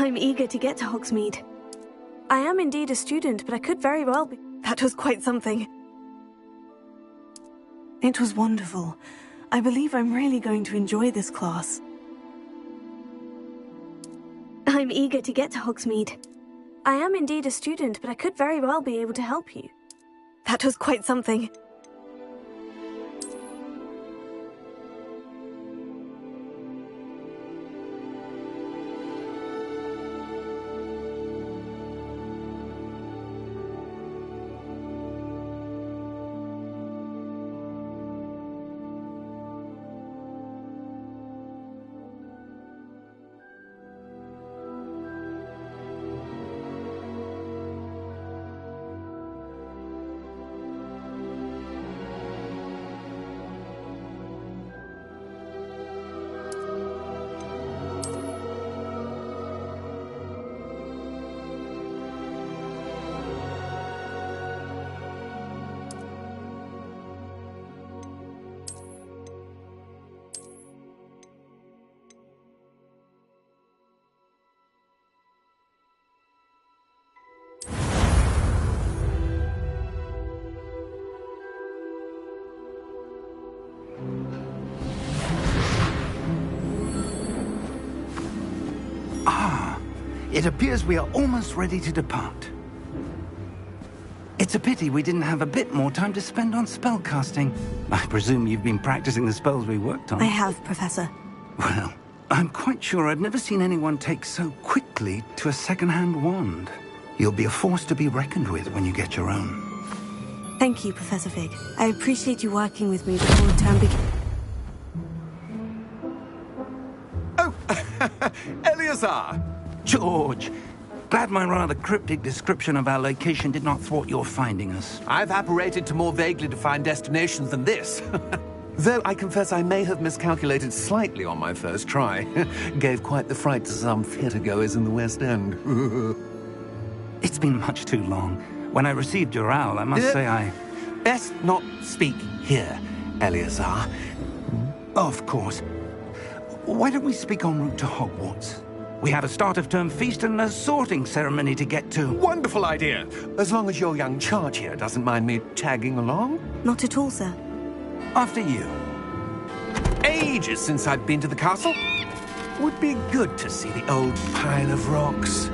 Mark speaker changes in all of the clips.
Speaker 1: I'm eager to get to Hogsmeade. I am indeed a student, but I could very well be... That was quite something. It was wonderful. I believe I'm really going to enjoy this class. I'm eager to get to Hogsmeade. I am indeed a student, but I could very well be able to help you. That was quite something.
Speaker 2: It appears we are almost ready to depart. It's a pity we didn't have a bit more time to spend on spellcasting. I presume you've been practicing the spells we worked on.
Speaker 1: I have, Professor.
Speaker 2: Well, I'm quite sure I've never seen anyone take so quickly to a second-hand wand. You'll be a force to be reckoned with when you get your own.
Speaker 1: Thank you, Professor Fig. I appreciate you working with me before the term begins.
Speaker 3: Oh, Eleazar!
Speaker 2: George, glad my rather cryptic description of our location did not thwart your finding us.
Speaker 3: I've apparated to more vaguely defined destinations than this. Though I confess I may have miscalculated slightly on my first try. Gave quite the fright to some theatre-goers in the West End.
Speaker 2: It's been much too long. When I received your owl, I must say I...
Speaker 3: Best not speak here, Eleazar.
Speaker 2: Of course. Why don't we speak en route to Hogwarts? We have a start-of-term feast and a sorting ceremony to get to.
Speaker 3: Wonderful idea! As long as your young charge here doesn't mind me tagging along.
Speaker 1: Not at all, sir.
Speaker 2: After you.
Speaker 3: Ages since I've been to the castle. Would be good to see the old pile of rocks.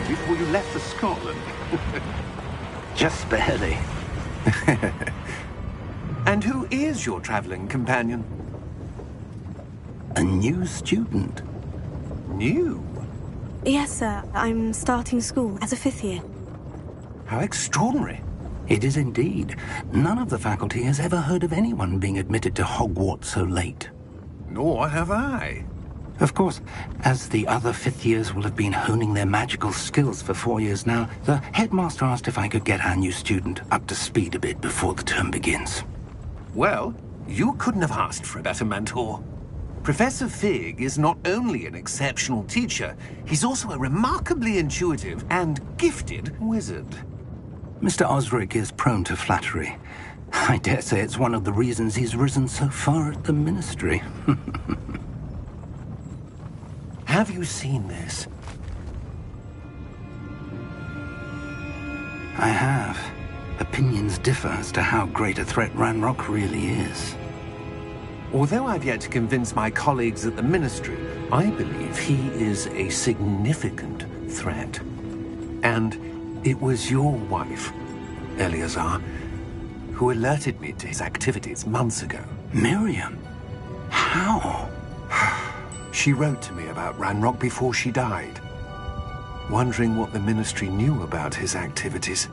Speaker 2: Before you left for Scotland. Just barely.
Speaker 3: And who is your traveling companion?
Speaker 2: A new student.
Speaker 3: New?
Speaker 1: Yes, sir. I'm starting school as a 5th year.
Speaker 3: How extraordinary.
Speaker 2: It is indeed. None of the faculty has ever heard of anyone being admitted to Hogwarts so late.
Speaker 3: Nor have I.
Speaker 2: Of course, as the other 5th years will have been honing their magical skills for 4 years now, the headmaster asked if I could get our new student up to speed a bit before the term begins.
Speaker 3: Well, you couldn't have asked for a better mentor. Professor Fig is not only an exceptional teacher, he's also a remarkably intuitive and gifted wizard.
Speaker 2: Mr. Osric is prone to flattery. I dare say it's one of the reasons he's risen so far at the ministry.
Speaker 3: Have you seen this?
Speaker 2: I have. A opinions differ as to how great a threat Ranrock really is.
Speaker 3: Although I've yet to convince my colleagues at the Ministry, I believe he is a significant threat. And it was your wife, Eleazar, who alerted me to his activities months ago.
Speaker 2: Miriam? How?
Speaker 3: She wrote to me about Ranrock before she died, wondering what the Ministry knew about his activities.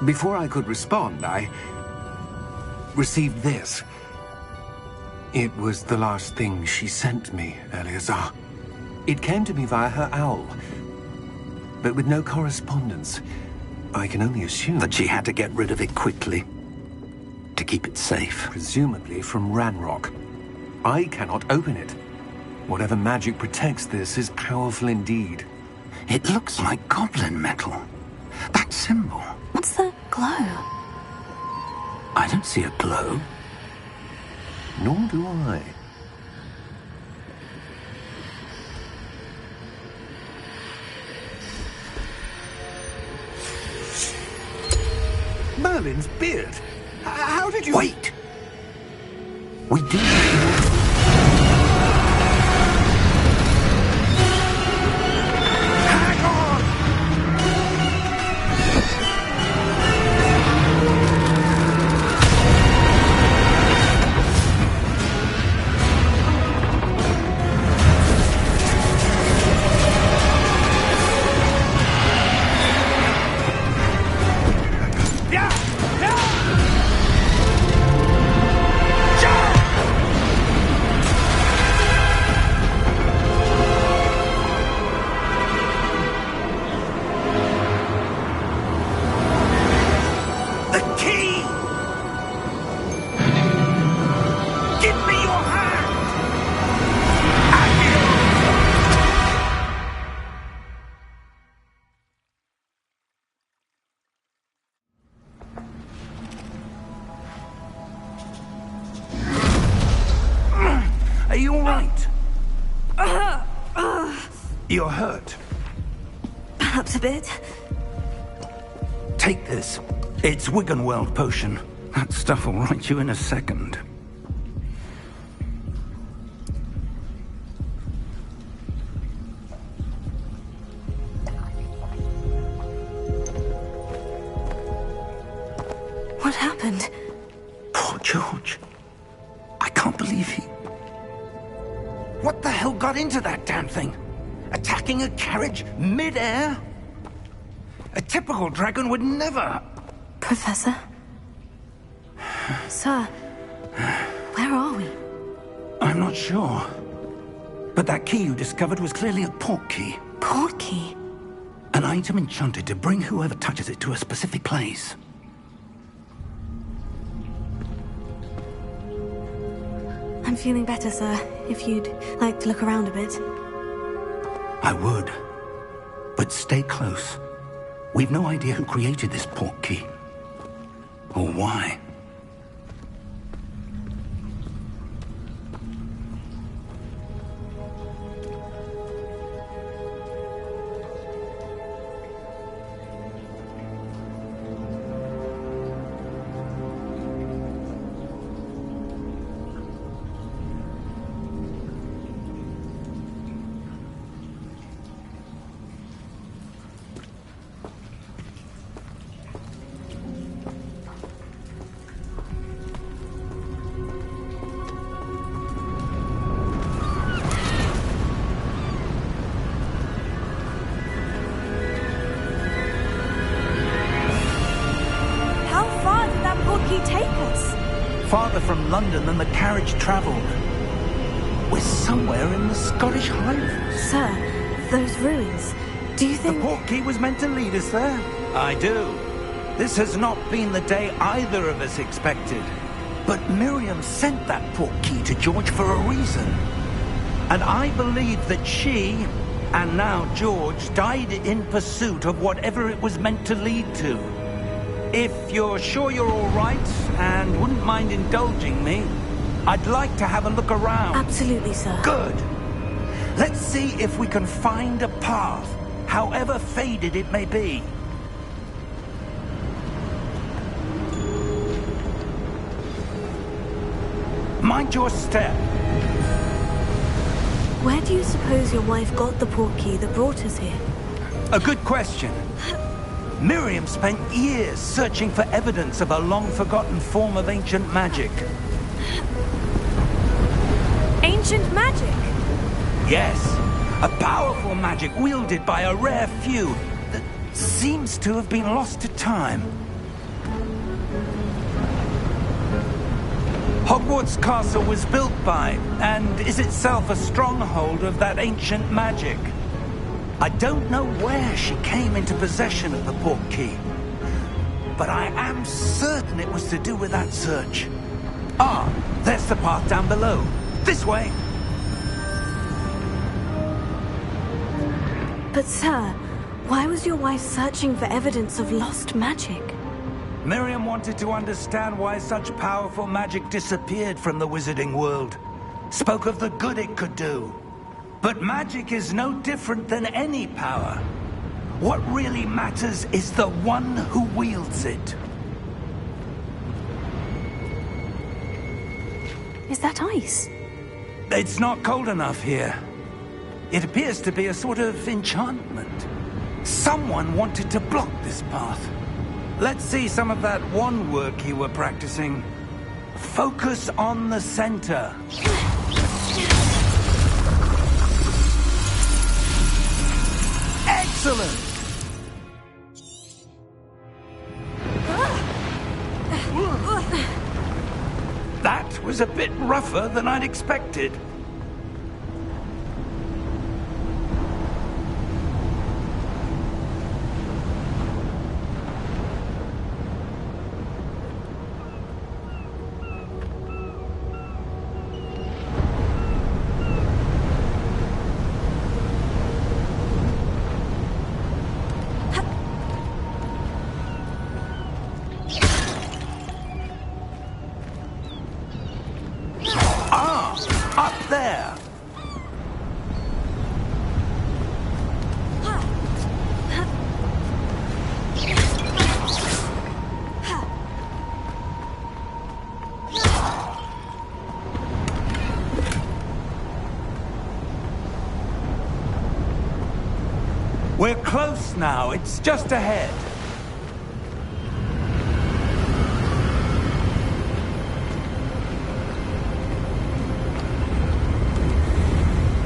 Speaker 3: Before I could respond, I received this. It was the last thing she sent me, Eleazar. It came to me via her owl, but with no correspondence. I can only assume
Speaker 2: That she had to get rid of it quickly, to keep it safe.
Speaker 3: presumably from Ranrock. I cannot open it. Whatever magic protects this is powerful indeed.
Speaker 2: It looks like goblin metal. That symbol.
Speaker 1: What's the glow?
Speaker 2: I don't see a glow.
Speaker 3: Nor do I. Merlin's beard. How did you...
Speaker 2: Wait! We do.
Speaker 3: Hang on! Yeah! Yeah! The key! Give me your hand!
Speaker 2: Are you all right? You're hurt.
Speaker 1: Perhaps a bit.
Speaker 2: Take this. It's Wiggenweld potion. That stuff will right you in a second.
Speaker 1: What happened?
Speaker 2: Poor George. I can't believe he... What the hell got into that damn thing? Attacking a carriage mid-air? A typical dragon would never...
Speaker 1: Professor? Sir, where are we?
Speaker 2: I'm not sure. But that key you discovered was clearly a port key.
Speaker 1: Port key?
Speaker 2: An item enchanted to bring whoever touches it to a specific place.
Speaker 1: I'm feeling better, sir. If you'd like to look around a bit.
Speaker 2: I would. But stay close. We've no idea who created this port key. Or why. Farther from London than the carriage travelled. We're somewhere in the Scottish Highlands.
Speaker 1: Sir, those ruins. Do you
Speaker 2: The
Speaker 1: think...
Speaker 2: port key was meant to lead us there? I do. This has not been the day either of us expected. But Miriam sent that port key to George for a reason. And I believe that she, and now George, died in pursuit of whatever it was meant to lead to. If you're sure you're all right and wouldn't mind indulging me, I'd like to have a look around.
Speaker 1: Absolutely, sir.
Speaker 2: Good. Let's see if we can find a path, however faded it may be. Mind your step.
Speaker 1: Where do you suppose your wife got the portkey that brought us here?
Speaker 2: A good question. Miriam spent years searching for evidence of a long-forgotten form of ancient magic.
Speaker 1: Ancient magic?
Speaker 2: Yes, a powerful magic wielded by a rare few that seems to have been lost to time. Hogwarts Castle was built by, and is itself a stronghold of that ancient magic. I don't know where she came into possession of the portkey, but I am certain it was to do with that search. Ah, there's the path down below. This way.
Speaker 1: But sir, why was your wife searching for evidence of lost magic?
Speaker 2: Miriam wanted to understand why such powerful magic disappeared from the wizarding world. Spoke of the good it could do. But magic is no different than any power. What really matters is the one who wields it.
Speaker 1: Is that ice?
Speaker 2: It's not cold enough here. It appears to be a sort of enchantment. Someone wanted to block this path. Let's see some of that wand work you were practicing. Focus on the center. Excellent! That was a bit rougher than I'd expected. Up there! We're close now. It's just ahead.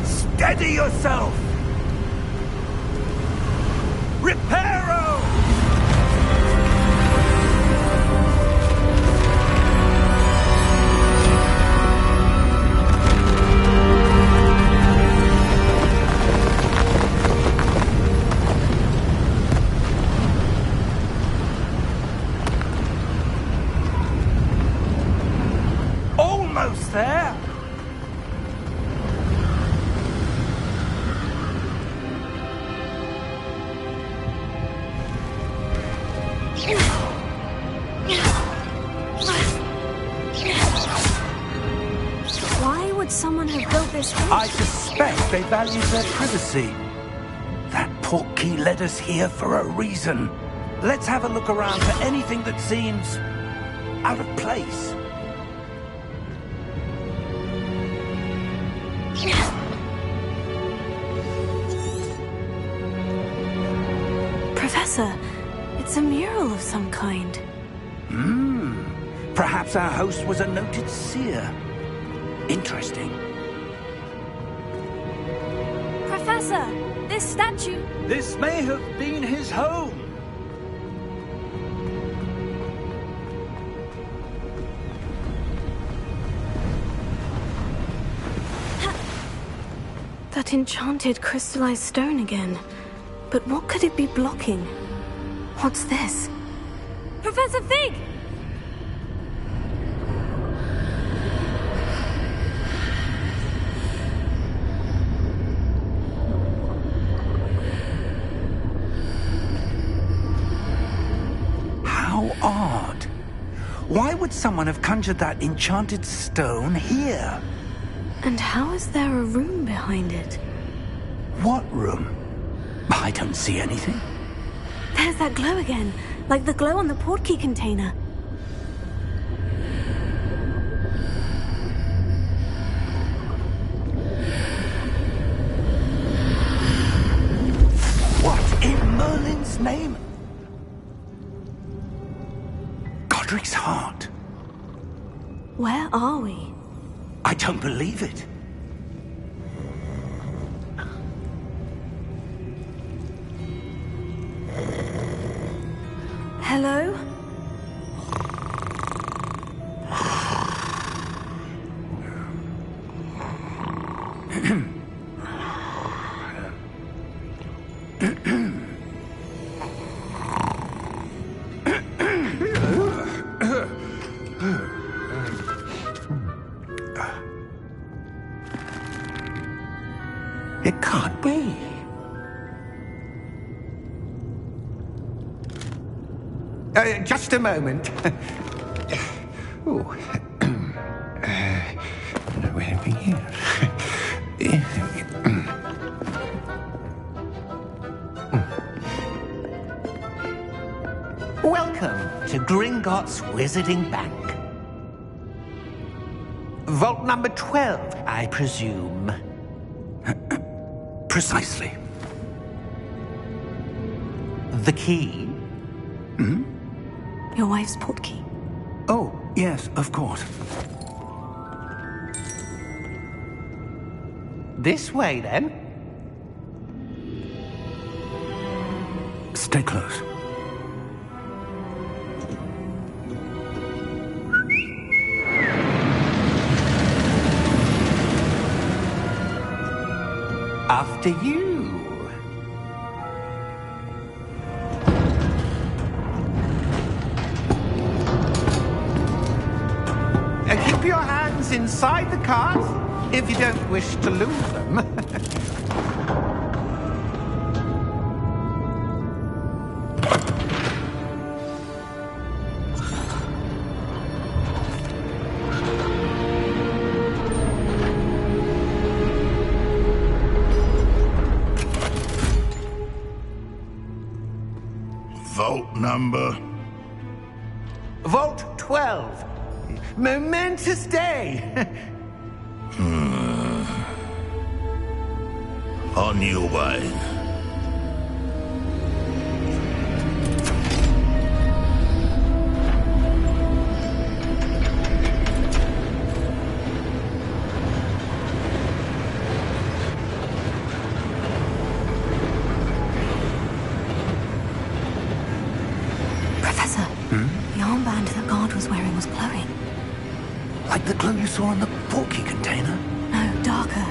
Speaker 2: Steady yourself! Reparo! Almost there!
Speaker 1: Why would someone have built this house?
Speaker 2: I suspect they valued their privacy. That portkey led us here for a reason. Let's have a look around for anything that seems out of place.
Speaker 1: Professor, it's a mural of some kind.
Speaker 2: Perhaps our host was a noted seer. Interesting.
Speaker 1: Professor, this statue...
Speaker 2: This may have been his home.
Speaker 1: That enchanted crystallized stone again. But what could it be blocking? What's this? Professor Fig!
Speaker 2: How odd. Why would someone have conjured that enchanted stone here?
Speaker 1: And how is there a room behind it?
Speaker 2: What room? I don't see anything.
Speaker 1: There's that glow again, like the glow on the portkey container.
Speaker 2: Cedric's heart.
Speaker 1: Where are we?
Speaker 2: I don't believe it.
Speaker 1: Hello?
Speaker 2: It can't be. Just a moment. Oh. Where are we here? Welcome to Gringotts Wizarding Bank. Vault number 12, I presume. Precisely. The key?
Speaker 1: Hmm? Your wife's portkey.
Speaker 2: Oh, yes, of course. This way, then. Stay close. After you. Keep your hands inside the cart if you don't wish to lose them.
Speaker 4: Vault number?
Speaker 2: Vault 12. Momentous day.
Speaker 4: On your way.
Speaker 1: Professor, the armband that guard was wearing was glowing.
Speaker 2: Like the glow you saw in the portkey container?
Speaker 1: No, darker.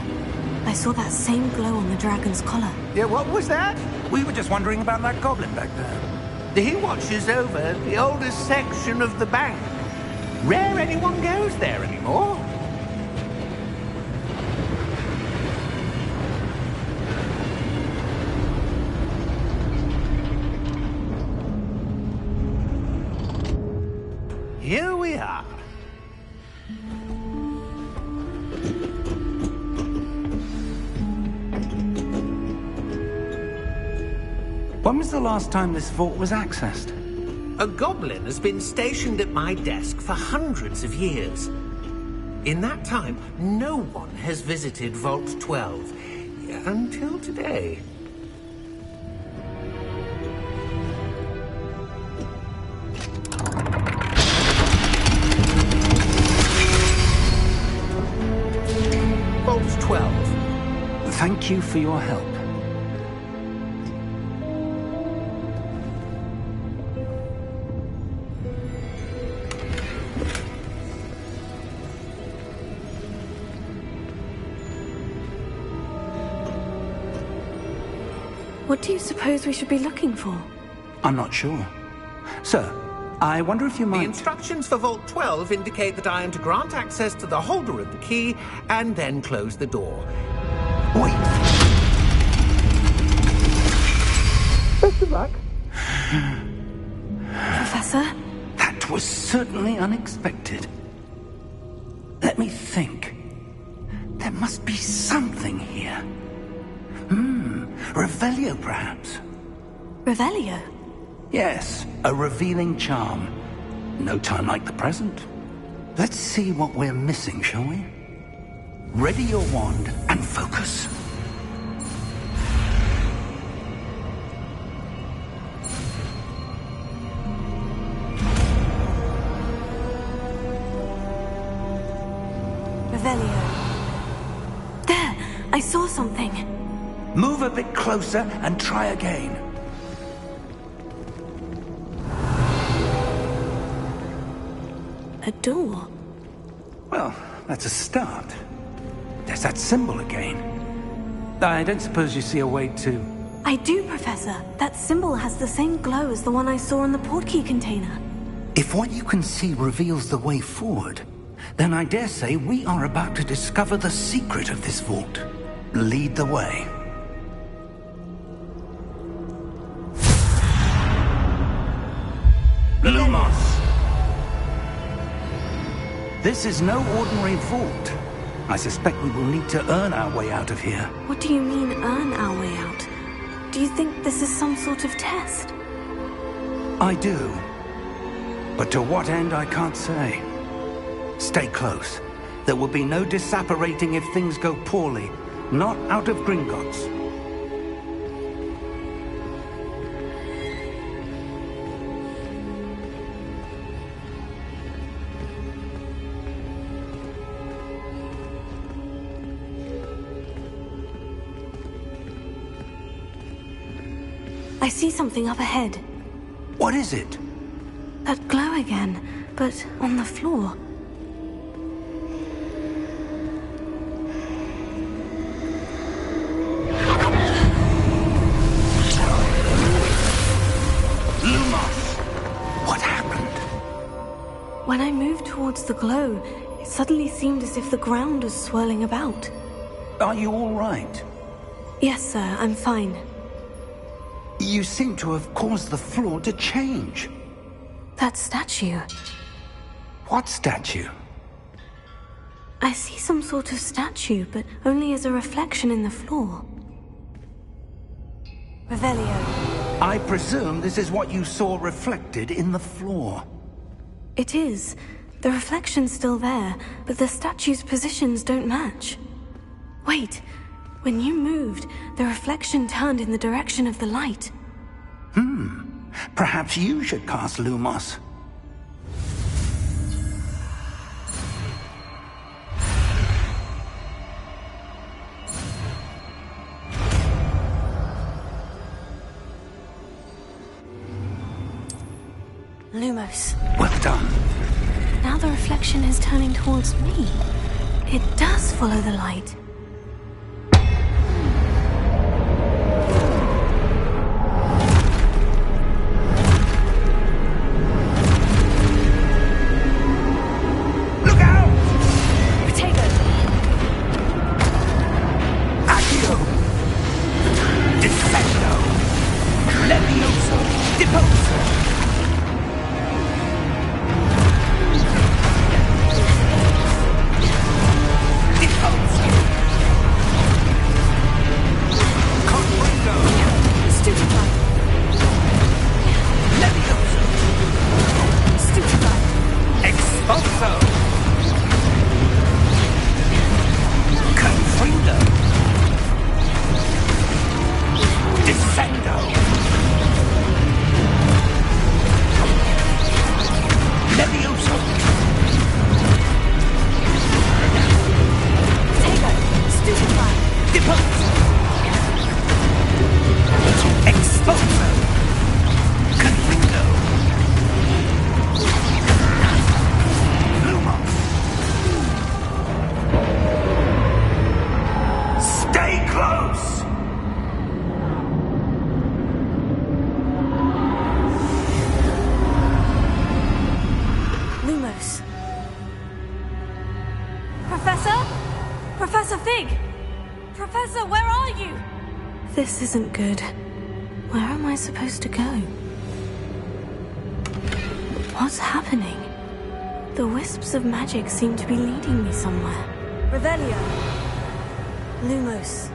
Speaker 1: I saw that same glow on the dragon's collar.
Speaker 2: Yeah, what was that? We were just wondering about that goblin back there. He watches over the oldest section of the bank. Rare anyone goes there anymore. Here we are. When was the last time this vault was accessed? A goblin has been stationed at my desk for hundreds of years. In that time, no one has visited Vault 12 until today. Vault 12. Thank you for your help.
Speaker 1: What do you suppose we should be looking for?
Speaker 2: I'm not sure. Sir, I wonder if you might...
Speaker 5: The instructions for Vault 12 indicate that I am to grant access to the holder of the key and then close the door.
Speaker 2: Wait!
Speaker 5: Best of luck.
Speaker 1: Professor?
Speaker 2: That was certainly unexpected. Let me think. There must be something here. Revelio, perhaps?
Speaker 1: Revelio?
Speaker 2: Yes, a revealing charm. No time like the present. Let's see what we're missing, shall we? Ready your wand and focus.
Speaker 1: I saw something.
Speaker 2: Move a bit closer and try again.
Speaker 1: A door.
Speaker 2: Well, that's a start. There's that symbol again. I don't suppose you see a way to...
Speaker 1: I do, Professor. That symbol has the same glow as the one I saw in the portkey container.
Speaker 2: If what you can see reveals the way forward, then I dare say we are about to discover the secret of this vault. Lead the way. Lumos! This is no ordinary vault. I suspect we will need to earn our way out of here.
Speaker 1: What do you mean, earn our way out? Do you think this is some sort of test?
Speaker 2: I do. But to what end, I can't say. Stay close. There will be no disapparating if things go poorly. Not out of Gringotts.
Speaker 1: I see something up ahead.
Speaker 2: What is it?
Speaker 1: That glow again, but on the floor.
Speaker 2: Lumos! What happened?
Speaker 1: When I moved towards the glow, it suddenly seemed as if the ground was swirling about.
Speaker 2: Are you all right?
Speaker 1: Yes, sir, I'm fine.
Speaker 2: You seem to have caused the floor to change.
Speaker 1: That statue.
Speaker 2: What statue?
Speaker 1: I see some sort of statue, but only as a reflection in the floor. Revelio.
Speaker 2: I presume this is what you saw reflected in the floor.
Speaker 1: It is. The reflection's still there, but the statue's positions don't match. Wait. When you moved, the reflection turned in the direction of the light.
Speaker 2: Perhaps you should cast Lumos.
Speaker 1: Lumos.
Speaker 2: Well done.
Speaker 1: Now the reflection is turning towards me. It does follow the light. Professor Fig! Professor, where are you? This isn't good. Where am I supposed to go? What's happening? The wisps of magic seem to be leading me somewhere. Revelio. Lumos.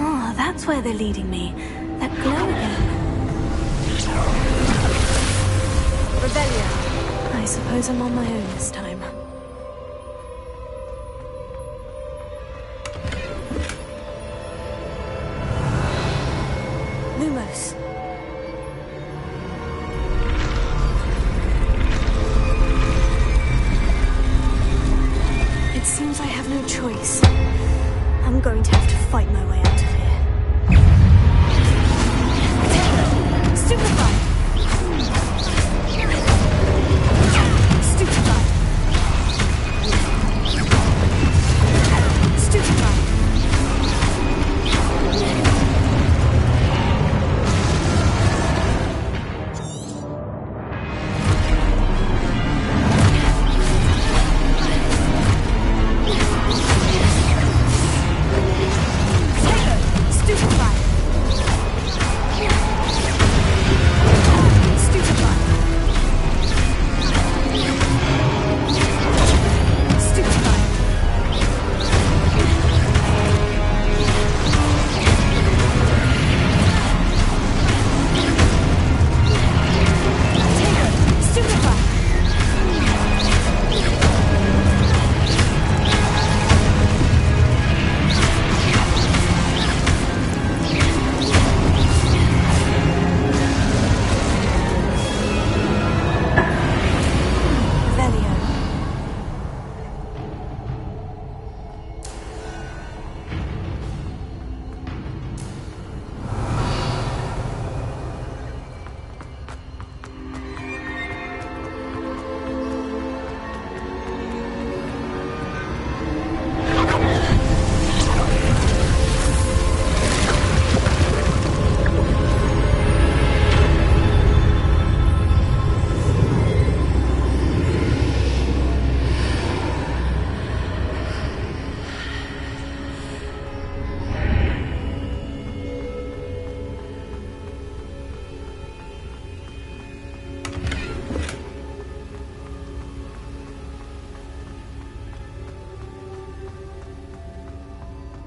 Speaker 1: Oh, that's where they're leading me. That glow again. Revelio. I suppose I'm on my own this time. Lumos. I'm going to have to fight my way out of here. Stupefy! Stupefy! Stupefy!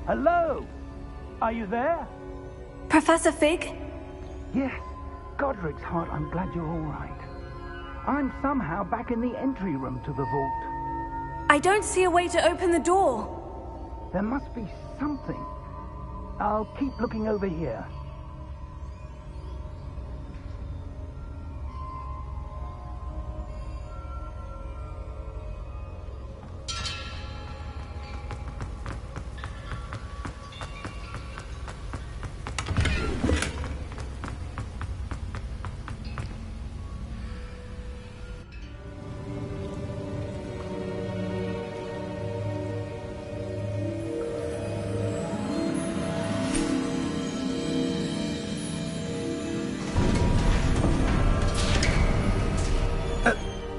Speaker 2: Hello? Are you there?
Speaker 1: Professor Fig?
Speaker 2: Yes. Godric's heart, I'm glad you're all right. I'm somehow back in the entry room to the vault.
Speaker 1: I don't see a way to open the door.
Speaker 2: There must be something. I'll keep looking over here.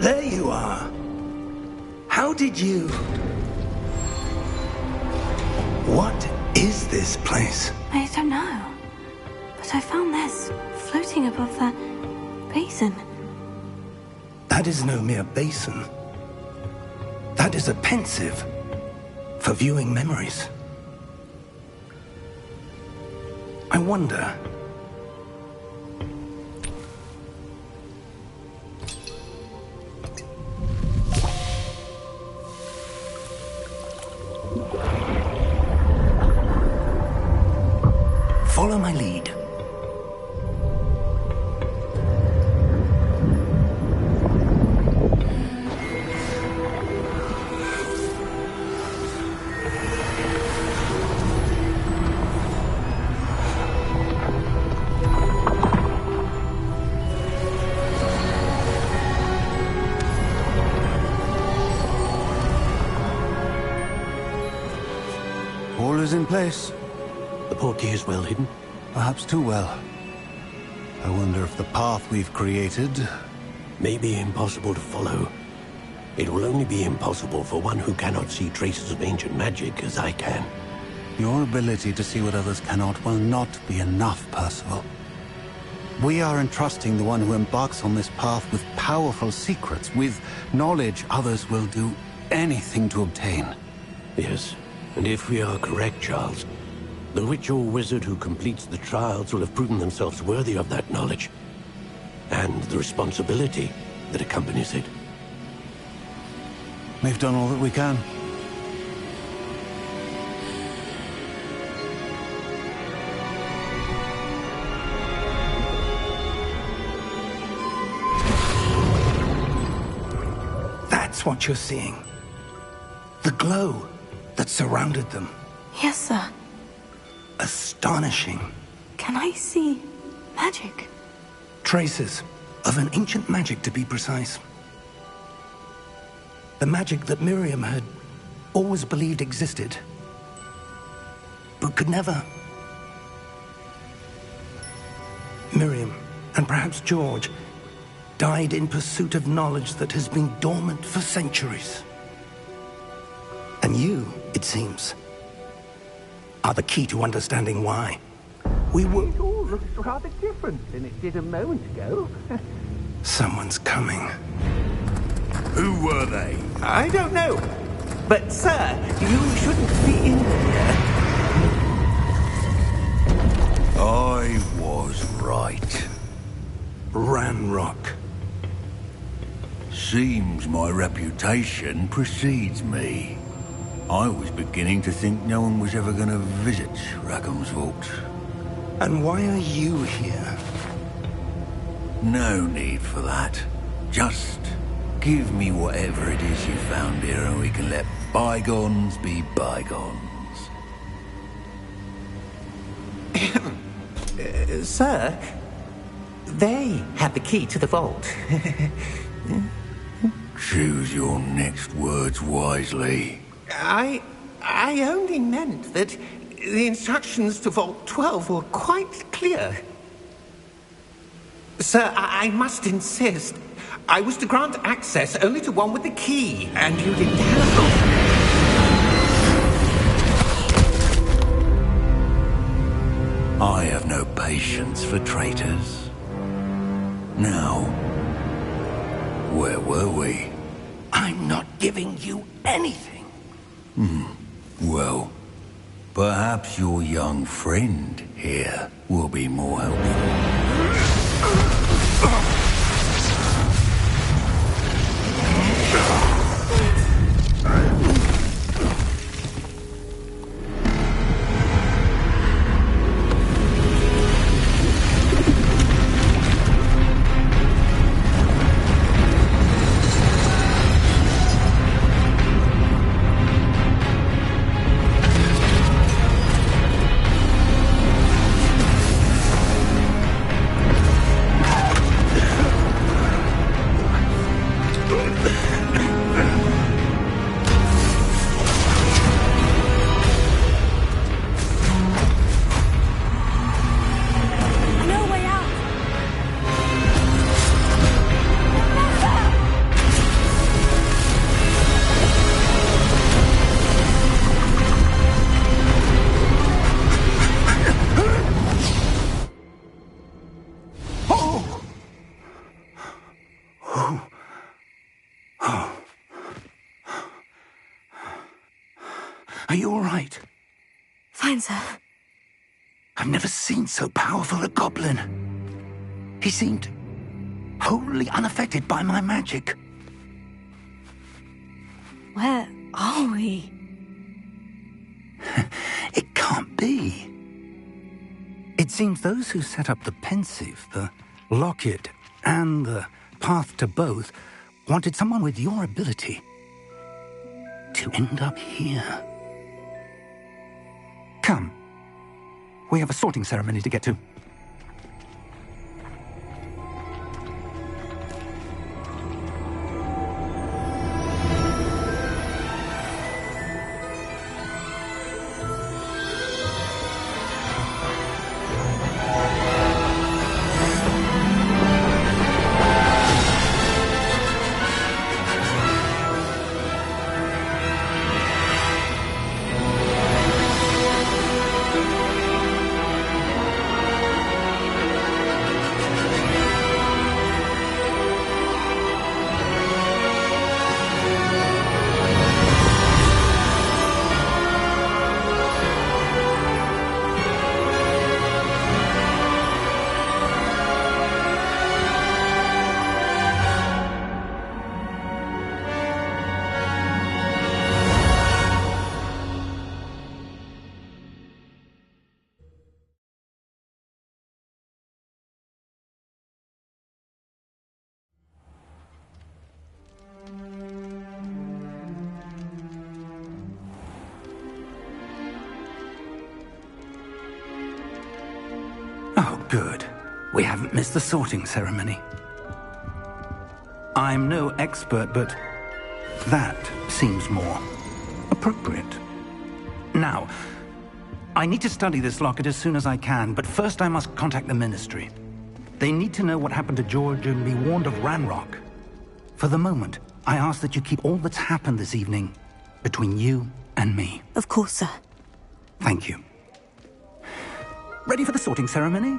Speaker 6: There you are. How did you... What is this place?
Speaker 1: I don't know. But I found this floating above that basin.
Speaker 6: That is no mere basin. That is a pensive for viewing memories. I wonder... Follow my lead.
Speaker 7: All is in place.
Speaker 8: The portkey is well hidden.
Speaker 7: Perhaps too well. I wonder if the path we've created...
Speaker 8: May be impossible to follow. It will only be impossible for one who cannot see traces of ancient magic as I can.
Speaker 7: Your ability to see what others cannot will not be enough, Percival. We are entrusting the one who embarks on this path with powerful secrets, with knowledge others will do anything to obtain.
Speaker 8: Yes, and if we are correct, Charles, the witch or wizard who completes the trials will have proven themselves worthy of that knowledge, and the responsibility that accompanies it.
Speaker 7: We've done all that we can.
Speaker 6: That's what you're seeing. The glow that surrounded them.
Speaker 1: Yes, sir.
Speaker 6: Astonishing.
Speaker 1: Can I see magic?
Speaker 6: Traces of an ancient magic, to be precise. The magic that Miriam had always believed existed, but could never. Miriam, and perhaps George, died in pursuit of knowledge that has been dormant for centuries. And you, it seems, are the key to understanding why. We were...
Speaker 5: It all looks rather different than it did a moment ago.
Speaker 6: Someone's coming.
Speaker 4: Who were they?
Speaker 5: I don't know. But, sir, you shouldn't be in here.
Speaker 4: I was right.
Speaker 6: Ranrock.
Speaker 4: Seems my reputation precedes me. I was beginning to think no one was ever going to visit Rackham's vault.
Speaker 6: And why are you here?
Speaker 4: No need for that. Just give me whatever it is you found here and we can let bygones be bygones.
Speaker 5: Sir, they had the key to the vault.
Speaker 4: Choose your next words wisely.
Speaker 5: I only meant that the instructions to Vault 12 were quite clear. Sir, I must insist. I was to grant access only to one with the key, and you didn't have it.
Speaker 4: I have no patience for traitors. Now, where were we?
Speaker 6: I'm not giving you anything.
Speaker 4: Well, perhaps your young friend here will be more helpful.
Speaker 6: Are you all right?
Speaker 1: Fine, sir.
Speaker 6: I've never seen so powerful a goblin. He seemed wholly unaffected by my magic.
Speaker 1: Where are we?
Speaker 6: It can't be. It seems those who set up the pensive, the locket, and the path to both wanted someone with your ability to end up here. Come. We have a sorting ceremony to get to. Good. We haven't missed the sorting ceremony. I'm no expert, but that seems more appropriate. Now, I need to study this locket as soon as I can, but first I must contact the Ministry. They need to know what happened to George and be warned of Ranrock. For the moment, I ask that you keep all that's happened this evening between you and me.
Speaker 1: Of course, sir.
Speaker 6: Thank you. Ready for the sorting ceremony?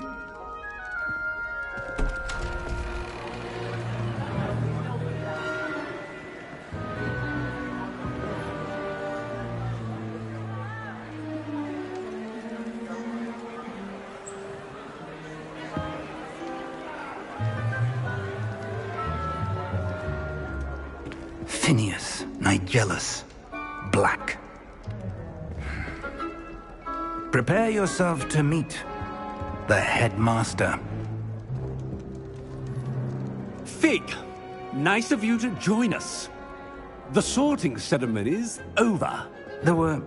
Speaker 6: Phineas, Nigellus, Black. Prepare yourself to meet the headmaster.
Speaker 9: Fig, nice of you to join us. The sorting ceremony's over.
Speaker 6: There were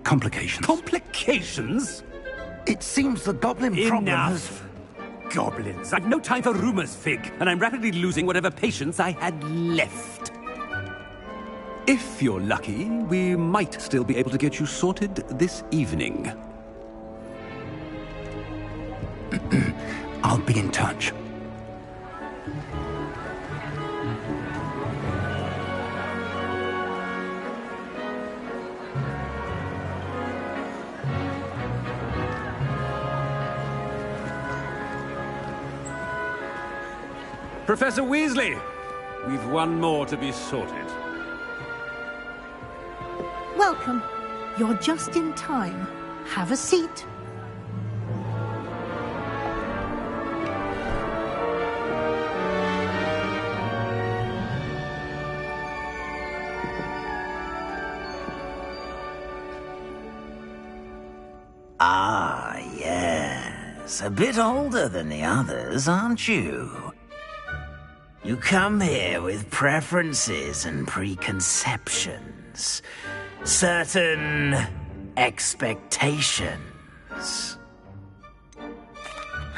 Speaker 6: complications.
Speaker 9: Complications?
Speaker 6: It seems the goblin problem has...
Speaker 9: Enough! Goblins. I've no time for rumors, Fig, and I'm rapidly losing whatever patience I had left. If you're lucky, we might still be able to get you sorted this evening.
Speaker 6: I'll be in touch.
Speaker 9: Professor Weasley, we've one more to be sorted.
Speaker 10: Welcome. You're just in time. Have a seat.
Speaker 2: Ah, yes. A bit older than the others, aren't you? You come here with preferences and preconceptions. Certain expectations.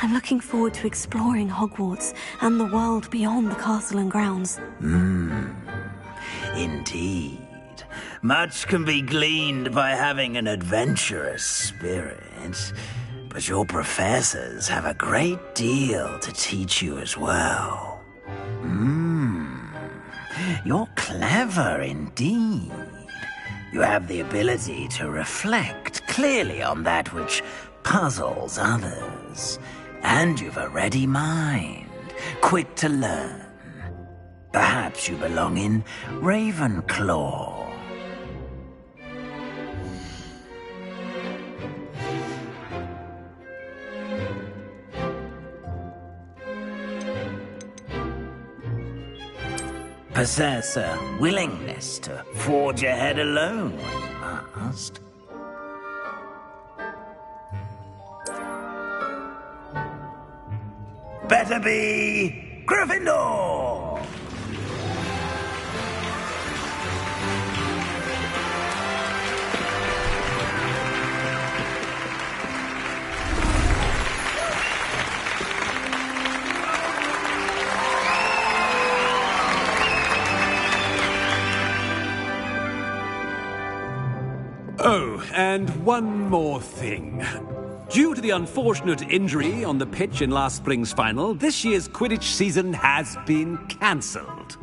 Speaker 1: I'm looking forward to exploring Hogwarts and the world beyond the castle and grounds.
Speaker 2: Indeed. Much can be gleaned by having an adventurous spirit, but your professors have a great deal to teach you as well. You're clever indeed. You have the ability to reflect clearly on that which puzzles others. And you've a ready mind, quick to learn. Perhaps you belong in Ravenclaw. Possess a willingness to forge ahead alone when you must. Better be Gryffindor!
Speaker 9: Oh, and one more thing. Due to the unfortunate injury on the pitch in last spring's final, this year's Quidditch season has been cancelled.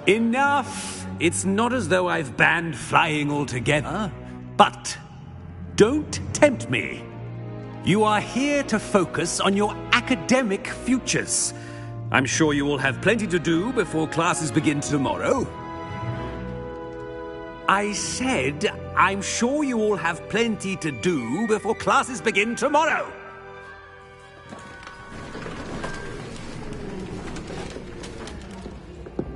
Speaker 9: Enough! It's not as though I've banned flying altogether, but don't tempt me. You are here to focus on your academic futures. I'm sure you will have plenty to do before classes begin tomorrow. I said, I'm sure you all have plenty to do before classes begin tomorrow.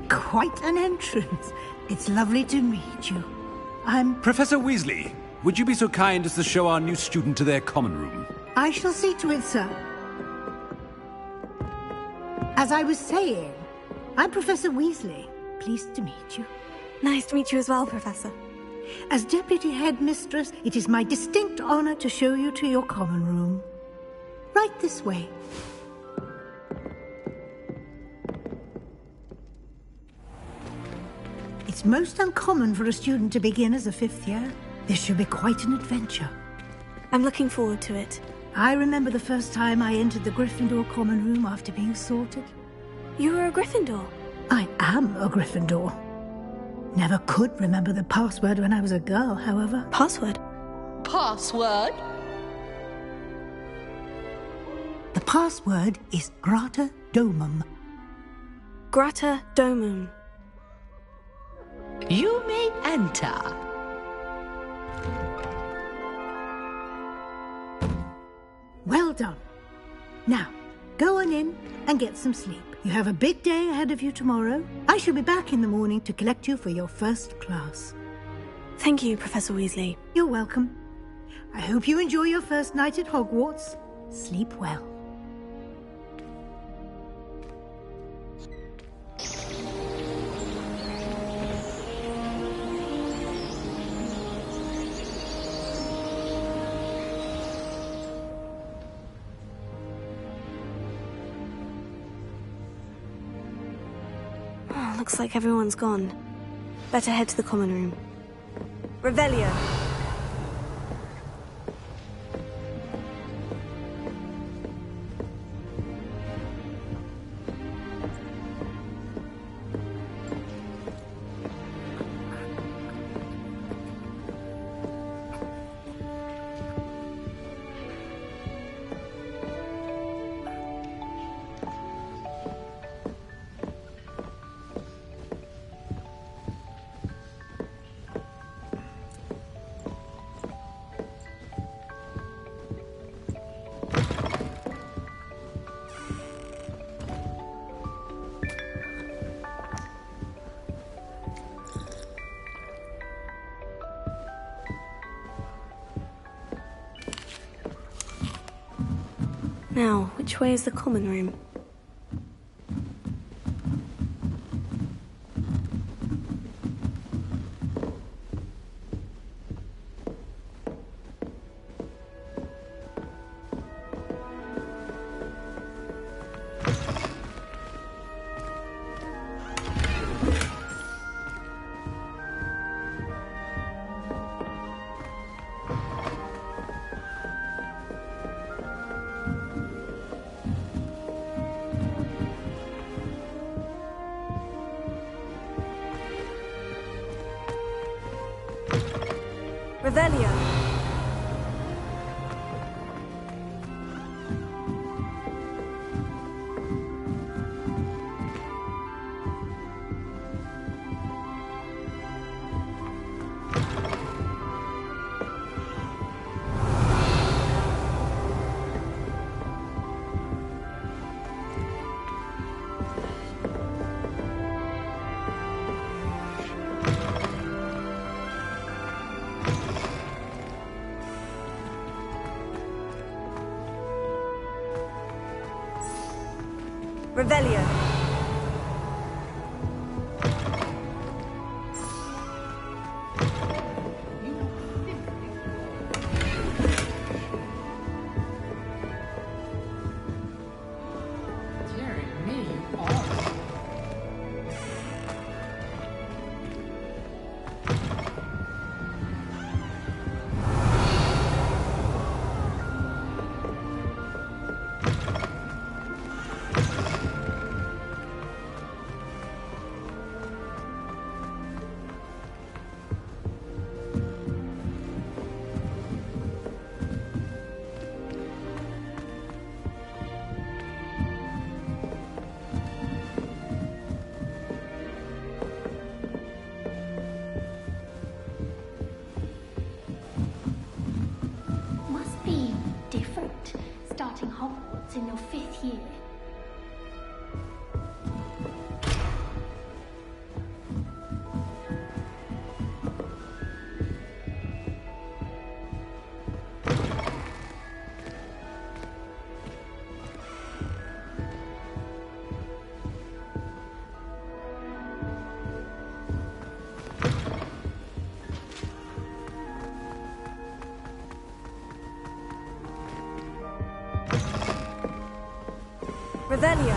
Speaker 10: Quite an entrance. It's lovely to meet you. I'm...
Speaker 9: Professor Weasley, would you be so kind as to show our new student to their common room?
Speaker 10: I shall see to it, sir. As I was saying, I'm Professor Weasley. Pleased to meet you.
Speaker 1: Nice to meet you as well, Professor.
Speaker 10: As Deputy Headmistress, it is my distinct honor to show you to your common room. Right this way. It's most uncommon for a student to begin as a fifth year. This should be quite an adventure.
Speaker 1: I'm looking forward to it.
Speaker 10: I remember the first time I entered the Gryffindor common room after being sorted.
Speaker 1: You were a Gryffindor?
Speaker 10: I am a Gryffindor. Never could remember the password when I was a girl, however.
Speaker 1: Password?
Speaker 11: Password?
Speaker 10: The password is Grata Domum.
Speaker 1: Grata Domum.
Speaker 11: You may enter.
Speaker 10: Well done. Now, go on in and get some sleep. You have a big day ahead of you tomorrow. I shall be back in the morning to collect you for your first class.
Speaker 1: Thank you, Professor Weasley.
Speaker 10: You're welcome. I hope you enjoy your first night at Hogwarts. Sleep well.
Speaker 1: Looks like everyone's gone. Better head to the common room. Revelio! Now, which way is the common room? Revelio. Revelio. Revelio.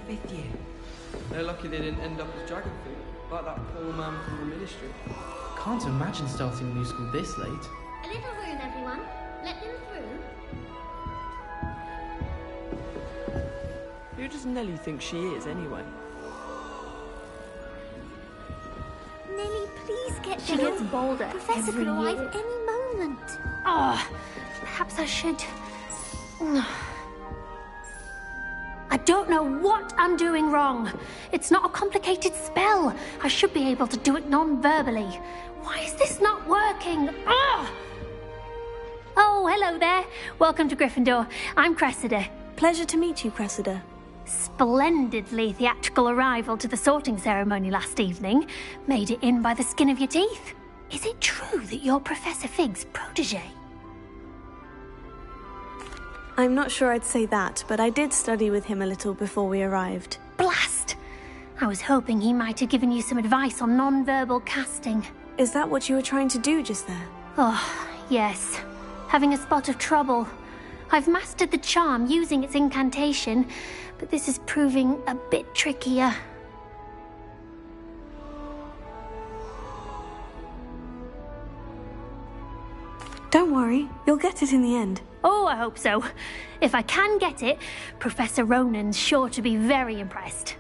Speaker 12: Fifth year.
Speaker 13: They're lucky they didn't end up as dragon food, like that poor man from the ministry.
Speaker 12: Can't imagine starting new school this late.
Speaker 14: A little room, everyone. Let them through.
Speaker 13: Who does Nellie think she is, anyway?
Speaker 14: Nellie, please get
Speaker 15: She
Speaker 14: down.
Speaker 15: gets bolder
Speaker 14: Professor
Speaker 15: every
Speaker 14: could arrive
Speaker 15: year.
Speaker 14: any moment.
Speaker 15: Oh, perhaps I should. I don't know what I'm doing wrong. It's not a complicated spell. I should be able to do it non-verbally. Why is this not working? Ugh! Oh, hello there. Welcome to Gryffindor. I'm Cressida.
Speaker 1: Pleasure to meet you, Cressida.
Speaker 15: Splendidly theatrical arrival to the sorting ceremony last evening. Made it in by the skin of your teeth. Is it true that you're Professor Fig's protege?
Speaker 1: I'm not sure I'd say that, but I did study with him a little before we arrived.
Speaker 15: Blast! I was hoping he might have given you some advice on non-verbal casting.
Speaker 1: Is that what you were trying to do just there?
Speaker 15: Oh, yes. Having a spot of trouble. I've mastered the charm using its incantation, but this is proving a bit trickier.
Speaker 1: Don't worry, you'll get it in the end.
Speaker 15: Oh, I hope so. If I can get it, Professor Ronan's sure to be very impressed.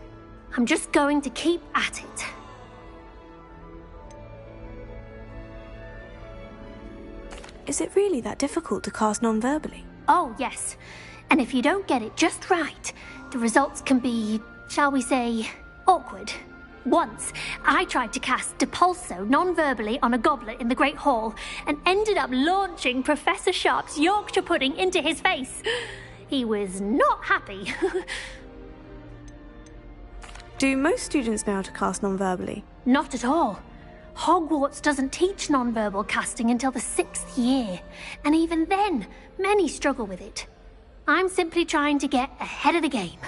Speaker 15: I'm just going to keep at it.
Speaker 1: Is it really that difficult to cast non-verbally?
Speaker 15: Oh, yes. And if you don't get it just right, the results can be, shall we say, awkward. Once, I tried to cast Depulso non-verbally on a goblet in the Great Hall and ended up launching Professor Sharp's Yorkshire pudding into his face. He was not happy.
Speaker 1: Do most students know how to cast non-verbally?
Speaker 15: Not at all. Hogwarts doesn't teach non-verbal casting until the 6th year, and even then, many struggle with it. I'm simply trying to get ahead of the game.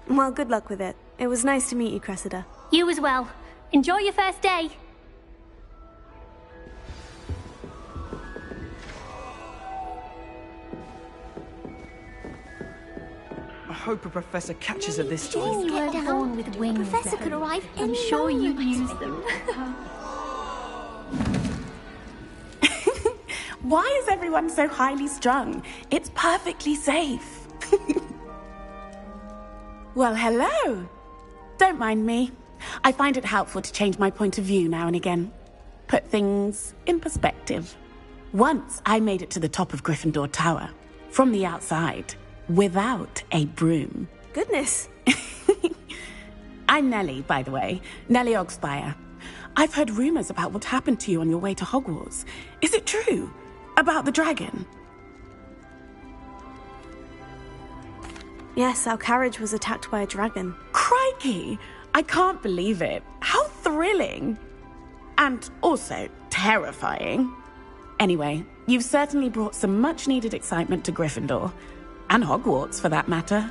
Speaker 1: Well, good luck with it. It was nice to meet you, Cressida.
Speaker 15: You as well. Enjoy your first day.
Speaker 13: I hope a professor catches her this time.
Speaker 14: Please get
Speaker 15: You're
Speaker 14: down.
Speaker 15: born with wings.
Speaker 14: Professor could arrive any
Speaker 15: I'm sure you
Speaker 14: moment.
Speaker 15: use them.
Speaker 16: Why is everyone so highly strung? It's perfectly safe. Well, hello. Don't mind me. I find it helpful to change my point of view now and again. Put things in perspective. Once I made it to the top of Gryffindor Tower, from the outside, without a broom.
Speaker 1: Goodness.
Speaker 16: I'm Nellie, by the way. Nellie Ogspire. I've heard rumors about what happened to you on your way to Hogwarts. Is it true? About the dragon?
Speaker 17: Yes, our carriage was attacked by a dragon.
Speaker 16: Crikey! I can't believe it. How thrilling! And also terrifying. Anyway, you've certainly brought some much-needed excitement to Gryffindor. And Hogwarts, for that matter.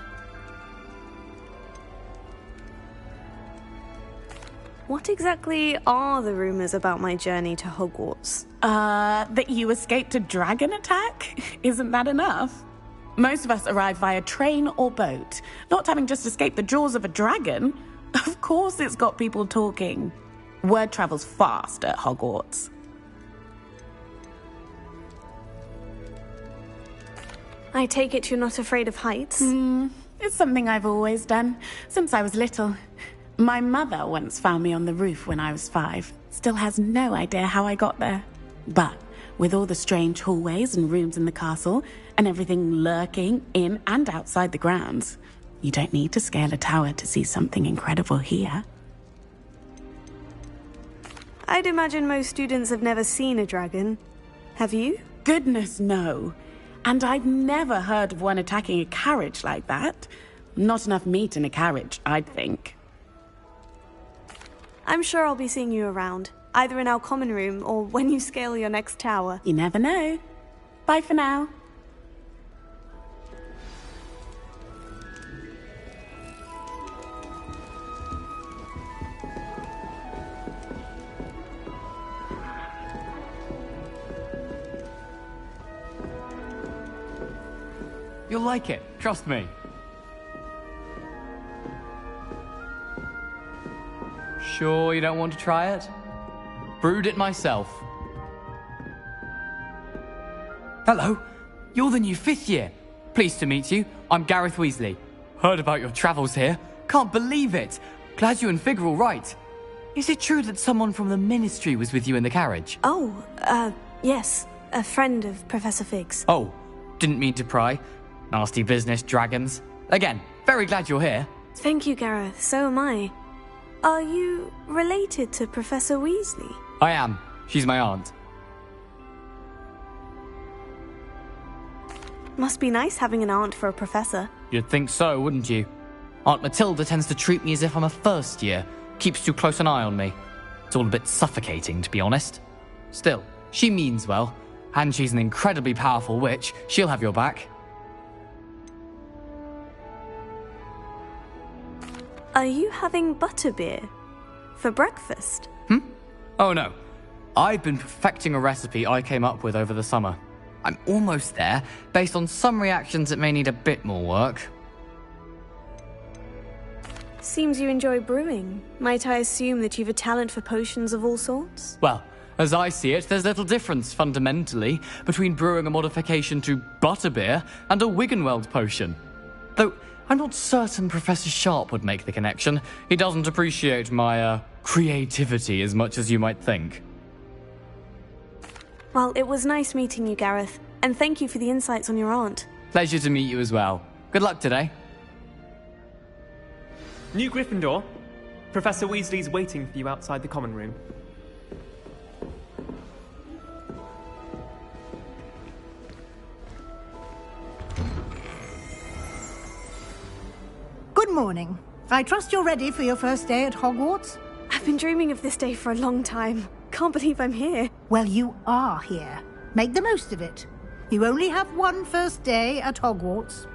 Speaker 17: What exactly are the rumors about my journey to Hogwarts?
Speaker 16: That you escaped a dragon attack? Isn't that enough? Most of us arrive via train or boat, not having just escaped the jaws of a dragon. Of course it's got people talking. Word travels fast at Hogwarts.
Speaker 17: I take it you're not afraid of heights?
Speaker 16: It's something I've always done, since I was little. My mother once found me on the roof when I was 5. Still has no idea how I got there. But with all the strange hallways and rooms in the castle, and everything lurking in and outside the grounds, you don't need to scale a tower to see something incredible here.
Speaker 17: I'd imagine most students have never seen a dragon. Have you?
Speaker 16: Goodness, no. And I've never heard of one attacking a carriage like that. Not enough meat in a carriage, I'd think.
Speaker 17: I'm sure I'll be seeing you around, either in our common room or when you scale your next tower.
Speaker 16: You never know. Bye for now.
Speaker 18: You'll like it, trust me. Sure you don't want to try it? Brewed it myself. Hello, you're the new 5th year. Pleased to meet you. I'm Gareth Weasley. Heard about your travels here. Can't believe it. Glad you and Fig are all right. Is it true that someone from the Ministry was with you in the carriage?
Speaker 17: Oh, yes. A friend of Professor Fig's.
Speaker 18: Oh, didn't mean to pry. Nasty business, dragons. Again, very glad you're here.
Speaker 17: Thank you, Gareth. So am I. Are you related to Professor Weasley?
Speaker 18: I am. She's my aunt.
Speaker 17: Must be nice having an aunt for a professor.
Speaker 18: You'd think so, wouldn't you? Aunt Matilda tends to treat me as if I'm a first year. Keeps too close an eye on me. It's all a bit suffocating, to be honest. Still, she means well. And she's an incredibly powerful witch. She'll have your back.
Speaker 17: Are you having butterbeer for breakfast?
Speaker 18: Oh no. I've been perfecting a recipe I came up with over the summer. I'm almost there. Based on some reactions, it may need a bit more work.
Speaker 17: Seems you enjoy brewing. Might I assume that you've a talent for potions of all sorts?
Speaker 18: Well, as I see it, there's little difference, fundamentally, between brewing a modification to butterbeer and a Wiggenweld potion. Though, I'm not certain Professor Sharp would make the connection. He doesn't appreciate my, creativity as much as you might think.
Speaker 17: Well, it was nice meeting you, Gareth. And thank you for the insights on your aunt.
Speaker 18: Pleasure to meet you as well. Good luck today.
Speaker 19: New Gryffindor. Professor Weasley's waiting for you outside the common room.
Speaker 10: Good morning. I trust you're ready for your first day at Hogwarts?
Speaker 17: I've been dreaming of this day for a long time. Can't believe I'm here.
Speaker 10: Well, you are here. Make the most of it. You only have one first day at Hogwarts.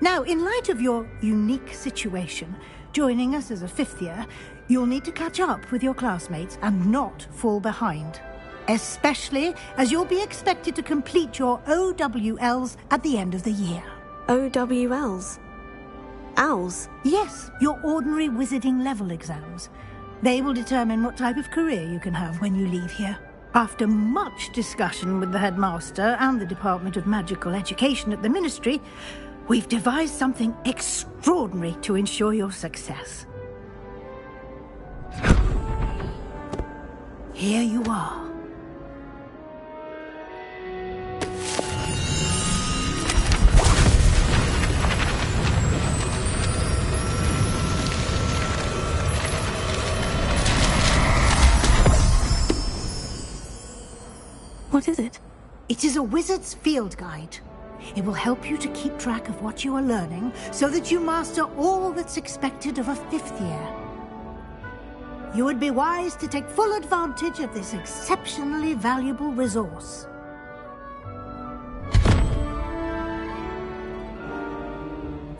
Speaker 10: Now, in light of your unique situation, joining us as a 5th year, you'll need to catch up with your classmates and not fall behind. Especially as you'll be expected to complete your OWLs at the end of the year.
Speaker 17: OWLs? Owls?
Speaker 10: Yes, your ordinary wizarding level exams. They will determine what type of career you can have when you leave here. After much discussion with the headmaster and the Department of Magical Education at the Ministry, we've devised something extraordinary to ensure your success. Here you are.
Speaker 1: What is it?
Speaker 10: It is a wizard's field guide. It will help you to keep track of what you are learning so that you master all that's expected of a 5th year. You would be wise to take full advantage of this exceptionally valuable resource.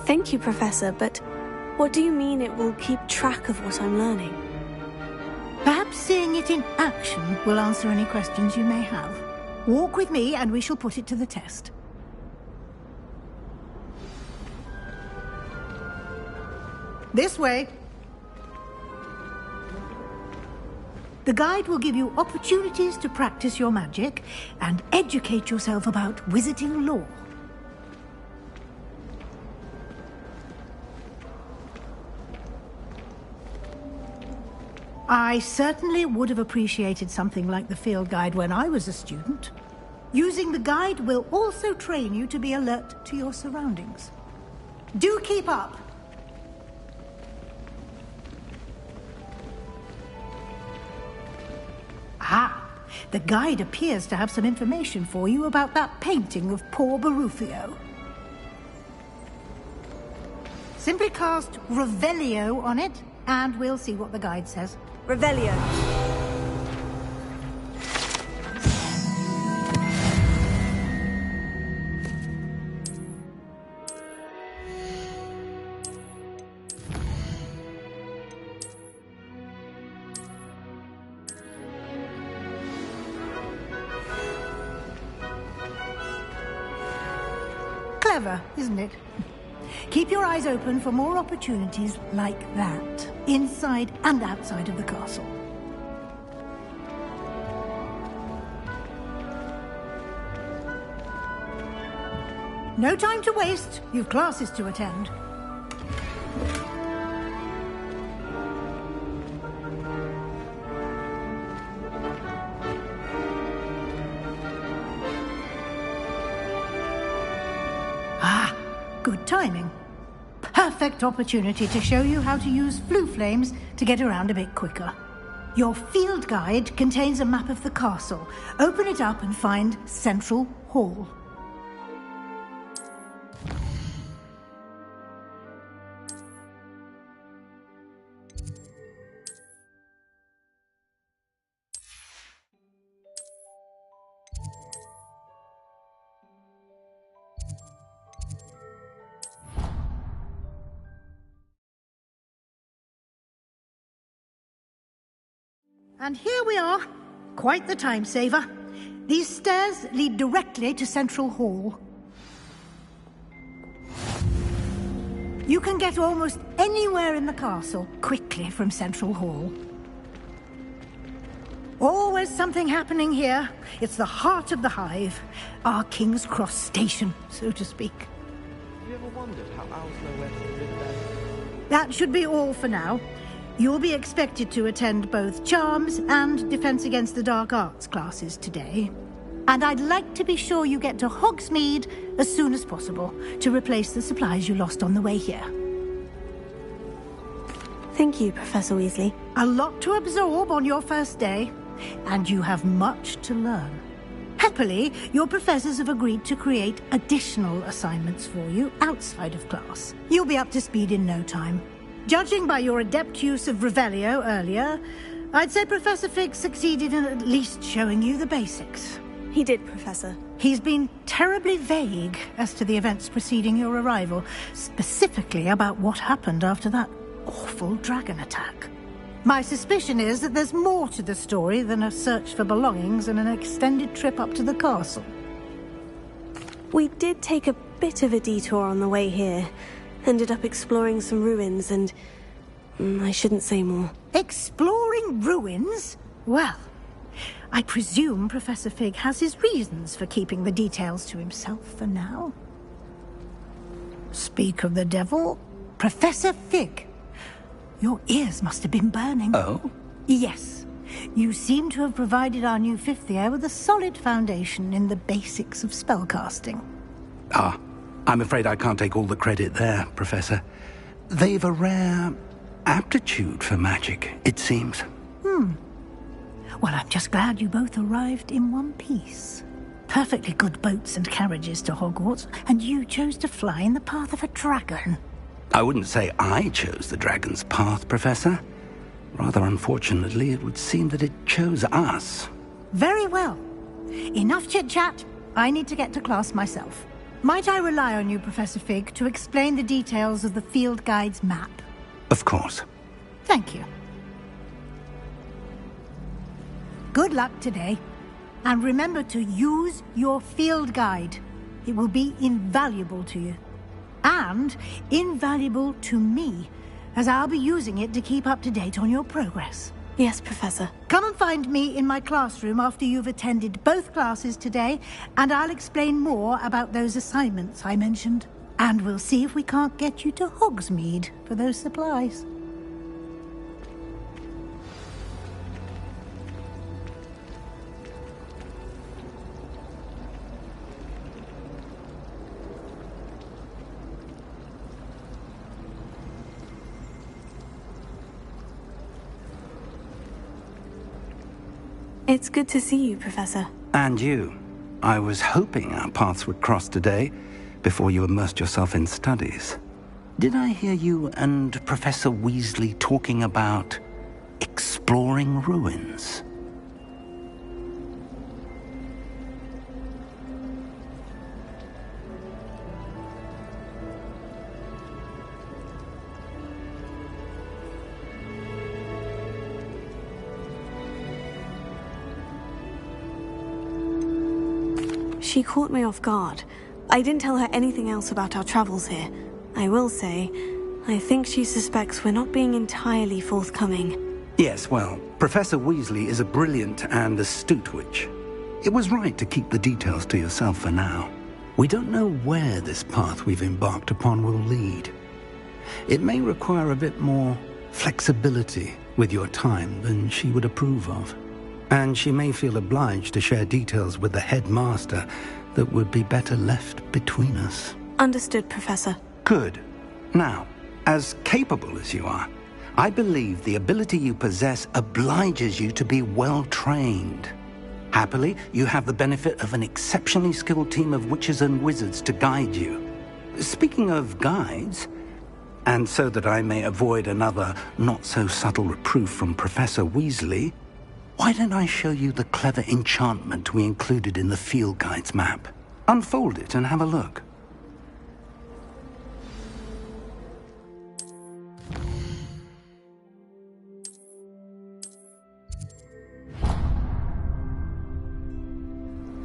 Speaker 17: Thank you, Professor, but what do you mean it will keep track of what I'm learning?
Speaker 10: Perhaps seeing it in action will answer any questions you may have. Walk with me and we shall put it to the test. This way. The guide will give you opportunities to practice your magic and educate yourself about wizarding lore. I certainly would have appreciated something like the field guide when I was a student. Using the guide will also train you to be alert to your surroundings. Do keep up! Ah, the guide appears to have some information for you about that painting of poor Barufio. Simply cast Revelio on it, and we'll see what the guide says.
Speaker 17: Revelio.
Speaker 10: Clever, isn't it? Keep your eyes open for more opportunities like that, inside and outside of the castle. No time to waste. You've classes to attend. Good timing. Perfect opportunity to show you how to use flue flames to get around a bit quicker. Your field guide contains a map of the castle. Open it up and find Central Hall. And here we are. Quite the time saver. These stairs lead directly to Central Hall. You can get almost anywhere in the castle quickly from Central Hall. Always something happening here. It's the heart of the hive. Our King's Cross station, so to speak.
Speaker 13: Have you ever wondered how owls know where to live there?
Speaker 10: That should be all for now. You'll be expected to attend both Charms and Defense Against the Dark Arts classes today. And I'd like to be sure you get to Hogsmeade as soon as possible to replace the supplies you lost on the way here.
Speaker 17: Thank you, Professor Weasley.
Speaker 10: A lot to absorb on your first day, and you have much to learn. Happily, your professors have agreed to create additional assignments for you outside of class. You'll be up to speed in no time. Judging by your adept use of Revelio earlier, I'd say Professor Fig succeeded in at least showing you the basics.
Speaker 17: He did, Professor.
Speaker 10: He's been terribly vague as to the events preceding your arrival, specifically about what happened after that awful dragon attack. My suspicion is that there's more to the story than a search for belongings and an extended trip up to the castle.
Speaker 17: We did take a bit of a detour on the way here. Ended up exploring some ruins and... I shouldn't say more.
Speaker 10: Exploring ruins? Well, I presume Professor Fig has his reasons for keeping the details to himself for now. Speak of the devil, Professor Fig. Your ears must have been burning.
Speaker 2: Oh?
Speaker 10: Yes. You seem to have provided our new 5th year with a solid foundation in the basics of spellcasting.
Speaker 2: Ah, I'm afraid I can't take all the credit there, Professor. They've a rare aptitude for magic, it seems.
Speaker 10: Well, I'm just glad you both arrived in one piece. Perfectly good boats and carriages to Hogwarts, and you chose to fly in the path of a dragon.
Speaker 2: I wouldn't say I chose the dragon's path, Professor. Rather unfortunately, it would seem that it chose us.
Speaker 10: Very well. Enough chit-chat. I need to get to class myself. Might I rely on you, Professor Fig, to explain the details of the field guide's map?
Speaker 2: Of course.
Speaker 10: Thank you. Good luck today. And remember to use your field guide. It will be invaluable to you. And invaluable to me, as I'll be using it to keep up to date on your progress.
Speaker 1: Yes, Professor.
Speaker 10: Come and find me in my classroom after you've attended both classes today, and I'll explain more about those assignments I mentioned. And we'll see if we can't get you to Hogsmeade for those supplies.
Speaker 1: It's good to see you, Professor.
Speaker 2: And you. I was hoping our paths would cross today, before you immersed yourself in studies. Did I hear you and Professor Weasley talking about exploring ruins?
Speaker 1: She caught me off guard. I didn't tell her anything else about our travels here. I will say, I think she suspects we're not being entirely forthcoming.
Speaker 2: Yes, well, Professor Weasley is a brilliant and astute witch. It was right to keep the details to yourself for now. We don't know where this path we've embarked upon will lead. It may require a bit more flexibility with your time than she would approve of. And she may feel obliged to share details with the headmaster that would be better left between us.
Speaker 1: Understood, Professor.
Speaker 2: Good. Now, as capable as you are, I believe the ability you possess obliges you to be well trained. Happily, you have the benefit of an exceptionally skilled team of witches and wizards to guide you. Speaking of guides, and so that I may avoid another not-so-subtle reproof from Professor Weasley, why don't I show you the clever enchantment we included in the field guide's map? Unfold it and have a look.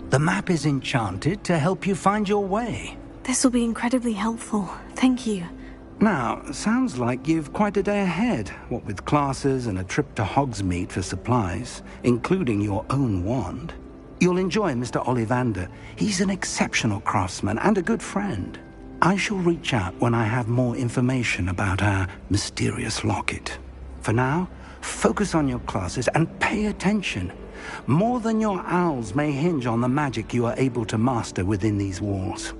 Speaker 2: The map is enchanted to help you find your way.
Speaker 1: This will be incredibly helpful. Thank you.
Speaker 2: Now, sounds like you've quite a day ahead, what with classes and a trip to Hogsmeade for supplies, including your own wand. You'll enjoy Mr. Ollivander. He's an exceptional craftsman and a good friend. I shall reach out when I have more information about our mysterious locket. For now, focus on your classes and pay attention. More than your owls may hinge on the magic you are able to master within these walls.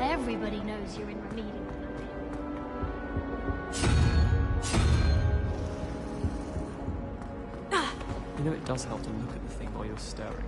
Speaker 15: Everybody knows you're in remedial.
Speaker 19: You know, it does help to look at the thing while you're staring.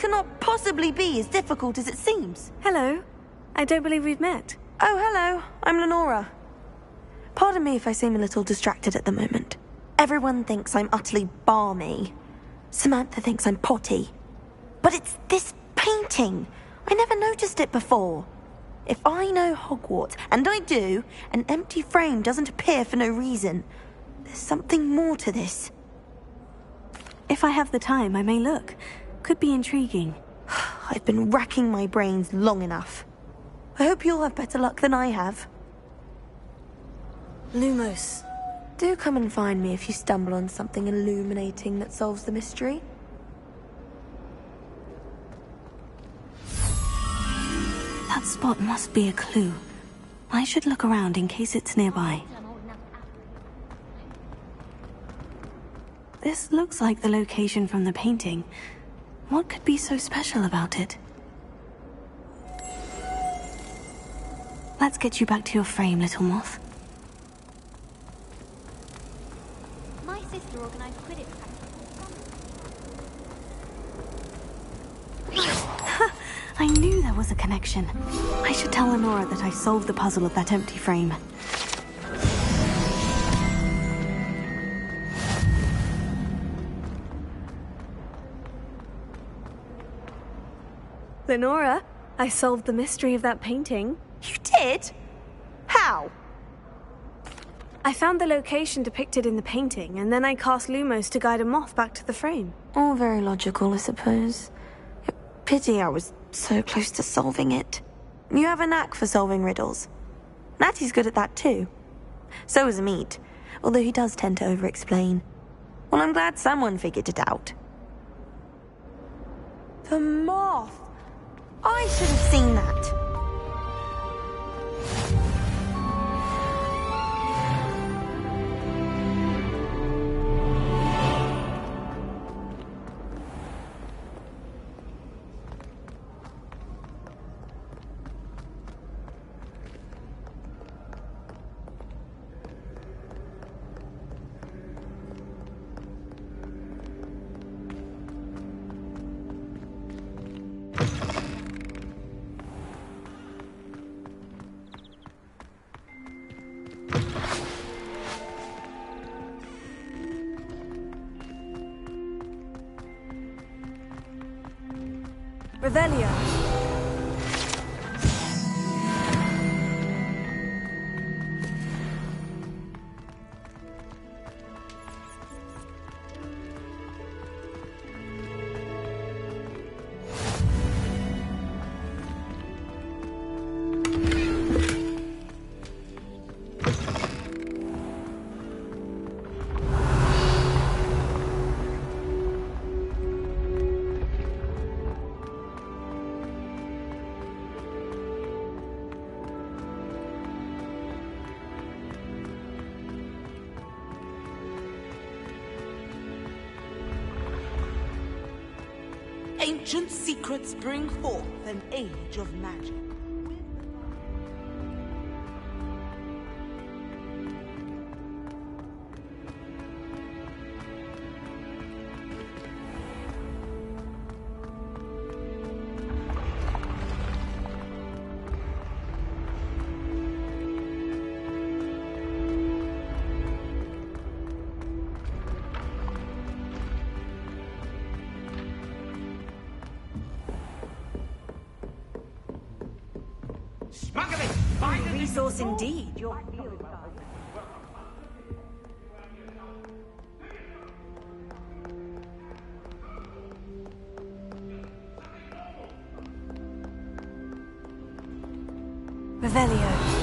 Speaker 20: cannot possibly be as difficult as it seems.
Speaker 17: Hello. I don't believe we've met.
Speaker 20: Oh, hello. I'm Lenora. Pardon me if I seem a little distracted at the moment. Everyone thinks I'm utterly balmy. Samantha thinks I'm potty. But it's this painting. I never noticed it before. If I know Hogwarts, and I do, an empty frame doesn't appear for no reason. There's something more to this.
Speaker 17: If I have the time, I may look. Could be intriguing.
Speaker 20: I've been racking my brains long enough. I hope you'll have better luck than I have.
Speaker 17: Lumos.
Speaker 20: Do come and find me if you stumble on something illuminating that solves the mystery.
Speaker 1: That spot must be a clue. I should look around in case it's nearby. This looks like the location from the painting. What could be so special about it? Let's get you back to your frame, little moth.
Speaker 14: My sister organized Quidditch
Speaker 1: I knew there was a connection. I should tell Lenora that I solved the puzzle of that empty frame.
Speaker 17: Lenora, I solved the mystery of that painting.
Speaker 20: You did? How?
Speaker 17: I found the location depicted in the painting, and then I cast Lumos to guide a moth back to the frame.
Speaker 20: All very logical, I suppose. Pity I was so close to solving it. You have a knack for solving riddles. Natty's good at that too. So is Amit, although he does tend to over-explain. Well, I'm glad someone figured it out. The moth! I should have seen that.
Speaker 17: Revelio.
Speaker 11: Ancient secrets bring forth an age of magic.
Speaker 21: Resource indeed. Your
Speaker 17: Revelio.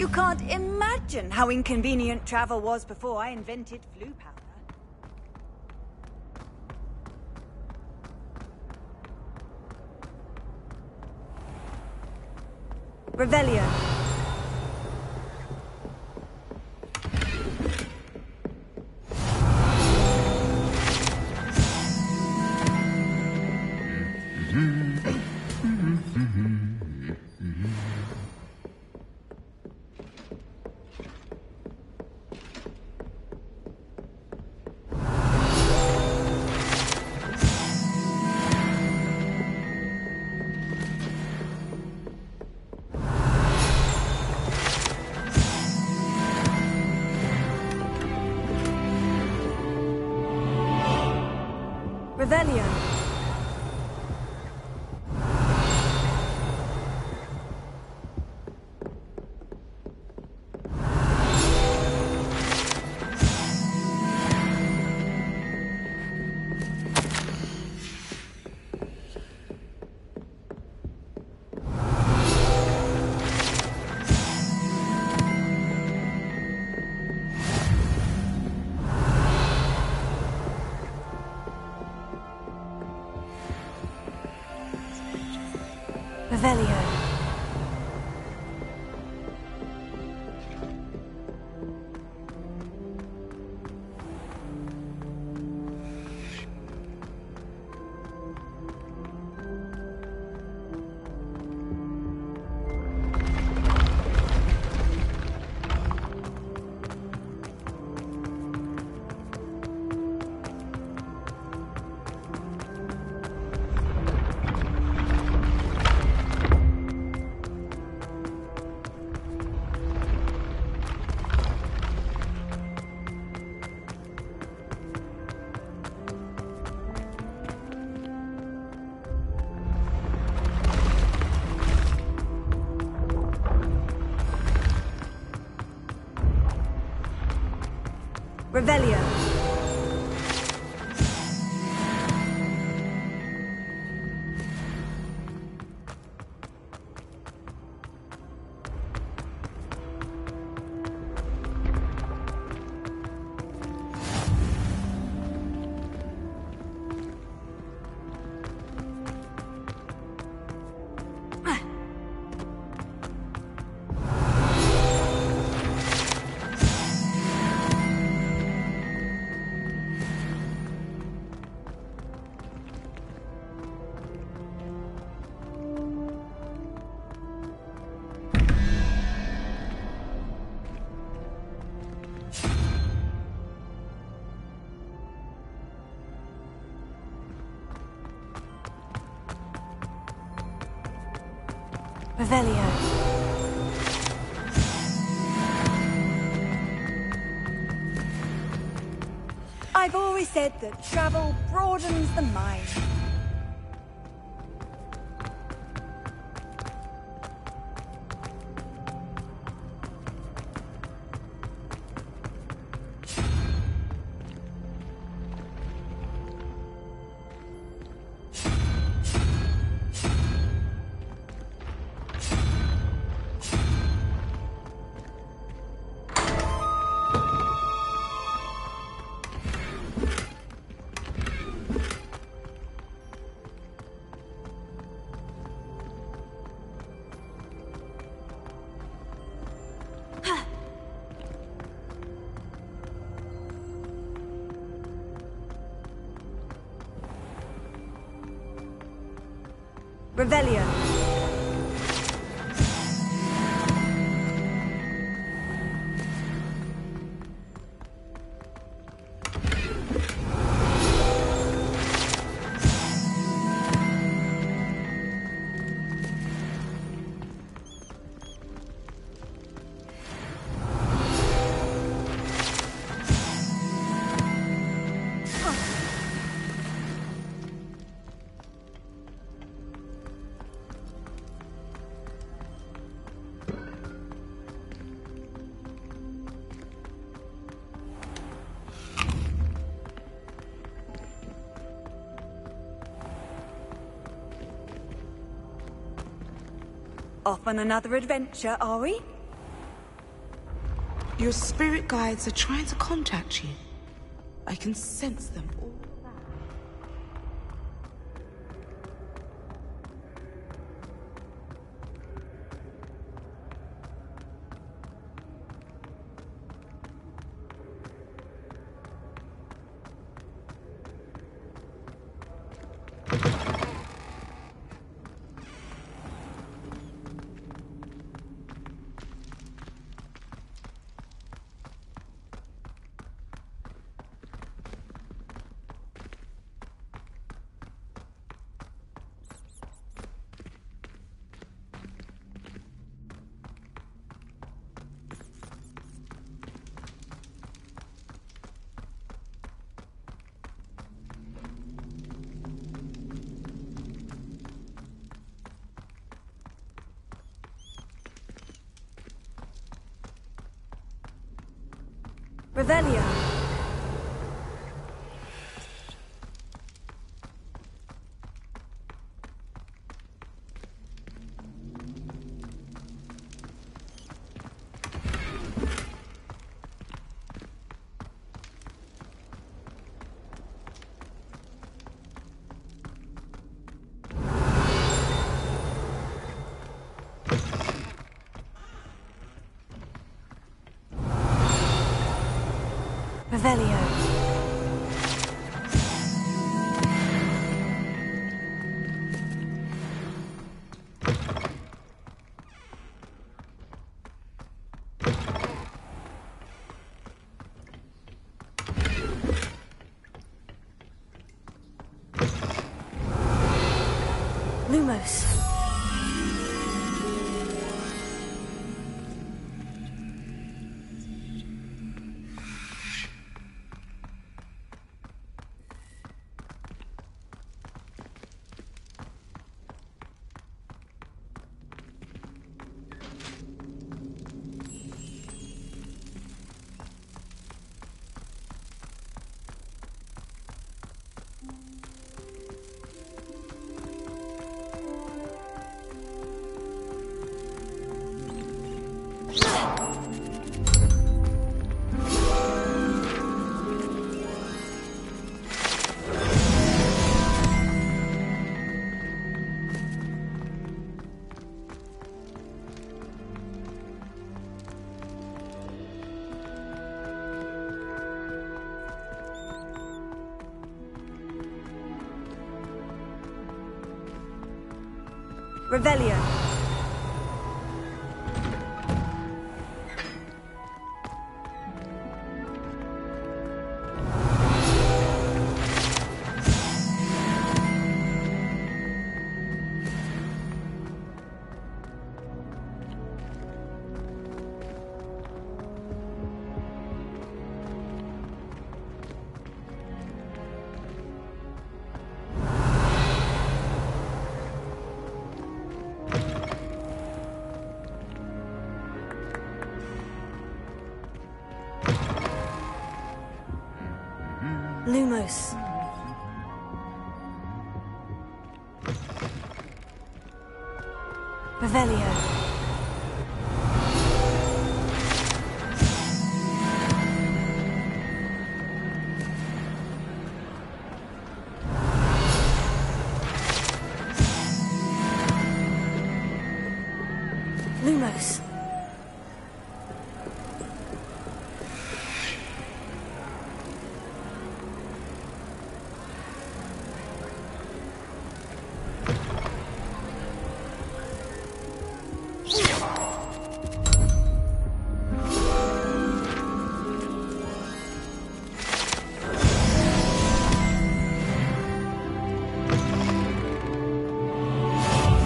Speaker 21: You can't imagine how inconvenient travel was before I invented flu powder. Revelio. Revelio. Revelio. Revelio. Revelio. I've always said that travel broadens the mind. Revelio. Off on another adventure, are we?
Speaker 11: Your spirit guides are trying to contact you. I can sense them all.
Speaker 17: Revelio. Revelio. Lumos. Revelio. Lumos. Revelio. Lumos.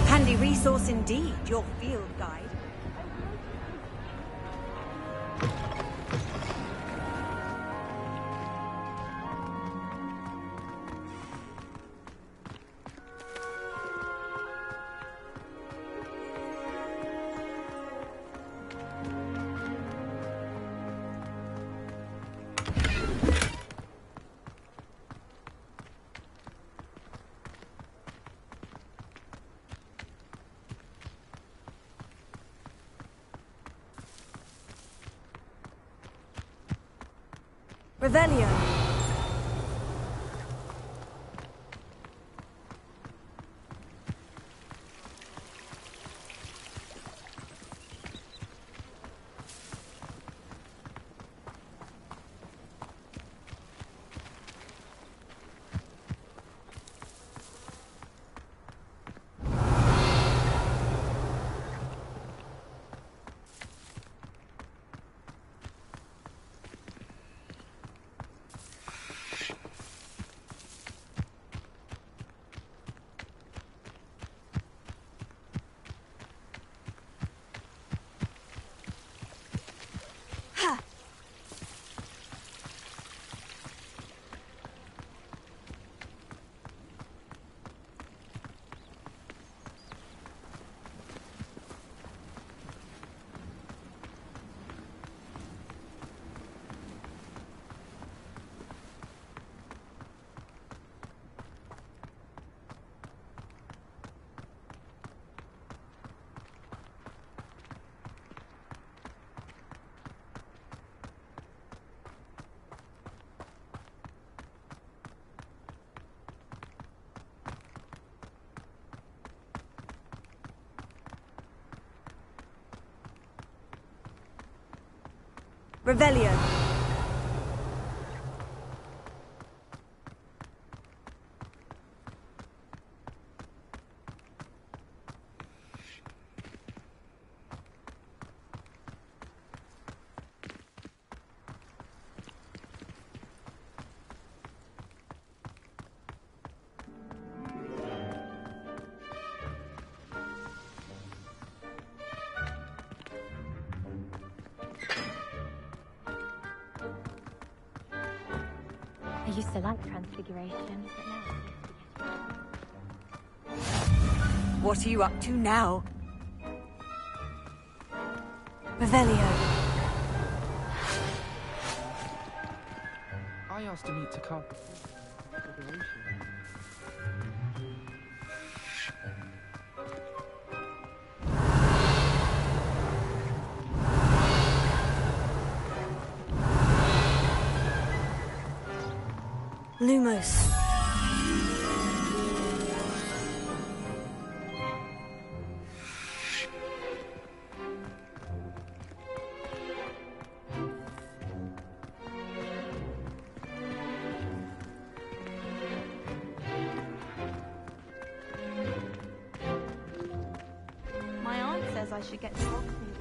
Speaker 21: Handy resource indeed, your field guide.
Speaker 20: Revelio. Revelio.
Speaker 14: I used to like Transfiguration, but now
Speaker 21: What are you up to now?
Speaker 20: Revelio.
Speaker 13: I asked to meet Takar.
Speaker 20: Lumos.
Speaker 21: My aunt says I should get to Hogwarts.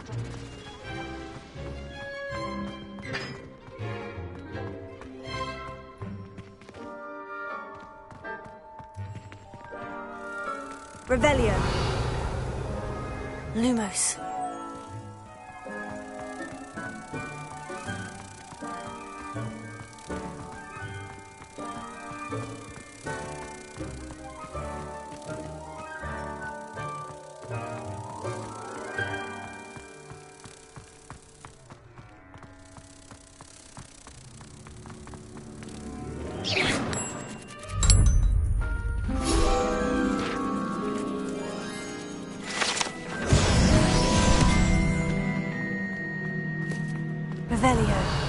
Speaker 20: Revelio. Lumos. Revelio.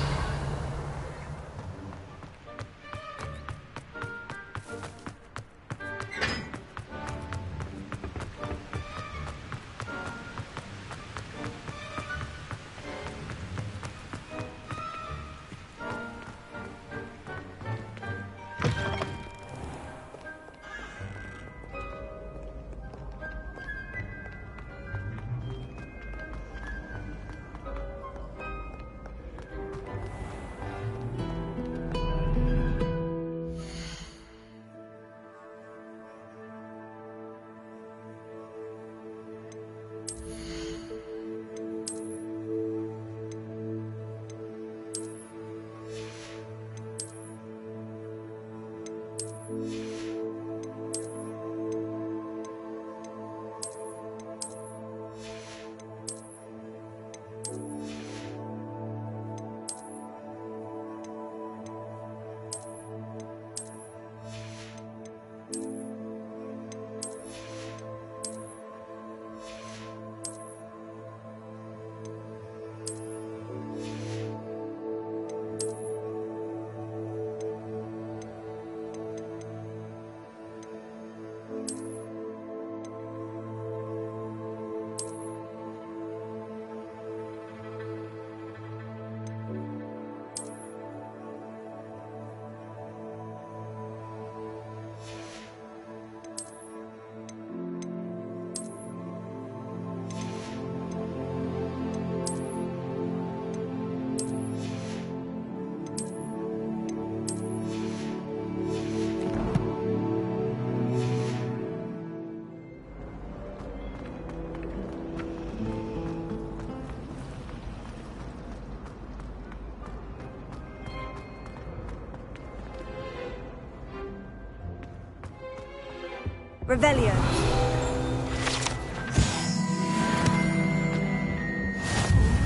Speaker 21: Revelio.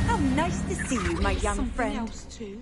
Speaker 21: How nice to see you, my young friend.
Speaker 11: Else too.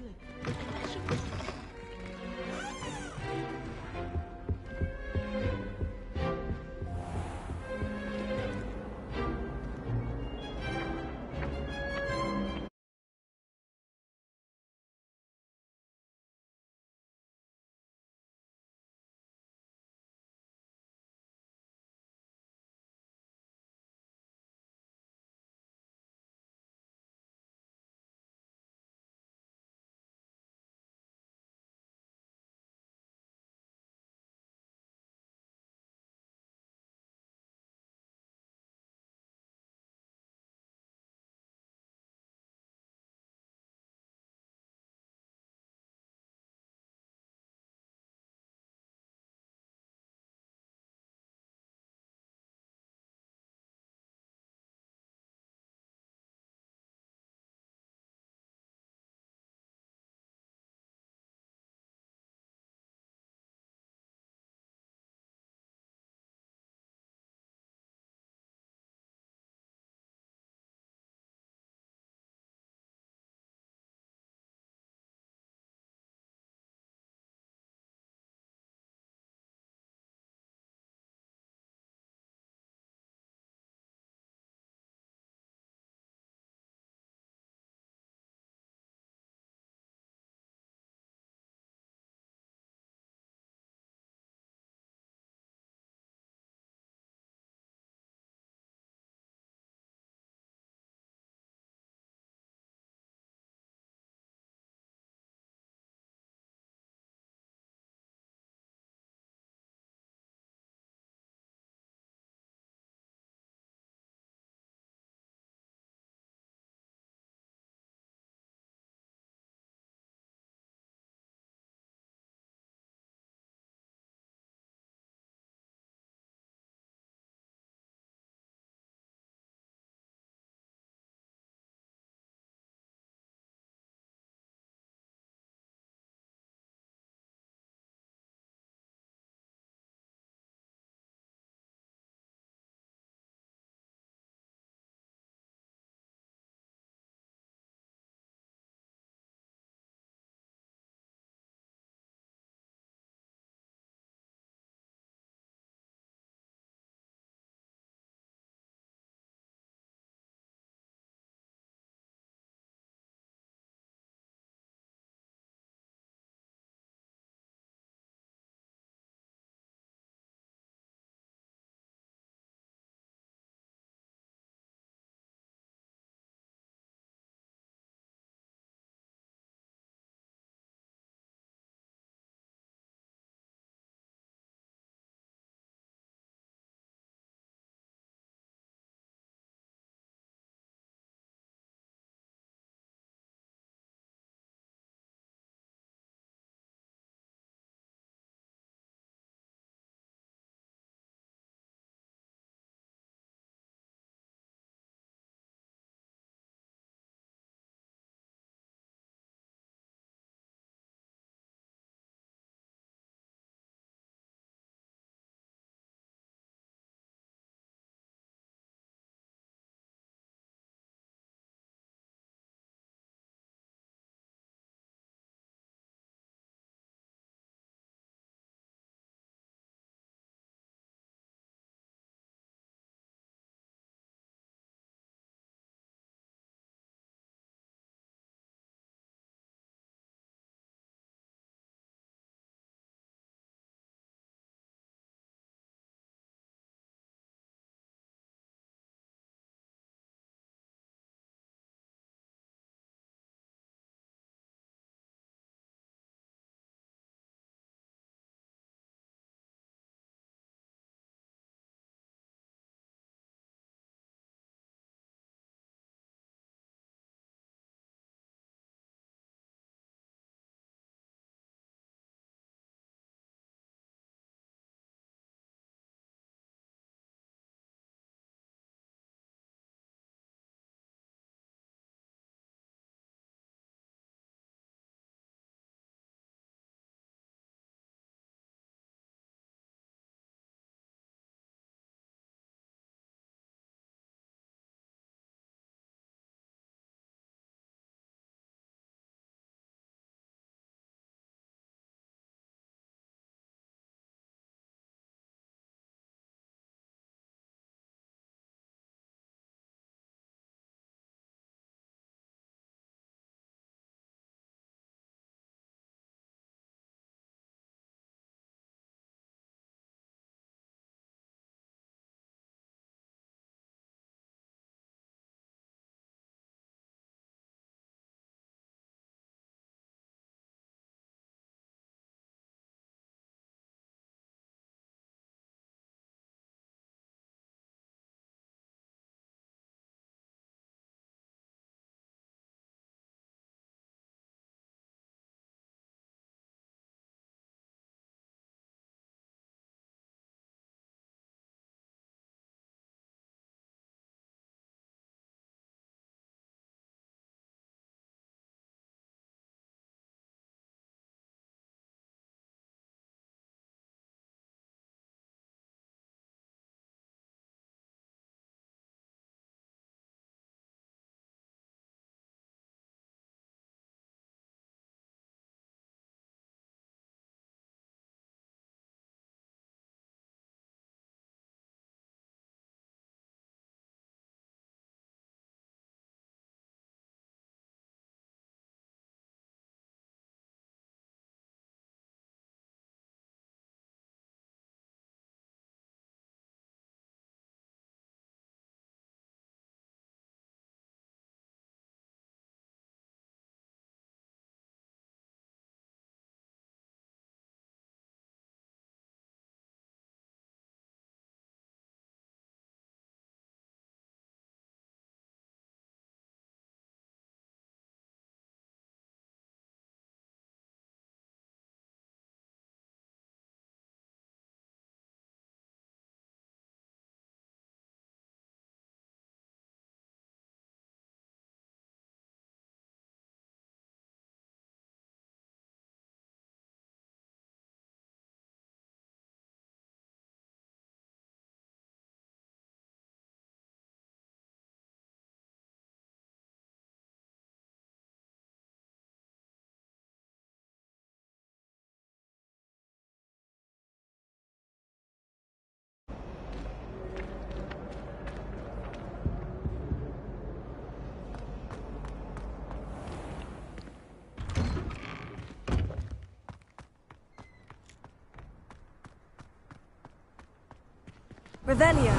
Speaker 21: Revelio.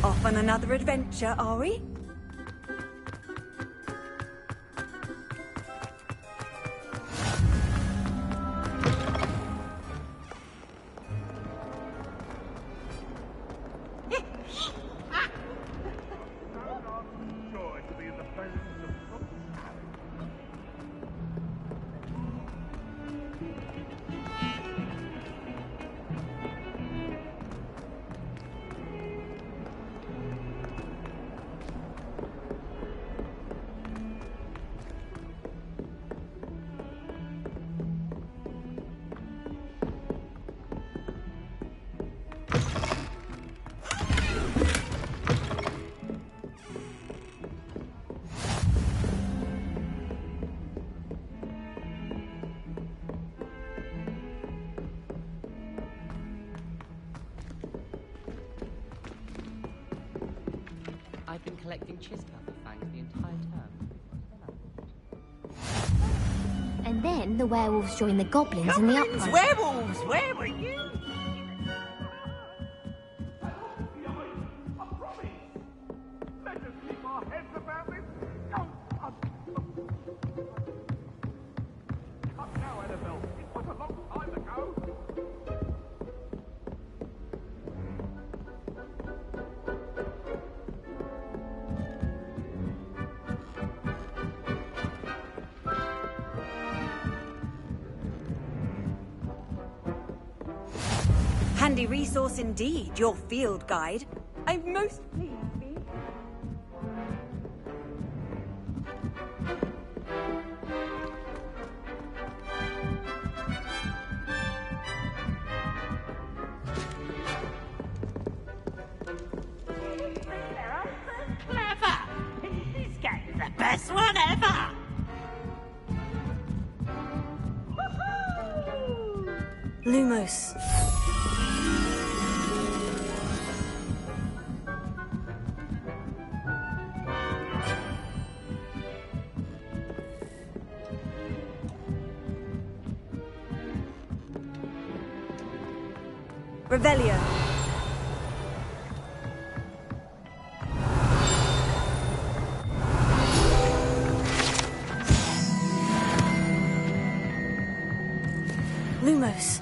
Speaker 21: Off on another adventure, are we?
Speaker 3: I've been collecting Chispapper fangs the entire term.
Speaker 15: And then the werewolves joined the goblins in the uproar.
Speaker 21: Werewolves! Where were you? Handy resource indeed, your field guide. I'm most pleased.
Speaker 11: Clever! This game's the best one ever!
Speaker 1: Lumos.
Speaker 21: Revelio.
Speaker 1: Lumos.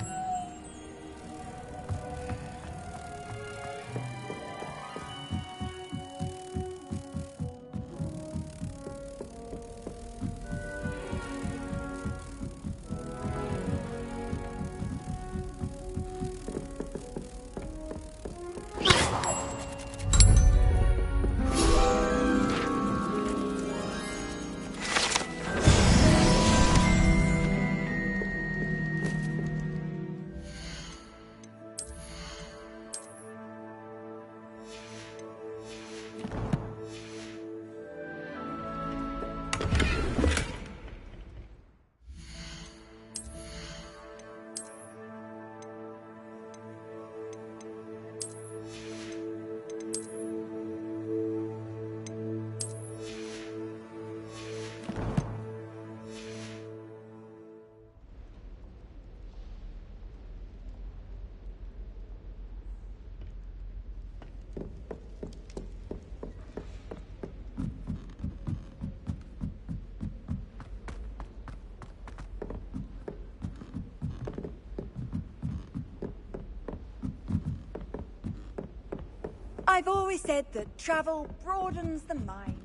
Speaker 21: I've always said that travel broadens the mind.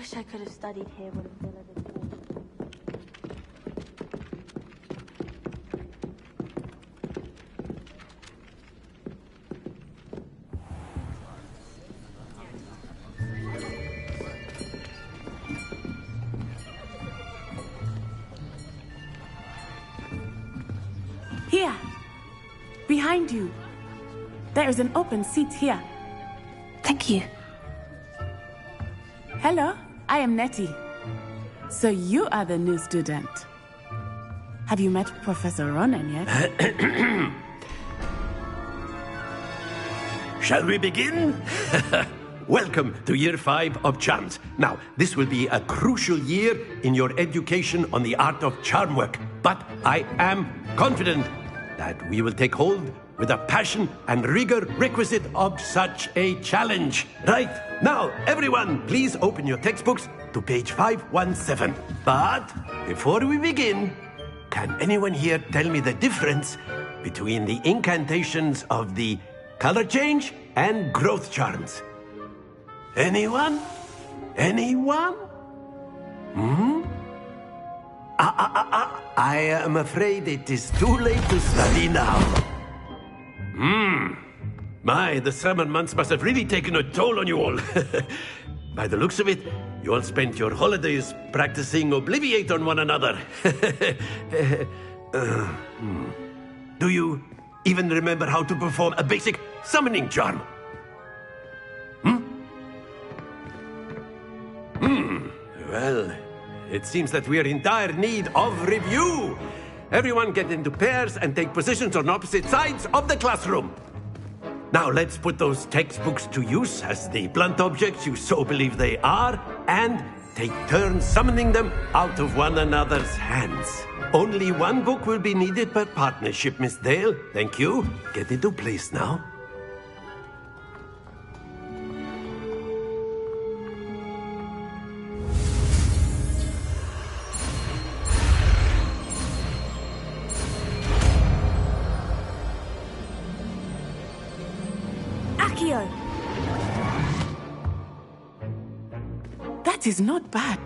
Speaker 1: wish I could have studied here when Villa did.
Speaker 16: Here. Behind you. There is an open seat here.
Speaker 1: Thank you.
Speaker 16: Hello, I am Nettie. So you are the new student. Have you met Professor Ronan yet?
Speaker 8: Shall we begin? Welcome to Year 5 of Charms. Now, this will be a crucial year in your education on the art of charm work. But I am confident that we will take hold with the passion and rigor requisite of such a challenge. Right, now, everyone, please open your textbooks to page 517. But before we begin, can anyone here tell me the difference between the incantations of the color change and growth charms? Anyone? Anyone? I am afraid it is too late to study now. My, the summer months must have really taken a toll on you all. By the looks of it, you all spent your holidays practicing Obliviate on one another. Do you even remember how to perform a basic summoning charm? Well, it seems that we are in dire need of review. Everyone get into pairs and take positions on opposite sides of the classroom. Now let's put those textbooks to use as the blunt objects you so believe they are, and take turns summoning them out of one another's hands. Only one book will be needed per partnership, Miss Dale. Thank you. Get into place now.
Speaker 16: That is not bad.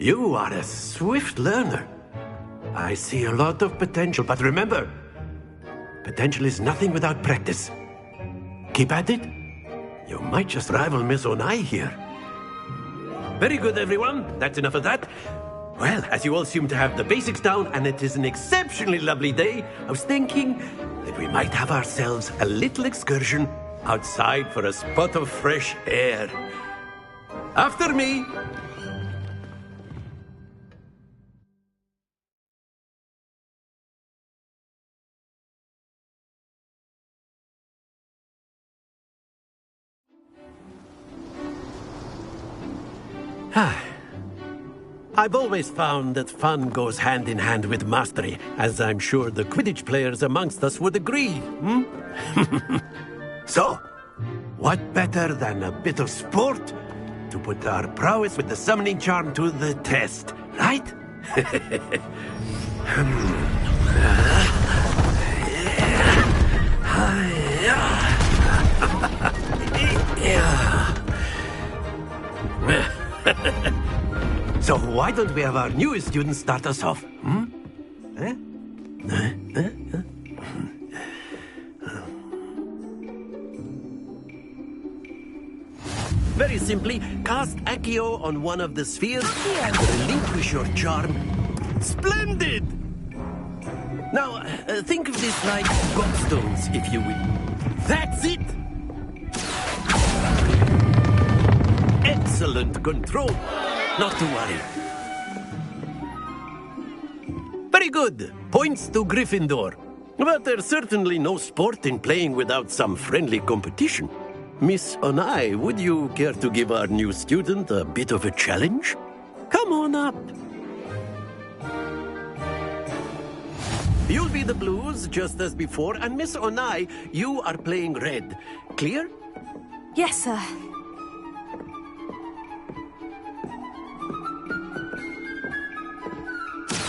Speaker 8: You are a swift learner. I see a lot of potential, but remember, potential is nothing without practice. Keep at it. You might just rival Miss Onai here. Very good, everyone. That's enough of that. Well, as you all seem to have the basics down, and it is an exceptionally lovely day, I was thinking that we might have ourselves a little excursion outside for a spot of fresh air. After me. I've always found that fun goes hand in hand with mastery, as I'm sure the Quidditch players amongst us would agree. So, what better than a bit of sport to put our prowess with the summoning charm to the test, right? So why don't we have our newest student start us off? Very simply, cast Accio on one of the spheres and relinquish your charm. Splendid! Now, think of this like gobstones, if you will. That's it! Excellent control. Not to worry. Very good. Points to Gryffindor. But there's certainly no sport in playing without some friendly competition. Miss Onai, would you care to give our new student a bit of a challenge? Come on up. You'll be the blues, just as before, and Miss Onai, you are playing red. Clear?
Speaker 1: Yes, sir.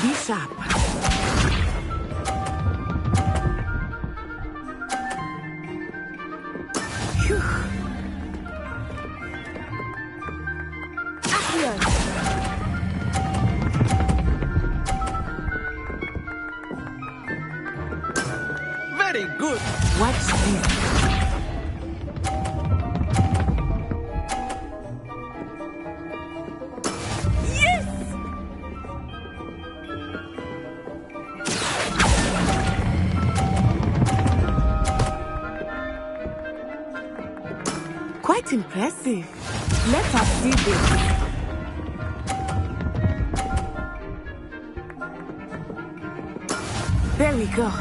Speaker 16: Be sharp. Watch this. Quite impressive. Let us see this. There we go.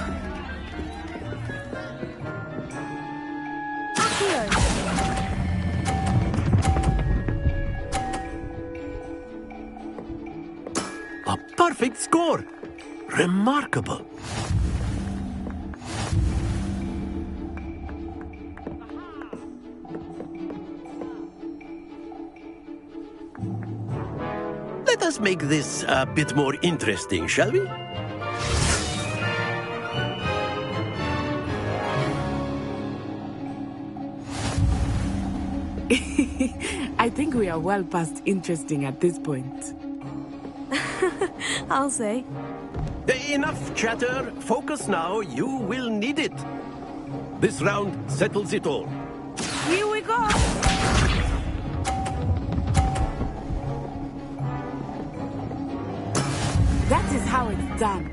Speaker 8: A perfect score. Remarkable. Let us make this a bit more interesting, shall we?
Speaker 16: I think we are well past interesting at this point.
Speaker 17: I'll say.
Speaker 8: Enough chatter. Focus now. You will need it. This round settles it all.
Speaker 21: Here we go.
Speaker 16: That is how it's done.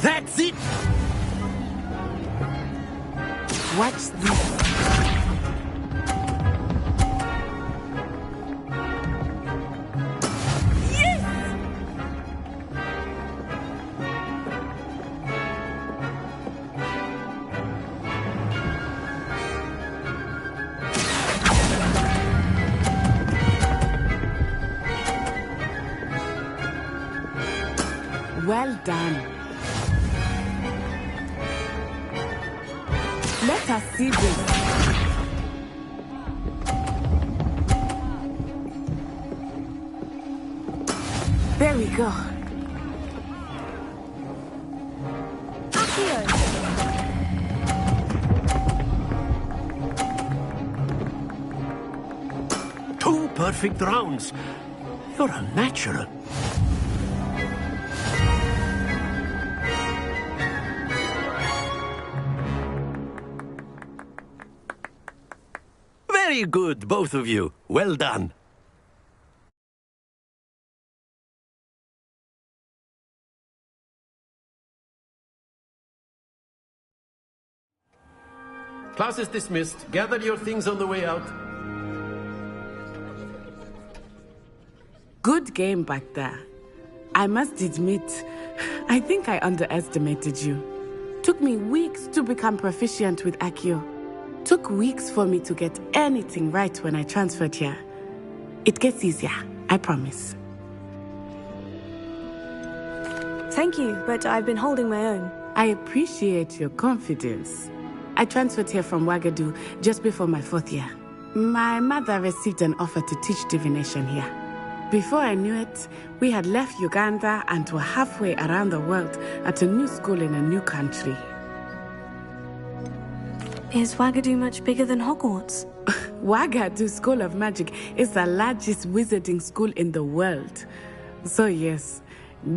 Speaker 8: That's it!
Speaker 16: Watch this. Well done. Let us see this. There we go.
Speaker 8: Two perfect rounds. You're a natural. Very good, both of you. Well done. Class is dismissed. Gather your things on the way out.
Speaker 16: Good game back there. I must admit, I think I underestimated you. Took me weeks to become proficient with Accio. Took weeks for me to get anything right when I transferred here. It gets easier, I promise.
Speaker 17: Thank you, but I've been holding my own.
Speaker 16: I appreciate your confidence. I transferred here from Wagadu just before my 4th year. My mother received an offer to teach divination here. Before I knew it, we had left Uganda and were halfway around the world at a new school in a new country.
Speaker 17: Is Wagadu much bigger than Hogwarts?
Speaker 16: Wagadu School of Magic is the largest wizarding school in the world. So yes,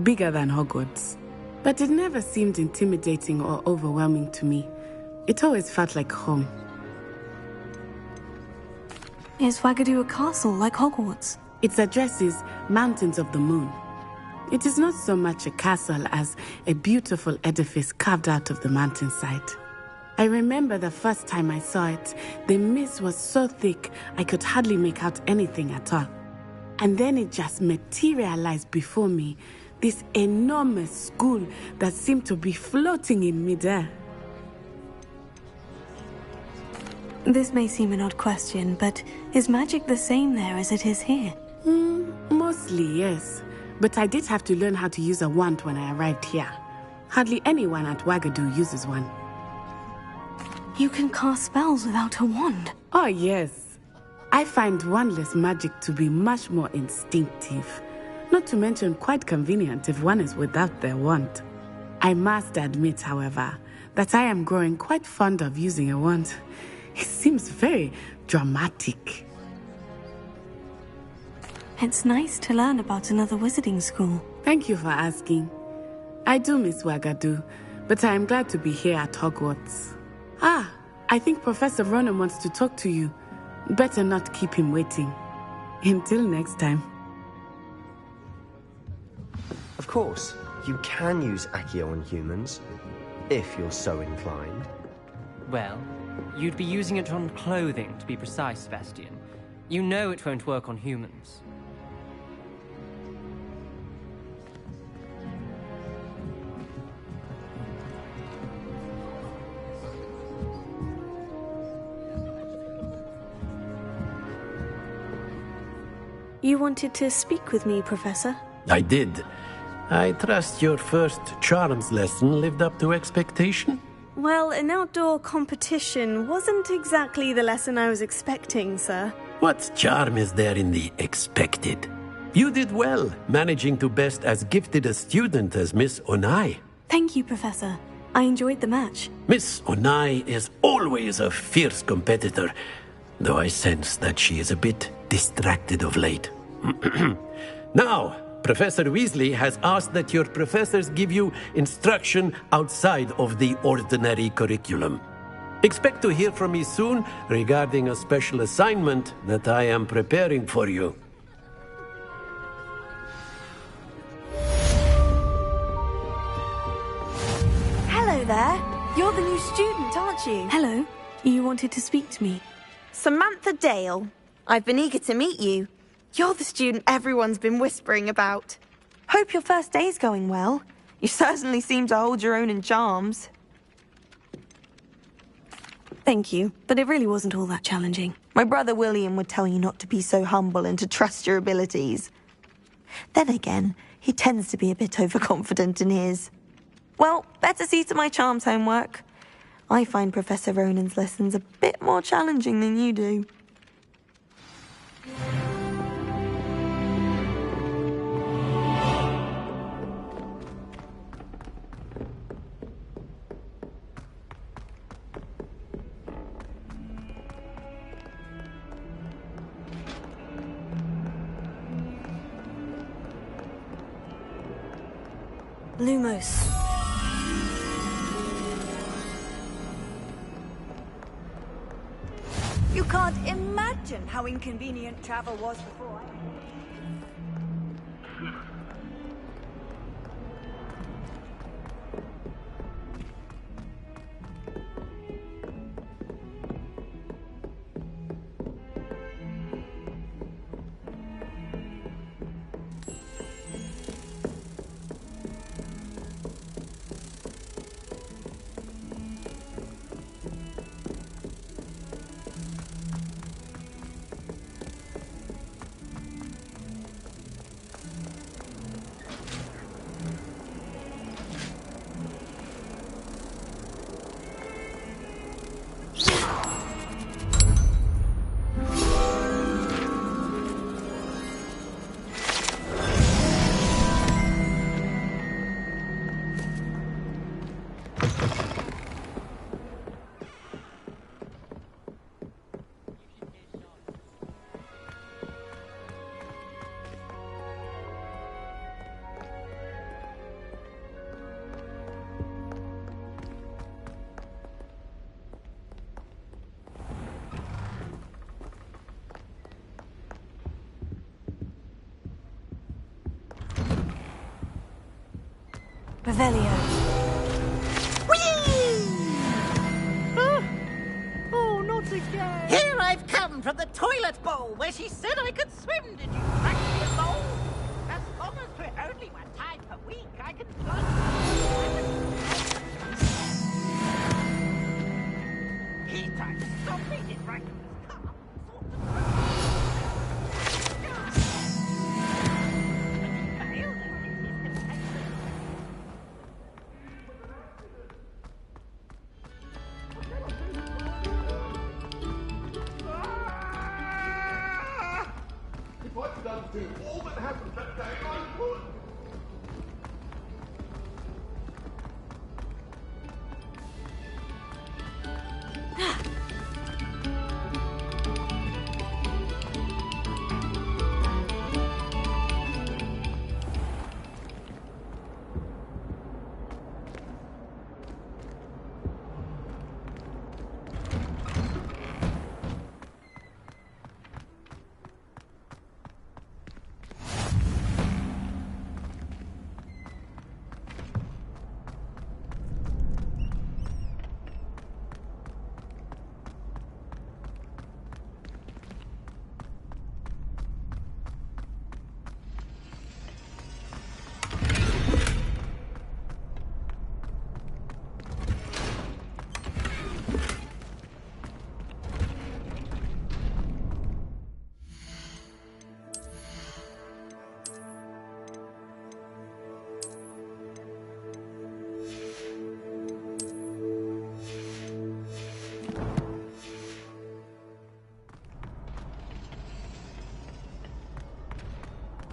Speaker 16: bigger than Hogwarts. But it never seemed intimidating or overwhelming to me. It always felt like home.
Speaker 17: Is Wagadu a castle like Hogwarts?
Speaker 16: Its address is Mountains of the Moon. It is not so much a castle as a beautiful edifice carved out of the mountainside. I remember the first time I saw it, the mist was so thick I could hardly make out anything at all. And then it just materialized before me, this enormous school that seemed to be floating in midair.
Speaker 17: This may seem an odd question, but is magic the same there as it is here?
Speaker 16: Mostly, yes. But I did have to learn how to use a wand when I arrived here. Hardly anyone at Wagadu uses one.
Speaker 17: You can cast spells without a wand?
Speaker 16: Oh, yes. I find wandless magic to be much more instinctive. Not to mention quite convenient if one is without their wand. I must admit, however, that I am growing quite fond of using a wand. It seems very dramatic.
Speaker 1: It's nice to learn about another wizarding school.
Speaker 16: Thank you for asking. I do miss Wagadu, but I am glad to be here at Hogwarts. Ah, I think Professor Ronan wants to talk to you. Better not keep him waiting. Until next time.
Speaker 7: Of course, you can use Accio on humans, if you're so inclined.
Speaker 3: Well, you'd be using it on clothing, to be precise, Sebastian. You know it won't work on humans.
Speaker 17: You wanted to speak with me, Professor?
Speaker 8: I did. I trust your first charms lesson lived up to expectation?
Speaker 17: Well, an outdoor competition wasn't exactly the lesson I was expecting, sir.
Speaker 8: What charm is there in the expected? You did well, managing to best as gifted a student as Miss Onai.
Speaker 17: Thank you, Professor. I enjoyed the match.
Speaker 8: Miss Onai is always a fierce competitor, though I sense that she is a bit distracted of late. Now, Professor Weasley has asked that your professors give you instruction outside of the ordinary curriculum. Expect to hear from me soon regarding a special assignment that I am preparing for you.
Speaker 20: Hello there. You're the new student, aren't you?
Speaker 17: Hello. You wanted to speak to me?
Speaker 20: Samantha Dale. I've been eager to meet you. You're the student everyone's been whispering about. Hope your first day's going well. You certainly seem to hold your own in charms.
Speaker 17: Thank you, but it really wasn't all that challenging.
Speaker 20: My brother William would tell you not to be so humble and to trust your abilities. Then again, he tends to be a bit overconfident in his. Well, better see to my charms homework. I find Professor Ronan's lessons a bit more challenging than you do.
Speaker 17: Lumos.
Speaker 21: You can't imagine how inconvenient travel was before.
Speaker 17: Revelio.
Speaker 22: Oh, not again! Here I've come from the toilet bowl where she said I could swim. Did you practice the bowl? As long as we're only one time per week, I can float. He tried to stop me, did right from his car.
Speaker 23: All that happened that day, I would.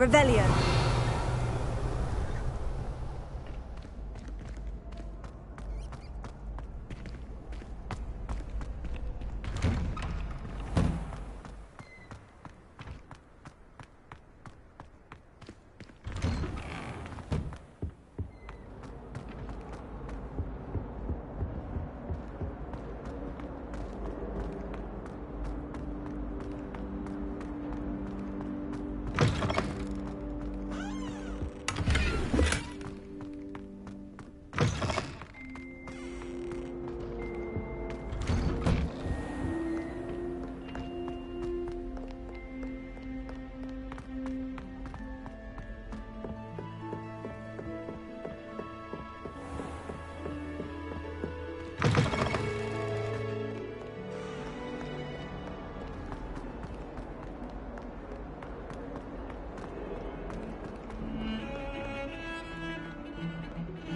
Speaker 21: Revelio.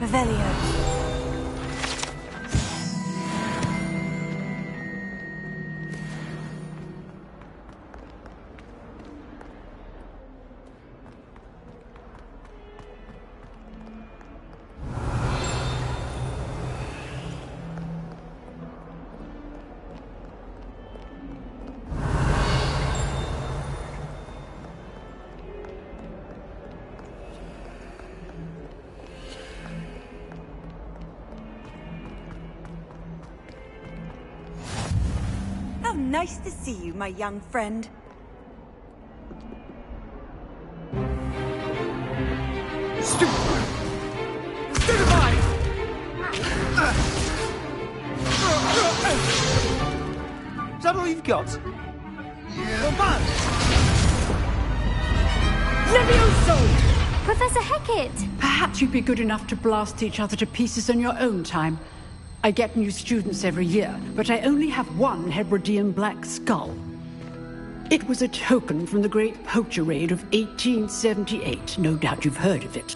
Speaker 21: Revelio. Nice to see you, my young friend.
Speaker 4: Is that all you've got?
Speaker 5: Levioso!
Speaker 15: Professor Hecat!
Speaker 5: Perhaps you'd be good enough to blast each other to pieces in your own time. I get new students every year, but I only have one Hebridean black skull. It was a token from the Great Poacher Raid of 1878. No doubt you've heard of it.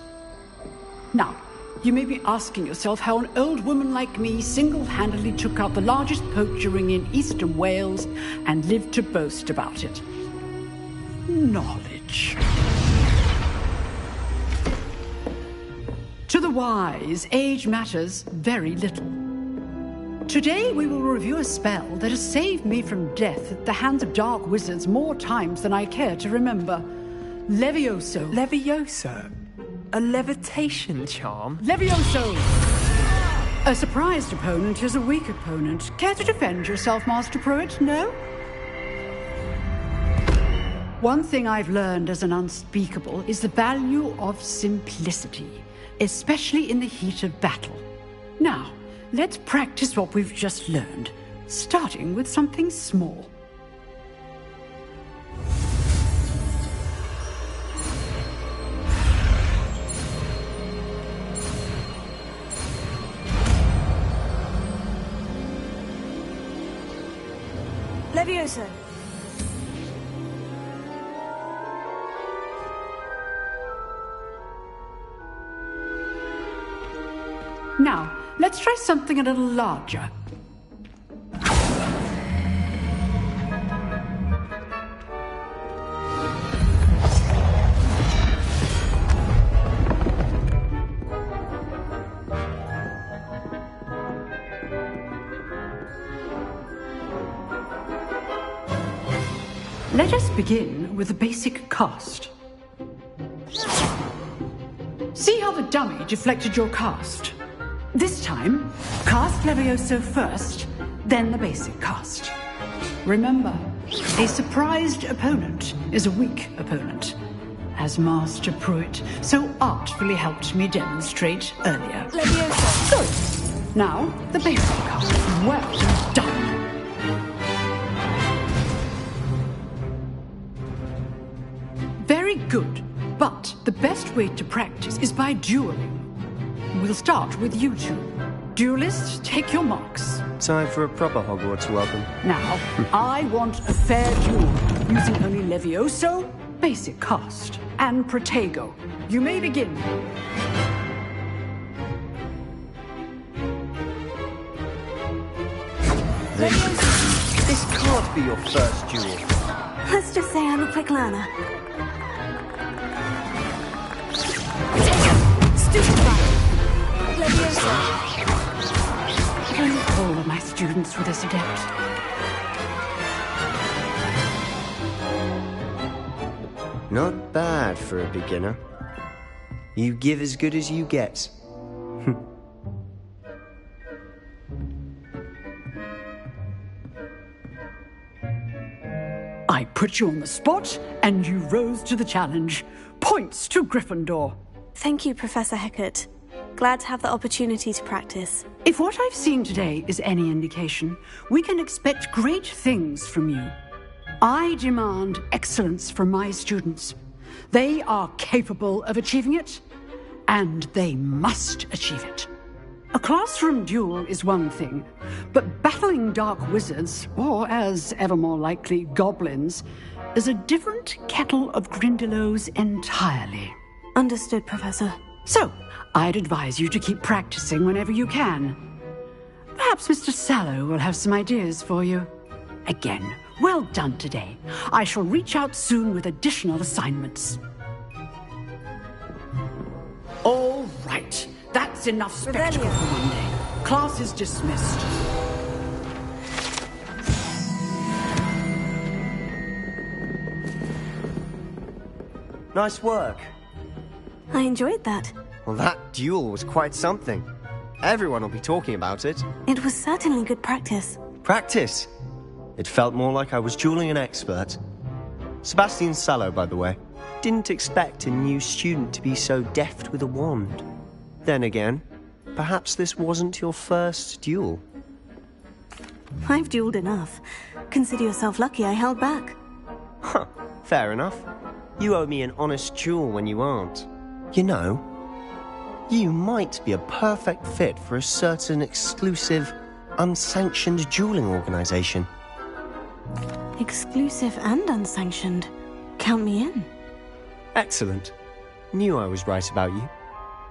Speaker 5: Now, you may be asking yourself how an old woman like me single-handedly took out the largest poacher ring in eastern Wales and lived to boast about it. Knowledge. To the wise, age matters very little. Today we will review a spell that has saved me from death at the hands of dark wizards more times than I care to remember. Levioso.
Speaker 19: Levioso? A levitation charm?
Speaker 5: Levioso! A surprised opponent is a weak opponent. Care to defend yourself, Master Pruitt? No? One thing I've learned as an unspeakable is the value of simplicity, especially in the heat of battle. Now, let's practice what we've just learned, starting with something small.
Speaker 21: Levioso.
Speaker 5: Now, let's try something a little larger. Let us begin with the basic cast. See how the dummy deflected your cast? This time, cast Levioso first, then the basic cast. Remember, a surprised opponent is a weak opponent, as Master Pruitt so artfully helped me demonstrate earlier.
Speaker 21: Levioso.
Speaker 5: Good. Now, the basic cast. Well done. Very good, but the best way to practice is by dueling. We'll start with you two. Duelists, take your marks.
Speaker 7: Time for a proper Hogwarts welcome.
Speaker 5: Now, I want a fair duel, using only Levioso, basic cast, and Protego. You may begin.
Speaker 4: This can't be your first duel.
Speaker 1: Let's just say I'm a quick learner.
Speaker 5: All of my students were this adept.
Speaker 7: Not bad for a beginner. You give as good as you get.
Speaker 5: I put you on the spot, and you rose to the challenge. Points to Gryffindor.
Speaker 17: Thank you, Professor Heckert. Glad to have the opportunity to practice.
Speaker 5: If what I've seen today is any indication, we can expect great things from you. I demand excellence from my students. They are capable of achieving it, and they must achieve it. A classroom duel is one thing, but battling dark wizards, or as ever more likely, goblins, is a different kettle of Grindylows entirely.
Speaker 17: Understood, Professor.
Speaker 5: So, I'd advise you to keep practicing whenever you can. Perhaps Mr. Sallow will have some ideas for you. Again, well done today. I shall reach out soon with additional assignments. All right. That's enough spectacle for one day. Class is dismissed.
Speaker 7: Nice work.
Speaker 17: I enjoyed that.
Speaker 7: Well, that duel was quite something. Everyone will be talking about it.
Speaker 17: It was certainly good practice.
Speaker 7: Practice? It felt more like I was dueling an expert. Sebastian Sallow, by the way. Didn't expect a new student to be so deft with a wand. Then again, perhaps this wasn't your first duel.
Speaker 17: I've dueled enough. Consider yourself lucky I held back.
Speaker 7: Huh, fair enough. You owe me an honest duel when you aren't. You know, you might be a perfect fit for a certain exclusive, unsanctioned dueling organization.
Speaker 17: Exclusive and unsanctioned. Count me in.
Speaker 7: Excellent. Knew I was right about you.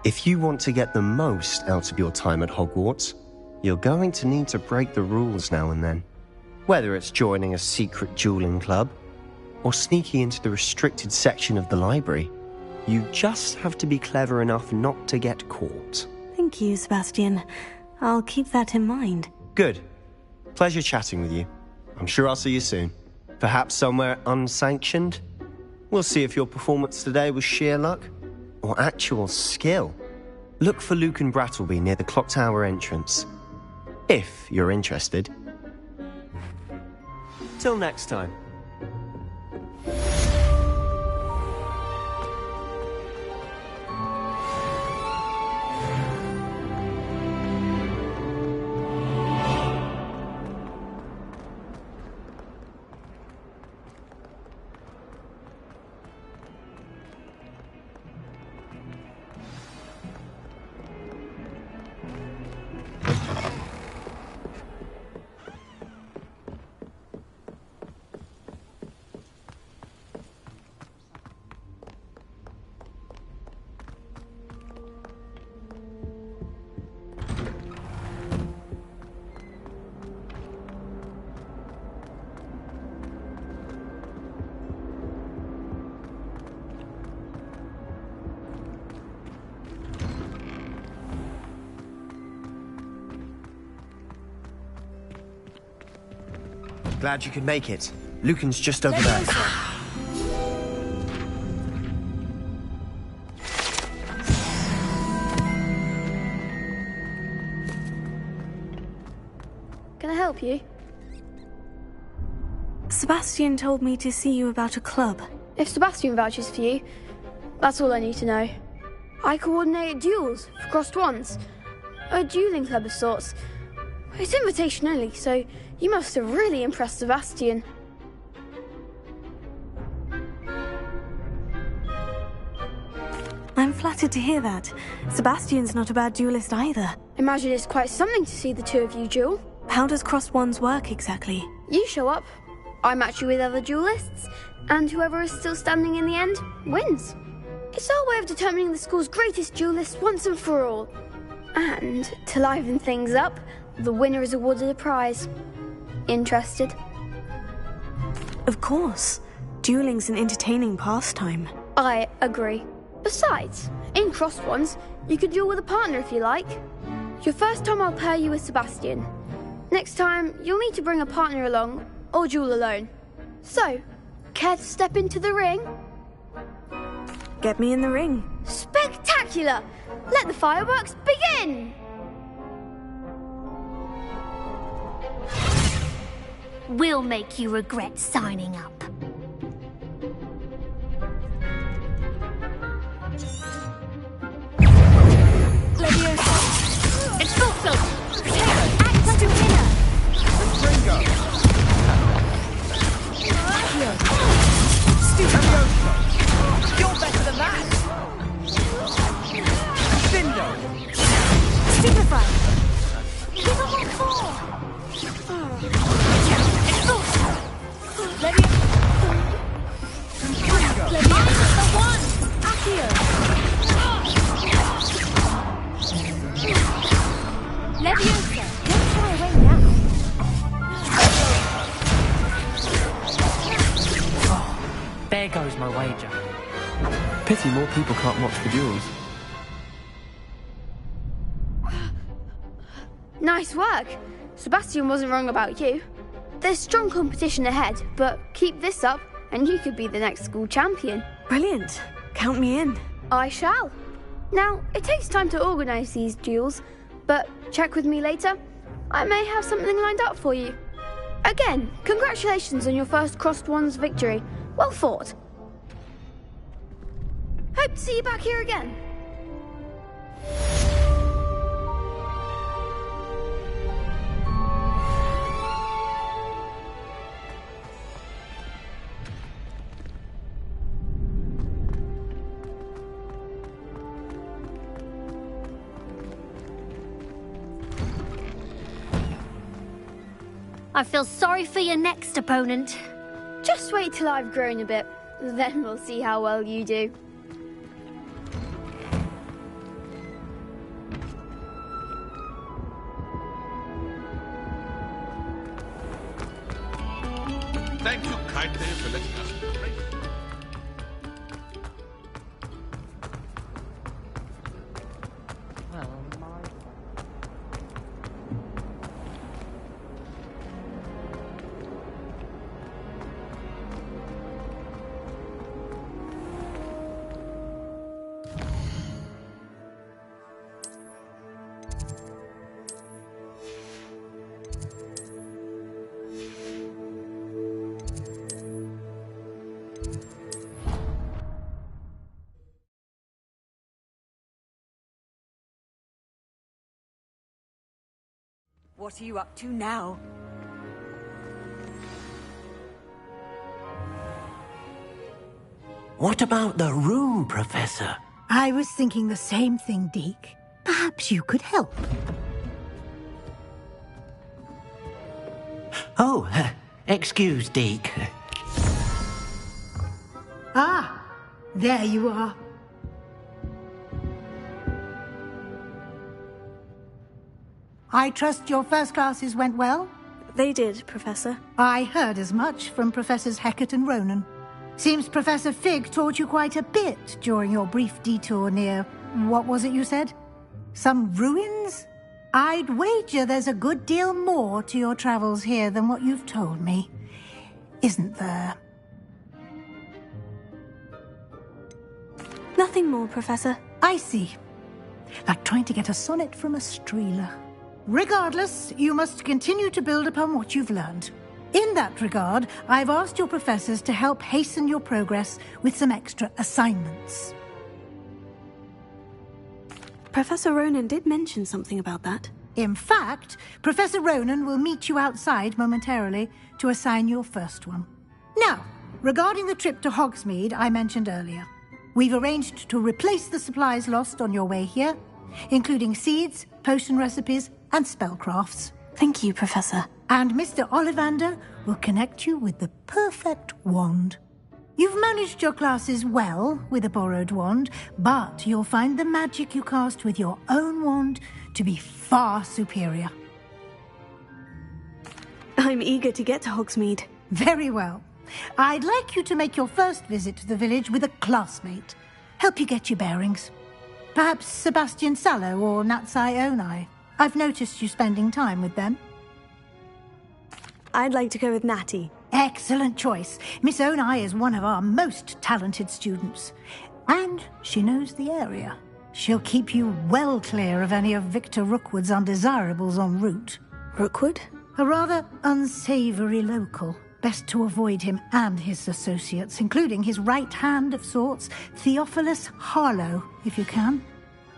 Speaker 7: If you want to get the most out of your time at Hogwarts, you're going to need to break the rules now and then. Whether it's joining a secret dueling club, or sneaking into the restricted section of the library, you just have to be clever enough not to get caught.
Speaker 17: Thank you, Sebastian. I'll keep that in mind.
Speaker 7: Good. Pleasure chatting with you. I'm sure I'll see you soon. Perhaps somewhere unsanctioned? We'll see if your performance today was sheer luck or actual skill. Look for Luke and Brattleby near the clock tower entrance. If you're interested. Till next time. Glad you could make it. Lucan's just over there.
Speaker 6: Can I help you?
Speaker 17: Sebastian told me to see you about a club.
Speaker 6: If Sebastian vouches for you, that's all I need to know. I coordinate duels for crossed wands. A dueling club of sorts. It's invitation only, so you must have really impressed Sebastian.
Speaker 17: I'm flattered to hear that. Sebastian's not a bad duelist either.
Speaker 6: Imagine it's quite something to see the two of you duel.
Speaker 17: How does crossed wands work exactly?
Speaker 6: You show up, I match you with other duelists, and whoever is still standing in the end wins. It's our way of determining the school's greatest duelist once and for all. And to liven things up, the winner is awarded a prize. Interested?
Speaker 17: Of course. Dueling's an entertaining pastime.
Speaker 6: I agree. Besides, in crossed ones, you could duel with a partner if you like. Your first time I'll pair you with Sebastian. Next time, you'll need to bring a partner along, or duel alone. So, care to step into the ring?
Speaker 17: Get me in the ring.
Speaker 6: Spectacular! Let the fireworks begin!
Speaker 15: We'll make you regret signing up.
Speaker 11: Leviosa!
Speaker 15: Expulso!
Speaker 11: Acta Divina!
Speaker 23: Ringo!
Speaker 11: Leviosa! You're better than that! Gryffindor!
Speaker 15: Stupefy! Give up on 4! Expulso!
Speaker 11: Leviosa! The 1! Accio!
Speaker 14: Leviosa, don't shy away now.
Speaker 3: There goes my wager.
Speaker 19: Pity more people can't watch the duels.
Speaker 6: Nice work. Sebastian wasn't wrong about you. There's strong competition ahead, but keep this up and you could be the next school champion.
Speaker 17: Brilliant. Count me in.
Speaker 6: I shall. Now, it takes time to organise these duels, but check with me later. I may have something lined up for you. Again, congratulations on your first Crossed Ones victory. Well fought. Hope to see you back here again.
Speaker 15: I feel sorry for your next opponent.
Speaker 6: Just wait till I've grown a bit. Then we'll see how well you do.
Speaker 23: Thank you kindly for letting us break.
Speaker 21: What are you up to now?
Speaker 8: What about the room, Professor?
Speaker 10: I was thinking the same thing, Deke. Perhaps you could help.
Speaker 8: Oh, excuse, Deke.
Speaker 10: Ah, there you are. I trust your first classes went well?
Speaker 17: They did, Professor.
Speaker 10: I heard as much from Professors Hecat and Ronan. Seems Professor Fig taught you quite a bit during your brief detour near... what was it you said? Some ruins? I'd wager there's a good deal more to your travels here than what you've told me. Isn't there?
Speaker 17: Nothing more, Professor.
Speaker 10: I see. Like trying to get a sonnet from a streeler. Regardless, you must continue to build upon what you've learned. In that regard, I've asked your professors to help hasten your progress with some extra assignments.
Speaker 17: Professor Ronan did mention something about that.
Speaker 10: In fact, Professor Ronan will meet you outside momentarily to assign your first one. Now, regarding the trip to Hogsmeade I mentioned earlier, we've arranged to replace the supplies lost on your way here, including seeds, potion recipes, and spellcrafts.
Speaker 17: Thank you, Professor.
Speaker 10: And Mr. Ollivander will connect you with the perfect wand. You've managed your classes well with a borrowed wand, but you'll find the magic you cast with your own wand to be far superior.
Speaker 17: I'm eager to get to Hogsmeade.
Speaker 10: Very well. I'd like you to make your first visit to the village with a classmate. help you get your bearings. Perhaps Sebastian Sallow or Natsai Onai. I've noticed you spending time with them.
Speaker 17: I'd like to go with Natty.
Speaker 10: Excellent choice. Miss Onai is one of our most talented students. And she knows the area. She'll keep you well clear of any of Victor Rookwood's undesirables en route.
Speaker 17: Rookwood?
Speaker 10: A rather unsavoury local. Best to avoid him and his associates, including his right hand of sorts, Theophilus Harlow, if you can.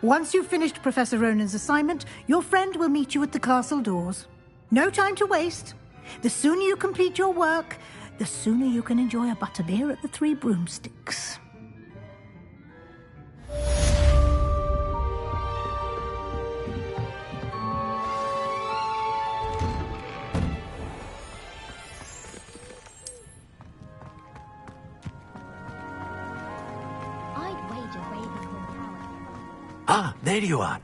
Speaker 10: Once you've finished Professor Ronan's assignment, your friend will meet you at the castle doors. No time to waste. The sooner you complete your work, the sooner you can enjoy a butterbeer at the Three Broomsticks.
Speaker 8: Ah, there you are.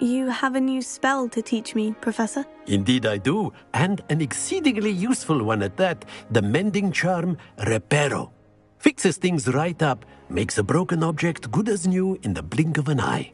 Speaker 17: You have a new spell to teach me, Professor?
Speaker 8: Indeed I do, and an exceedingly useful one at that. The mending charm, Reparo. Fixes things right up, makes a broken object good as new in the blink of an eye.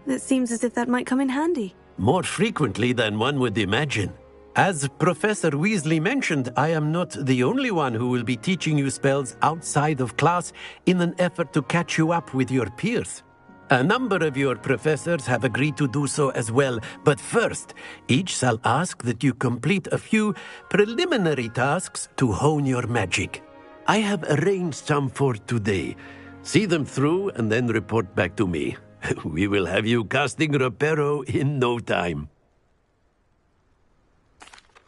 Speaker 17: It seems as if that might come in handy.
Speaker 8: More frequently than one would imagine. As Professor Weasley mentioned, I am not the only one who will be teaching you spells outside of class in an effort to catch you up with your peers. A number of your professors have agreed to do so as well, but first, each shall ask that you complete a few preliminary tasks to hone your magic. I have arranged some for today. See them through and then report back to me. We will have you casting Reparo in no time.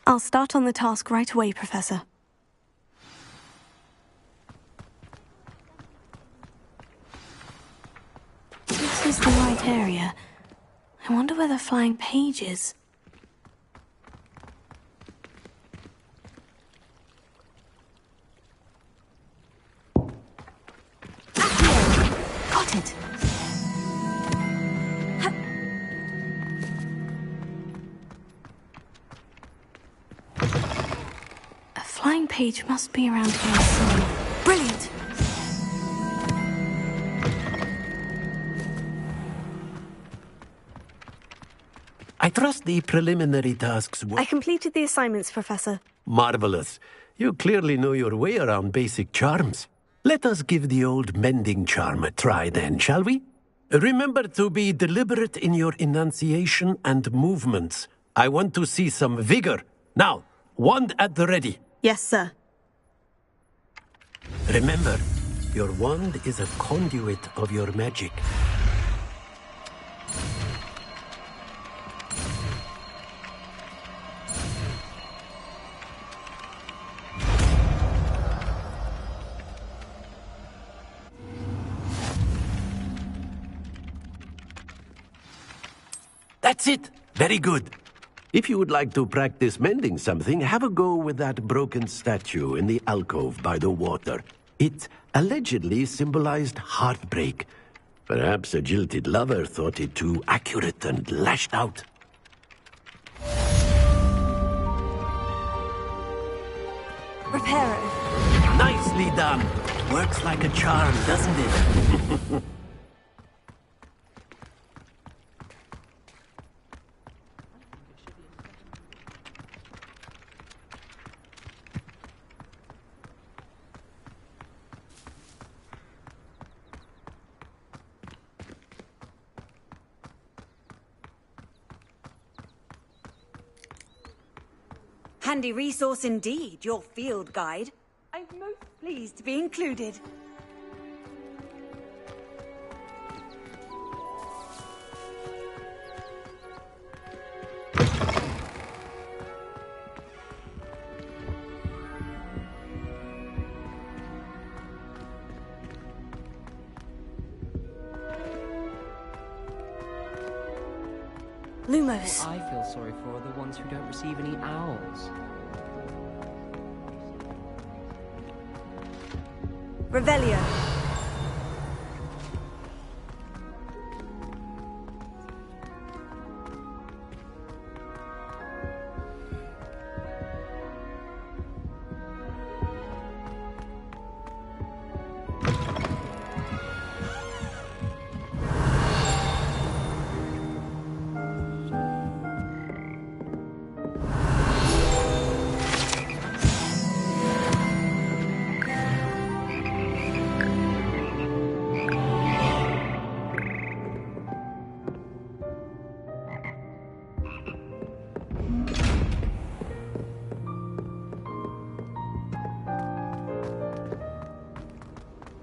Speaker 17: I'll start on the task right away, Professor. This is the right area. I wonder where the flying page is. Got it. A flying page must be around here somewhere. Brilliant!
Speaker 8: I trust the preliminary tasks were...
Speaker 17: I completed the assignments, Professor.
Speaker 8: Marvelous. You clearly know your way around basic charms. Let us give the old mending charm a try then, shall we? Remember to be deliberate in your enunciation and movements. I want to see some vigor. Now, wand at the ready.
Speaker 17: Yes, sir.
Speaker 8: Remember, your wand is a conduit of your magic. That's it. Very good. If you would like to practice mending something, have a go with that broken statue in the alcove by the water. It allegedly symbolized heartbreak. Perhaps a jilted lover thought it too accurate and lashed out.
Speaker 17: Reparo.
Speaker 8: Nicely done. Works like a charm, doesn't it?
Speaker 21: Handy resource indeed, your field guide. I'm most pleased to be included.
Speaker 17: Lumos.
Speaker 3: What I feel sorry for are the ones who don't receive any owls.
Speaker 17: Revelio.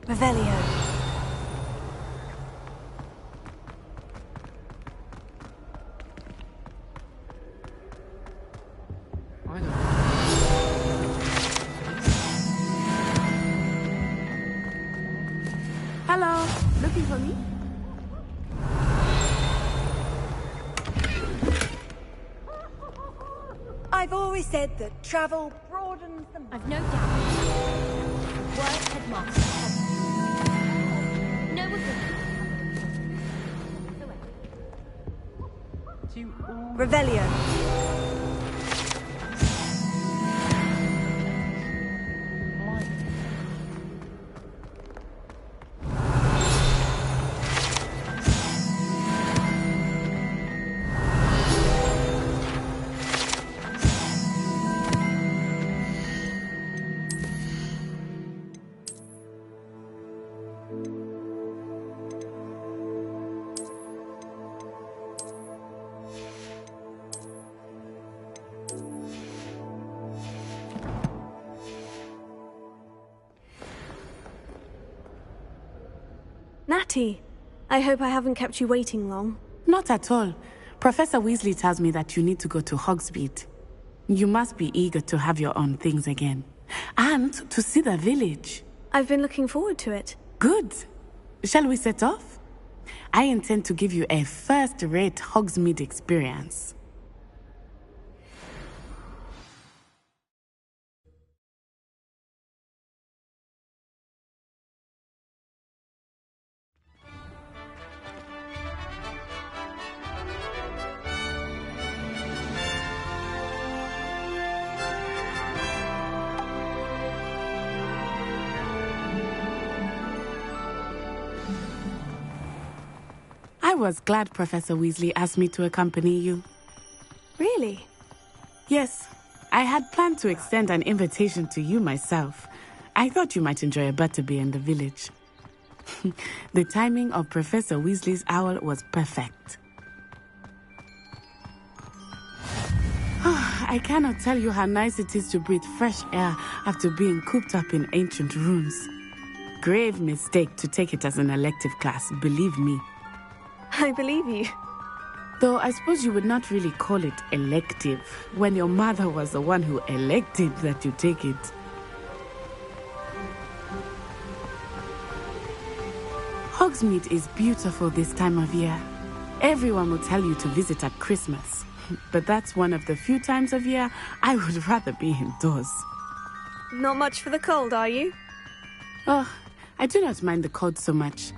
Speaker 1: Revelio.
Speaker 16: Hello, looking for me?
Speaker 21: I've always said that travel broadens the mind.
Speaker 15: I've no doubt. Word headmaster. No ability.
Speaker 1: Revelio. Natty, I hope I haven't kept you waiting long.
Speaker 16: Not at all. Professor Weasley tells me that you need to go to Hogsmeade. You must be eager to have your own things again. And to see the village.
Speaker 1: I've been looking forward to it.
Speaker 16: Good. Shall we set off? I intend to give you a first-rate Hogsmeade experience. I was glad Professor Weasley asked me to accompany you.
Speaker 1: Really?
Speaker 16: Yes. I had planned to extend an invitation to you myself. I thought you might enjoy a butterbeer in the village. The timing of Professor Weasley's owl was perfect. I cannot tell you how nice it is to breathe fresh air after being cooped up in ancient rooms. Grave mistake to take it as an elective class, believe me.
Speaker 1: I believe you.
Speaker 16: Though I suppose you would not really call it elective when your mother was the one who elected that you take it. Hogsmeade is beautiful this time of year. Everyone will tell you to visit at Christmas. But that's one of the few times of year I would rather be indoors.
Speaker 1: Not much for the cold, are you?
Speaker 16: Oh, I do not mind the cold so much.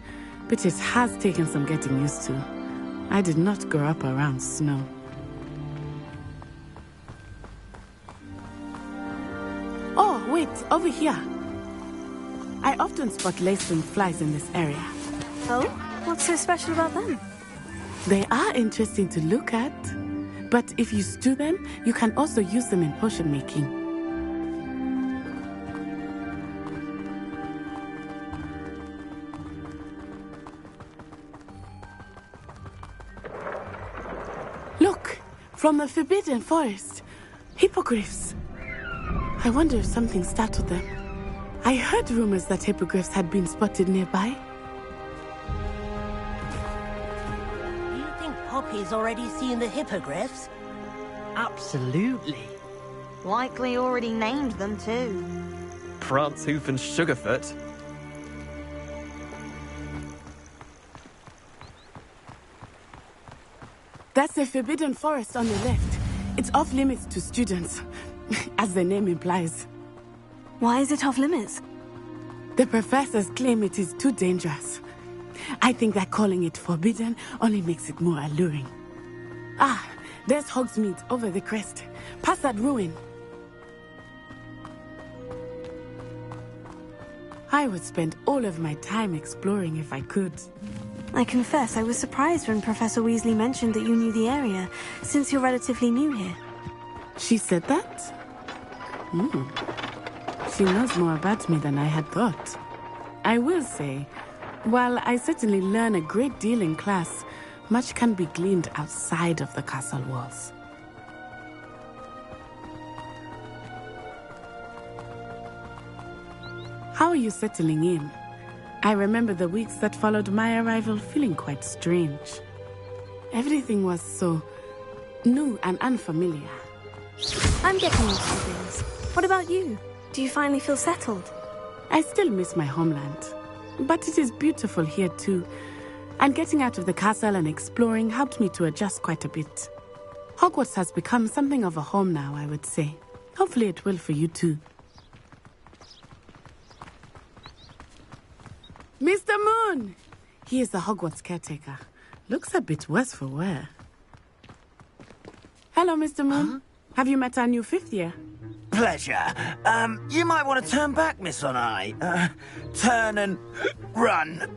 Speaker 16: But it has taken some getting used to. I did not grow up around snow. Oh, wait, over here. I often spot lacewing flies in this area.
Speaker 1: Oh? What's so special about them?
Speaker 16: They are interesting to look at. But if you stew them, you can also use them in potion making. Look, from the Forbidden Forest. Hippogriffs. I wonder if something startled them. I heard rumors that hippogriffs had been spotted nearby.
Speaker 22: You think Poppy's already seen the hippogriffs?
Speaker 9: Absolutely.
Speaker 20: Likely already named them too.
Speaker 19: Prance, Hoof and Sugarfoot.
Speaker 16: That's the Forbidden Forest on the left. It's off limits to students, as the name implies.
Speaker 1: Why is it off limits?
Speaker 16: The professors claim it is too dangerous. I think that calling it forbidden only makes it more alluring. Ah, there's Hogsmeade over the crest. Past that ruin. I would spend all of my time exploring if I could.
Speaker 1: I confess I was surprised when Professor Weasley mentioned that you knew the area, since you're relatively new here.
Speaker 16: She said that? She knows more about me than I had thought. I will say, while I certainly learn a great deal in class, much can be gleaned outside of the castle walls. How are you settling in? I remember the weeks that followed my arrival feeling quite strange. Everything was so new and unfamiliar.
Speaker 17: I'm getting used to things. What about you? Do you finally feel settled?
Speaker 16: I still miss my homeland, but it is beautiful here too. And getting out of the castle and exploring helped me to adjust quite a bit. Hogwarts has become something of a home now, I would say. Hopefully it will for you too. Mr. Moon! He is the Hogwarts caretaker. Looks a bit worse for wear. Hello, Mr. Moon. Huh? Have you met our new 5th year?
Speaker 4: Pleasure. You might want to turn back, Miss Onai. Turn and run.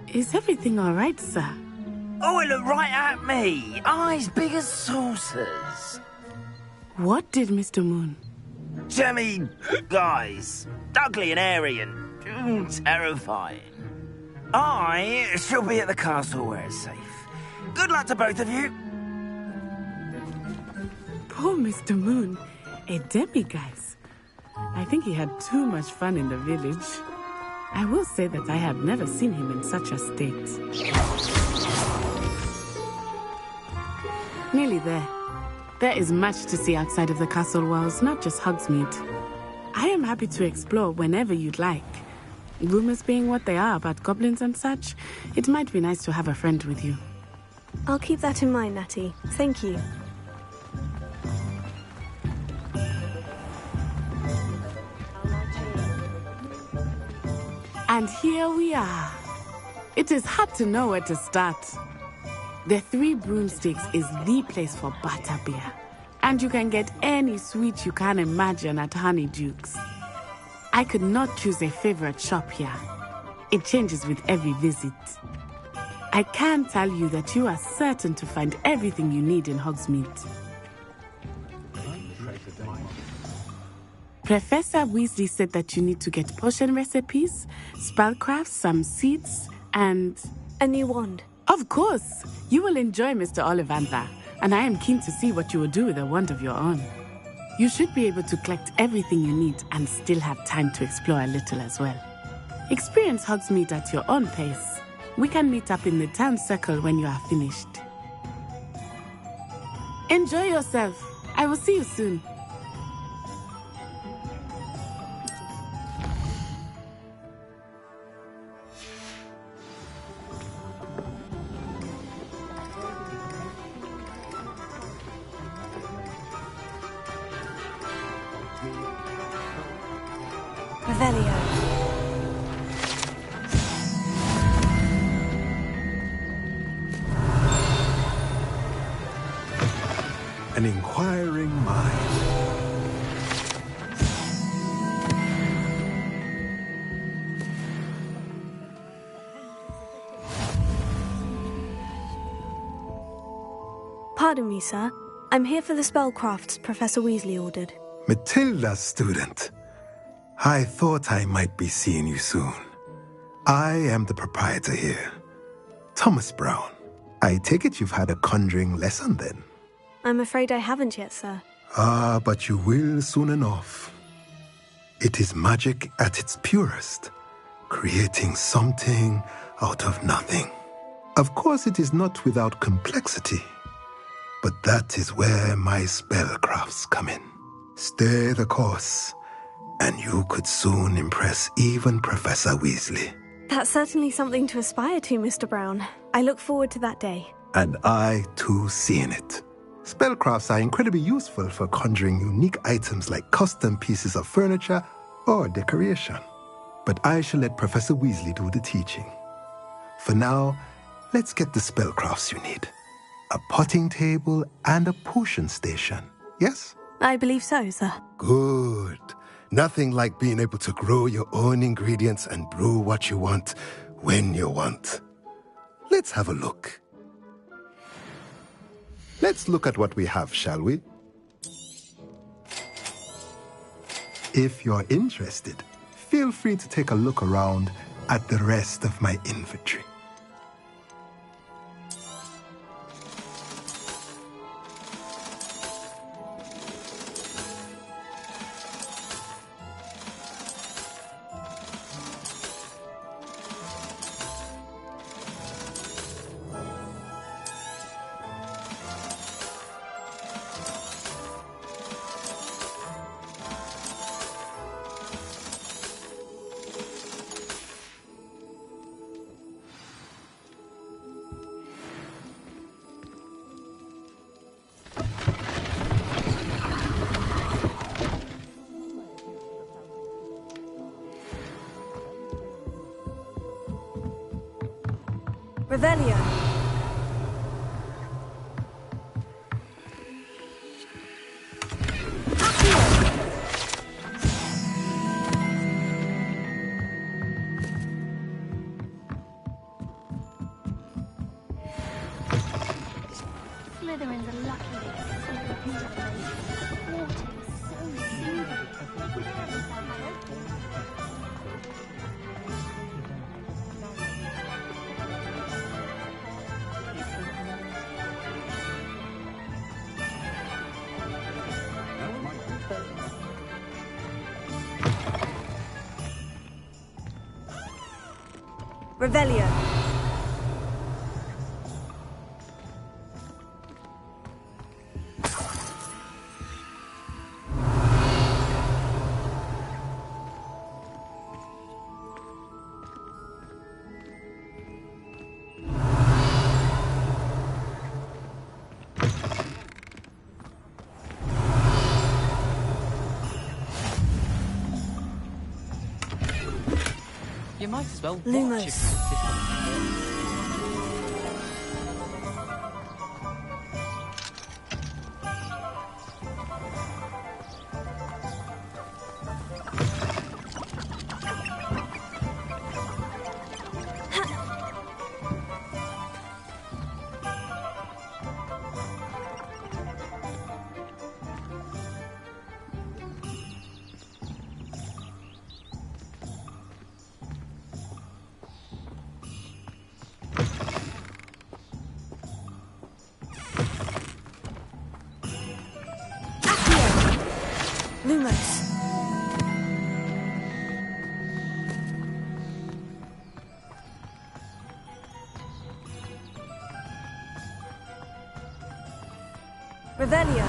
Speaker 16: Is everything all right, sir?
Speaker 4: Oh, it looked right at me. Eyes big as saucers.
Speaker 16: What did Mr. Moon?
Speaker 4: Jemmy, guys. Ugly and airy and terrifying. I shall be at the castle where it's safe. Good luck to both of you.
Speaker 16: Poor Mr. Moon. A demi-guise. I think he had too much fun in the village. I will say that I have never seen him in such a state. Nearly there. There is much to see outside of the castle walls, not just Hogsmeade. I am happy to explore whenever you'd like. Rumors being what they are about goblins and such, it might be nice to have a friend with you.
Speaker 17: I'll keep that in mind, Natty. Thank you.
Speaker 16: And here we are. It is hard to know where to start. The Three Broomsticks is the place for butterbeer. And you can get any sweet you can imagine at Honeyduke's. I could not choose a favorite shop here. It changes with every visit. I can tell you that you are certain to find everything you need in Hogsmeade. Professor Weasley said that you need to get potion recipes, spellcrafts, some seeds, and...
Speaker 17: a new wand.
Speaker 16: Of course! You will enjoy Mr. Ollivander, and I am keen to see what you will do with a wand of your own. You should be able to collect everything you need and still have time to explore a little as well. Experience Hogsmeade at your own pace. We can meet up in the town circle when you are finished. Enjoy yourself. I will see you soon.
Speaker 2: An inquiring mind.
Speaker 17: Pardon me, sir. I'm here for the spellcrafts Professor Weasley ordered.
Speaker 2: Matilda, student. I thought I might be seeing you soon. I am the proprietor here, Thomas Brown. I take it you've had a conjuring lesson then?
Speaker 17: I'm afraid I haven't yet, sir.
Speaker 2: Ah, but you will soon enough. It is magic at its purest, creating something out of nothing. Of course, it is not without complexity, but that is where my spellcrafts come in. Stay the course, and you could soon impress even Professor Weasley.
Speaker 17: That's certainly something to aspire to, Mr. Brown. I look forward to that day.
Speaker 2: And I, too, seeing it. Spellcrafts are incredibly useful for conjuring unique items like custom pieces of furniture or decoration. But I shall let Professor Weasley do the teaching. For now, let's get the spellcrafts you need. A potting table and a potion station, yes?
Speaker 17: I believe so, sir.
Speaker 2: Good. Nothing like being able to grow your own ingredients and brew what you want when you want. Let's have a look. Let's look at what we have, shall we? If you're interested, feel free to take a look around at the rest of my inventory.
Speaker 17: Revelio.
Speaker 15: Slytherin's a lucky water is so soothing.
Speaker 17: Revelio.
Speaker 3: You might as well watch
Speaker 17: Lumos.
Speaker 3: if you insist on
Speaker 17: Lumos. Revelio.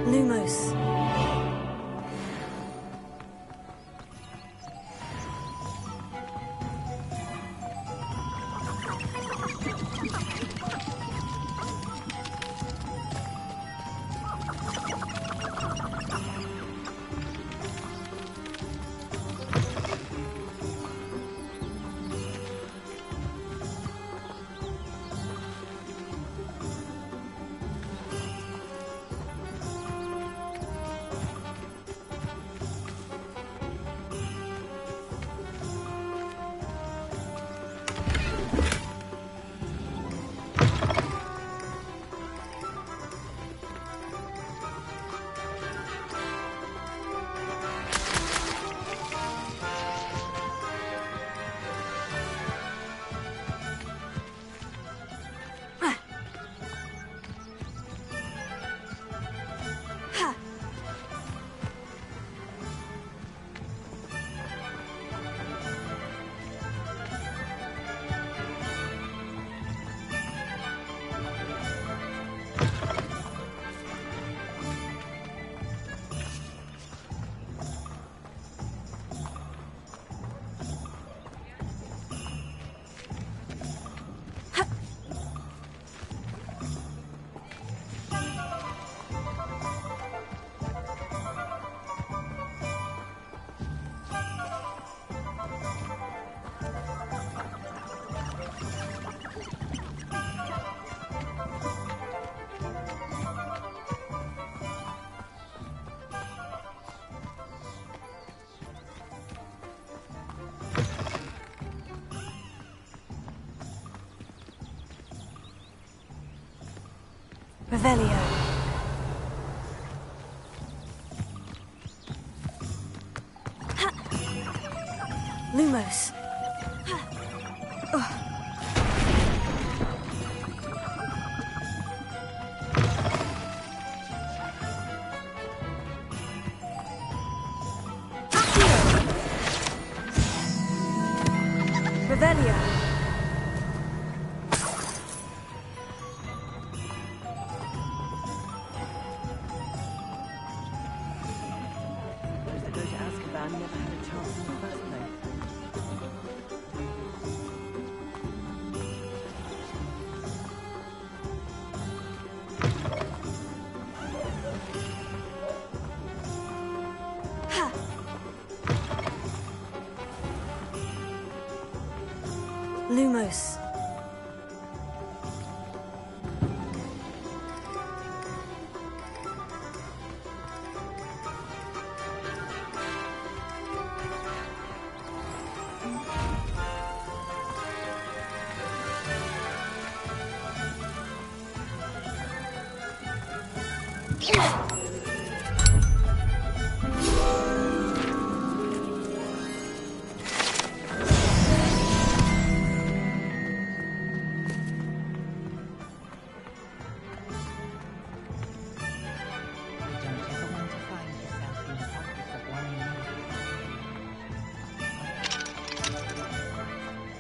Speaker 17: Lumos. Revelio. Lumos. Revelio. close.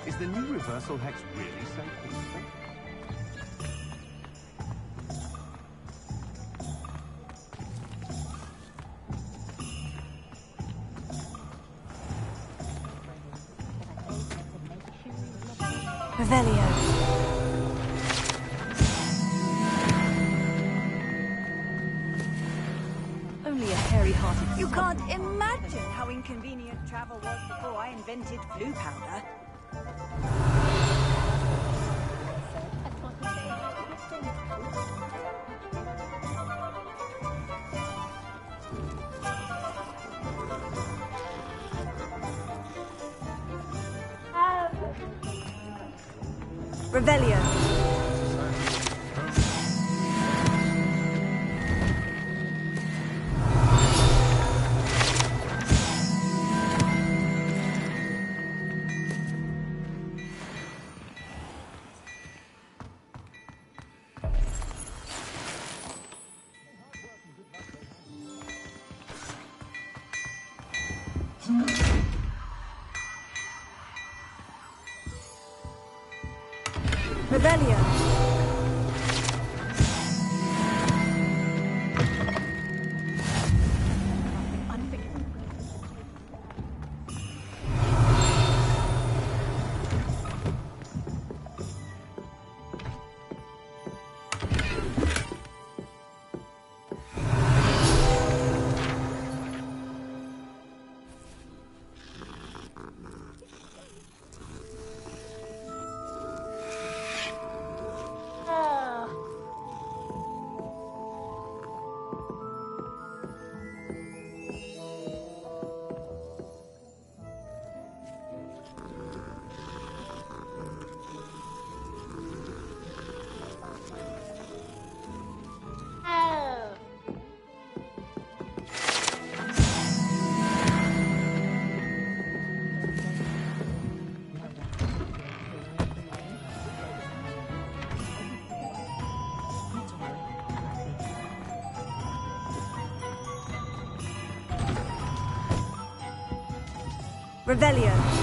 Speaker 12: Is the new reversal hex really safe?
Speaker 17: Revelio.
Speaker 21: Only a hairy-hearted... You can't imagine how inconvenient travel was before I invented blue powder.
Speaker 17: Revelio. Revelio. Revelio.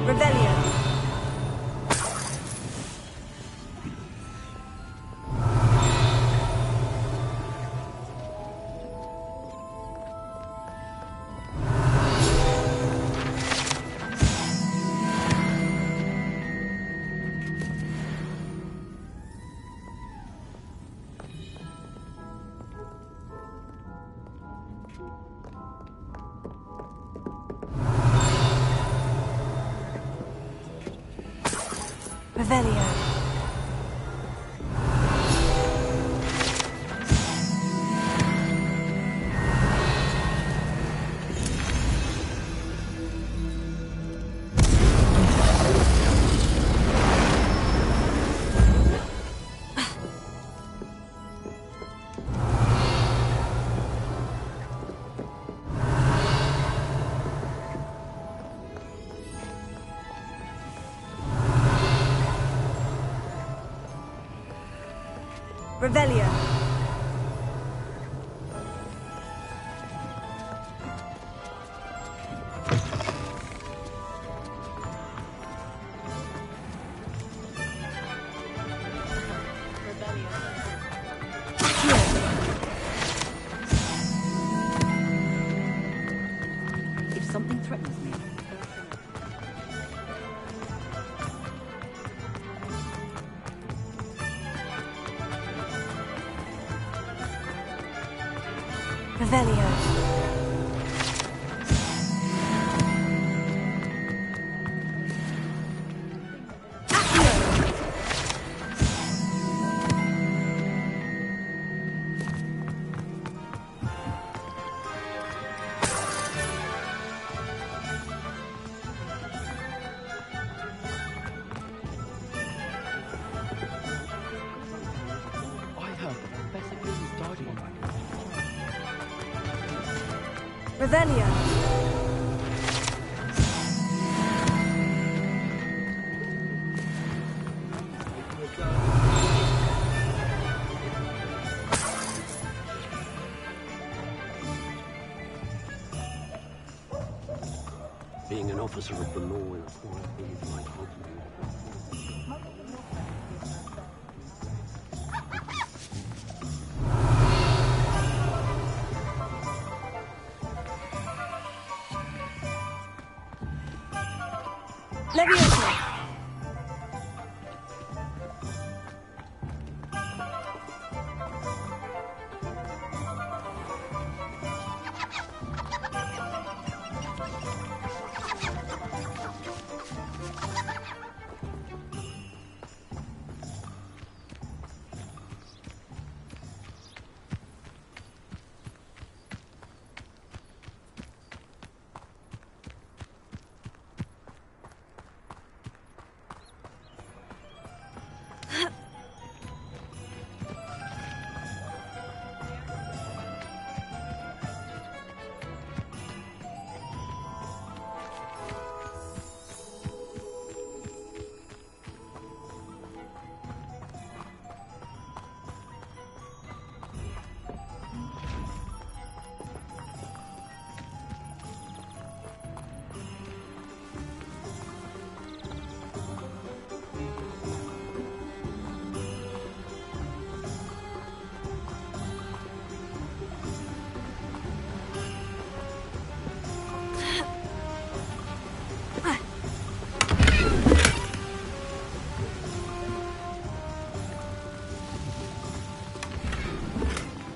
Speaker 17: Revelio. Revelio. Revelio.
Speaker 21: If something threatens me,
Speaker 17: Revelio.
Speaker 19: I heard that Professor Weasley's guardian.
Speaker 17: Revelio.
Speaker 8: Being an officer of the law in a quiet village like Hogwarts.
Speaker 17: Leviosa.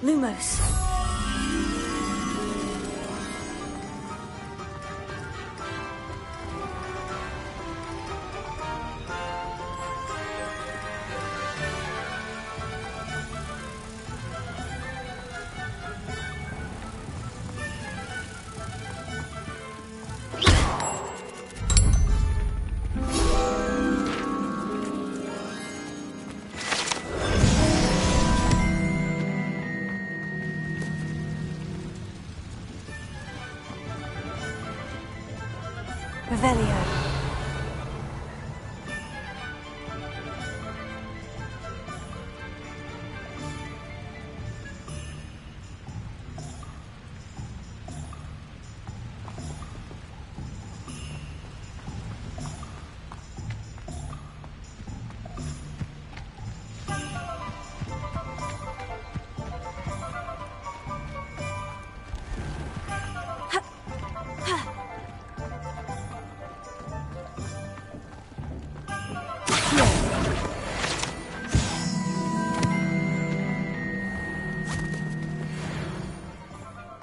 Speaker 17: Lumos. Revelio.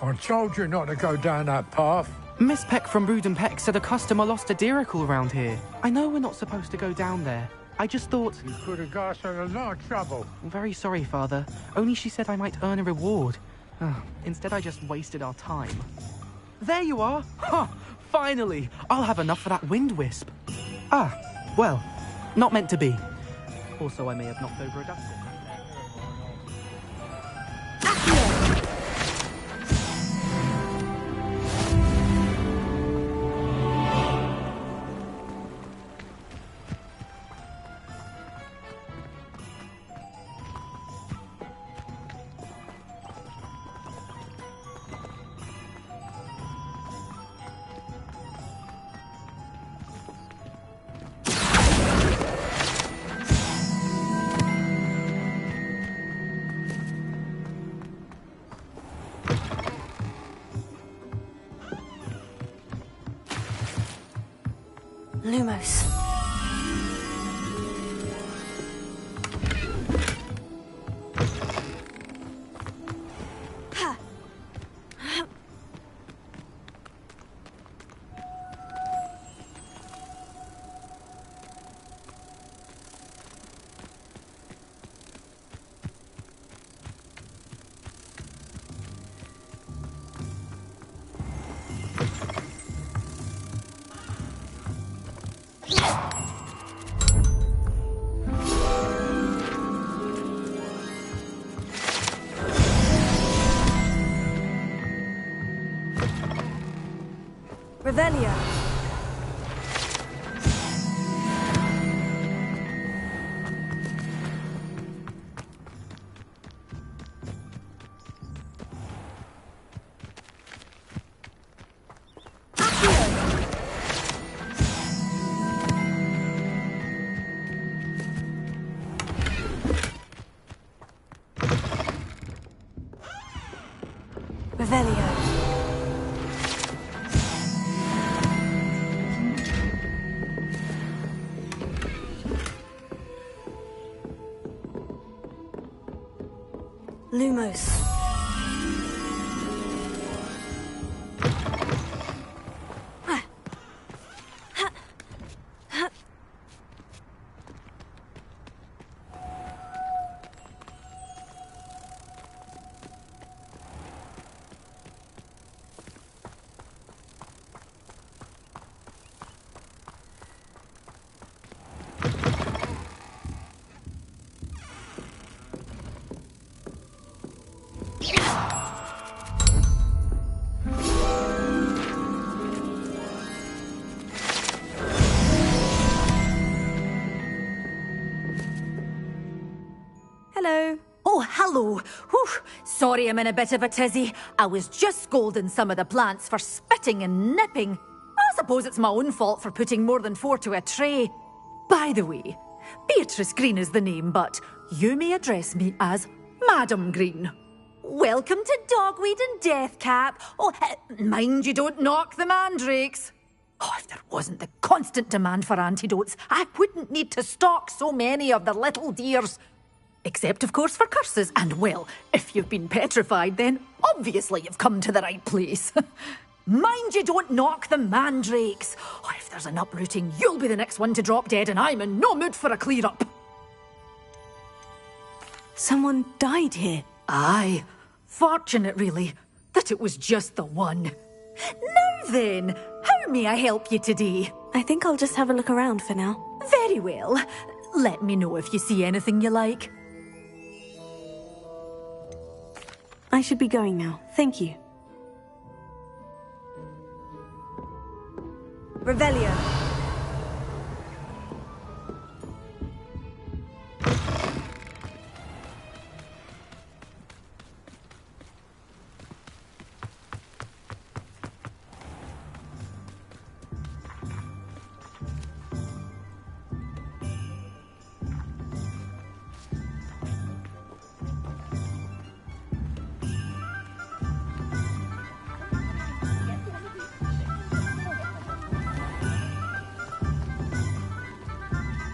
Speaker 5: I told you not to go down that path.
Speaker 19: Miss Peck from Brood and Peck said a customer lost a diricle around here. I know we're not supposed to go down there. I just thought...
Speaker 5: You could have got us in a lot of trouble.
Speaker 19: I'm very sorry, Father. Only she said I might earn a reward. Instead, I just wasted our time. There you are! Ha! Finally! I'll have enough for that wind wisp. Ah, well, not meant to be. Also, I may have knocked over a dustbin.
Speaker 1: Lumos. Revelio. Revelio. Lumos. Hello.
Speaker 7: Oh, hello. Whew. Sorry I'm in a bit of a tizzy. I was just scolding some of the plants for spitting and nipping. I suppose it's my own fault for putting more than 4 to a tray. By the way, Beatrice Green is the name, but you may address me as Madam Green. Welcome to Dogweed and Deathcap. Oh, mind you don't knock the mandrakes. Oh, if there wasn't the constant demand for antidotes, I wouldn't need to stock so many of the little dears. Except, of course, for curses. And, well, if you've been petrified, then obviously you've come to the right place. Mind you don't knock the mandrakes. Oh, if there's an uprooting, you'll be the next one to drop dead, and I'm in no mood for a clear-up.
Speaker 1: Someone died here.
Speaker 7: Aye. Fortunate, really, that it was just the one. Now then, how may I help you today?
Speaker 1: I think I'll just have a look around for now.
Speaker 7: Very well. Let me know if you see anything you like.
Speaker 1: I should be going now. Thank you. Revelio.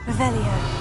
Speaker 1: Revelio.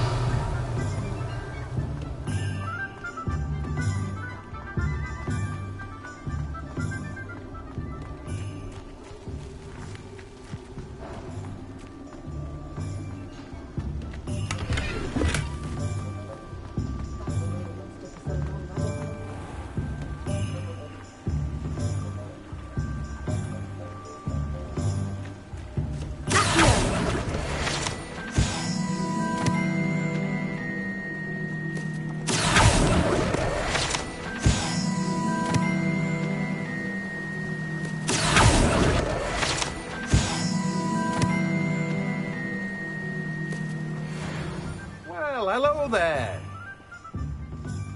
Speaker 12: Hello there.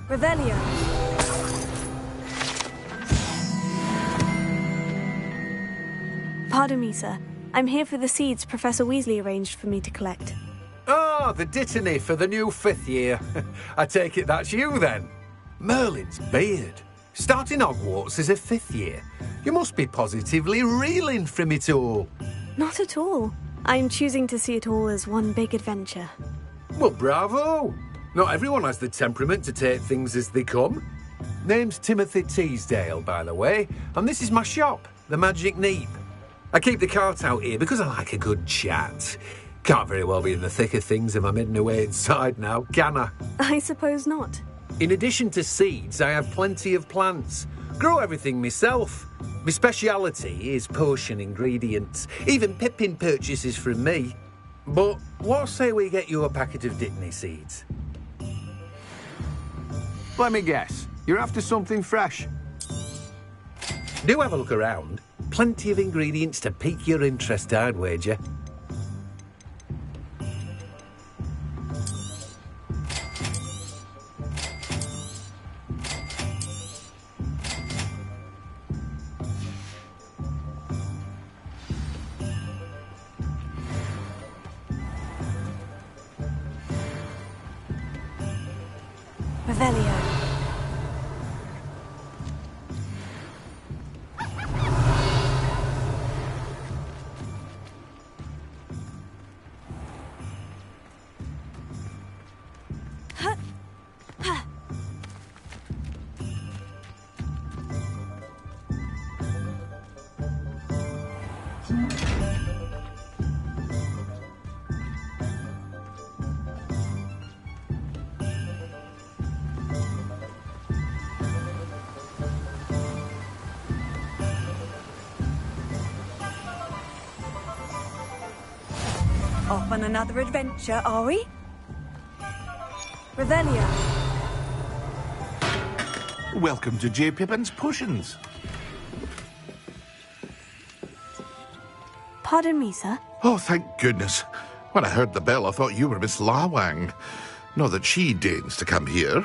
Speaker 1: Revelio. Pardon me, sir. I'm here for the seeds Professor Weasley arranged for me to collect.
Speaker 12: Ah, the dittany for the new 5th year. I take it that's you then. Merlin's beard. Starting Hogwarts as a 5th year. You must be positively reeling from it all.
Speaker 1: Not at all.
Speaker 17: I'm choosing to see it all as one big adventure.
Speaker 12: Well, bravo! Not everyone has the temperament to take things as they come. Name's Timothy Teasdale, by the way, and this is my shop, the Magic Neep. I keep the cart out here because I like a good chat. Can't very well be in the thick of things if I'm heading away inside now, can I?
Speaker 17: I suppose not.
Speaker 12: In addition to seeds, I have plenty of plants. Grow everything myself. My speciality is potion ingredients. Even Pippin purchases from me. But what say we get you a packet of Dittany seeds?
Speaker 11: Let me guess. You're after something fresh.
Speaker 12: Do have a look around. Plenty of ingredients to pique your interest, I'd wager.
Speaker 17: Revelio.
Speaker 21: Off on another adventure, are we? Revelio.
Speaker 23: Welcome to J. Pippin's Potions.
Speaker 1: Pardon me, sir.
Speaker 23: Oh, thank goodness. When I heard the bell, I thought you were Miss Lawang. Not that she deigns to come here.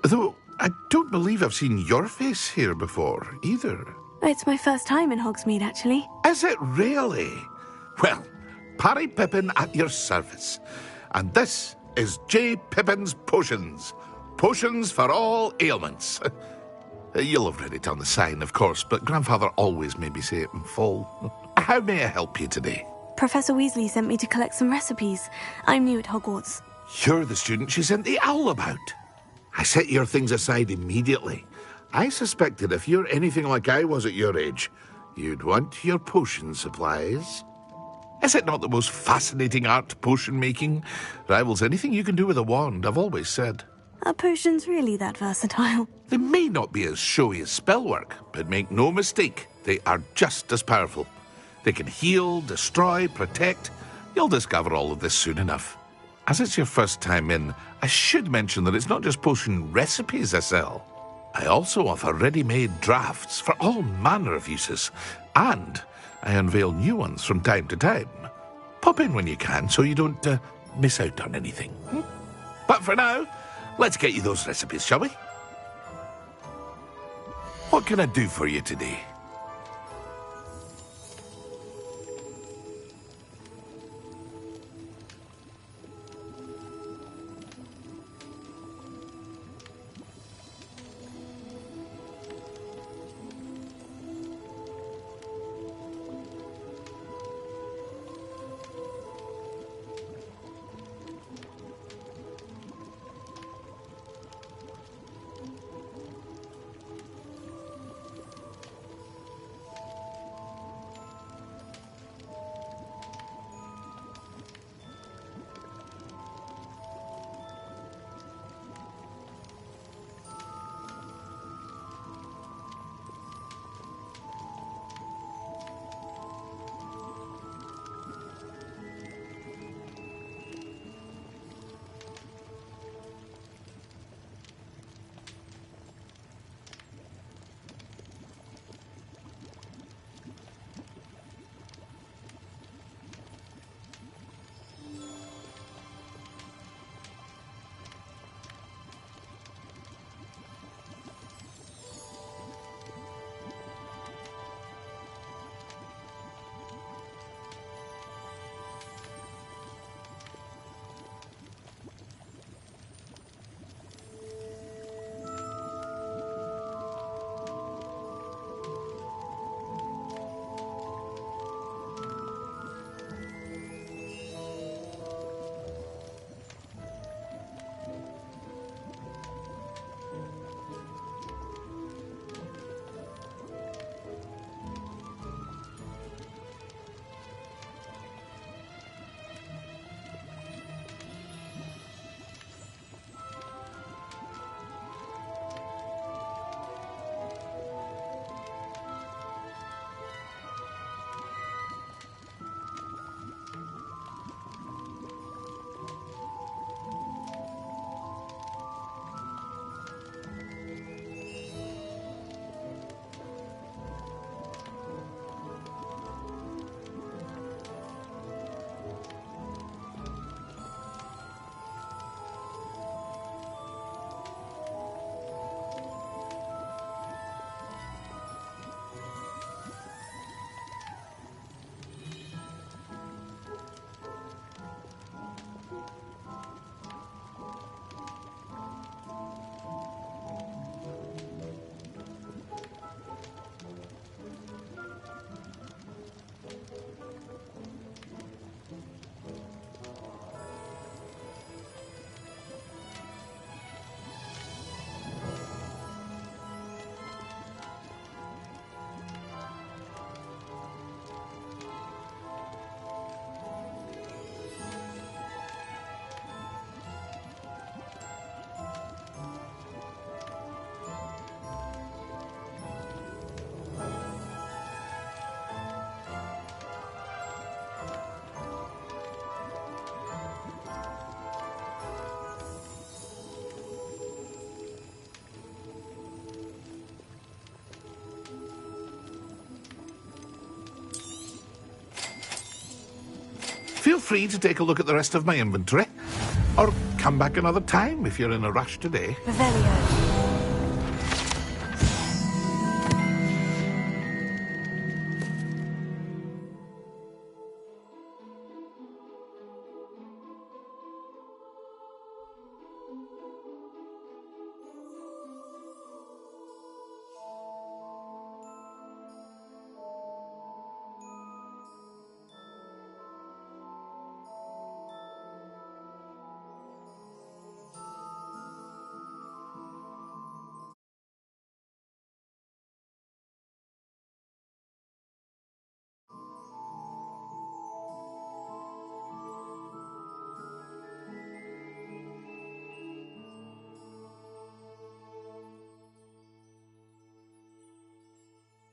Speaker 23: Though I don't believe I've seen your face here before, either.
Speaker 1: It's my first time in Hogsmeade, actually.
Speaker 23: Is it really? Well, Parry Pippin at your service. And this is J. Pippin's Potions. Potions for all ailments. You'll have read it on the sign, of course, but Grandfather always made me say it in full. How may I help you today?
Speaker 1: Professor Weasley sent me to collect some recipes. I'm new at Hogwarts.
Speaker 23: You're the student she sent the owl about. I set your things aside immediately. I suspected if you're anything like I was at your age, you'd want your potion supplies. Is it not the most fascinating art, potion making? Rivals anything you can do with a wand, I've always said.
Speaker 1: Are potions really that versatile?
Speaker 23: They may not be as showy as spellwork, but make no mistake, they are just as powerful. They can heal, destroy, protect. You'll discover all of this soon enough. As it's your first time in, I should mention that it's not just potion recipes I sell. I also offer ready-made drafts for all manner of uses, and I unveil new ones from time to time. Pop in when you can so you don't miss out on anything. But for now, let's get you those recipes, shall we? What can I do for you today? free to take a look at the rest of my inventory. Or come back another time if you're in a rush today.
Speaker 1: Revelio.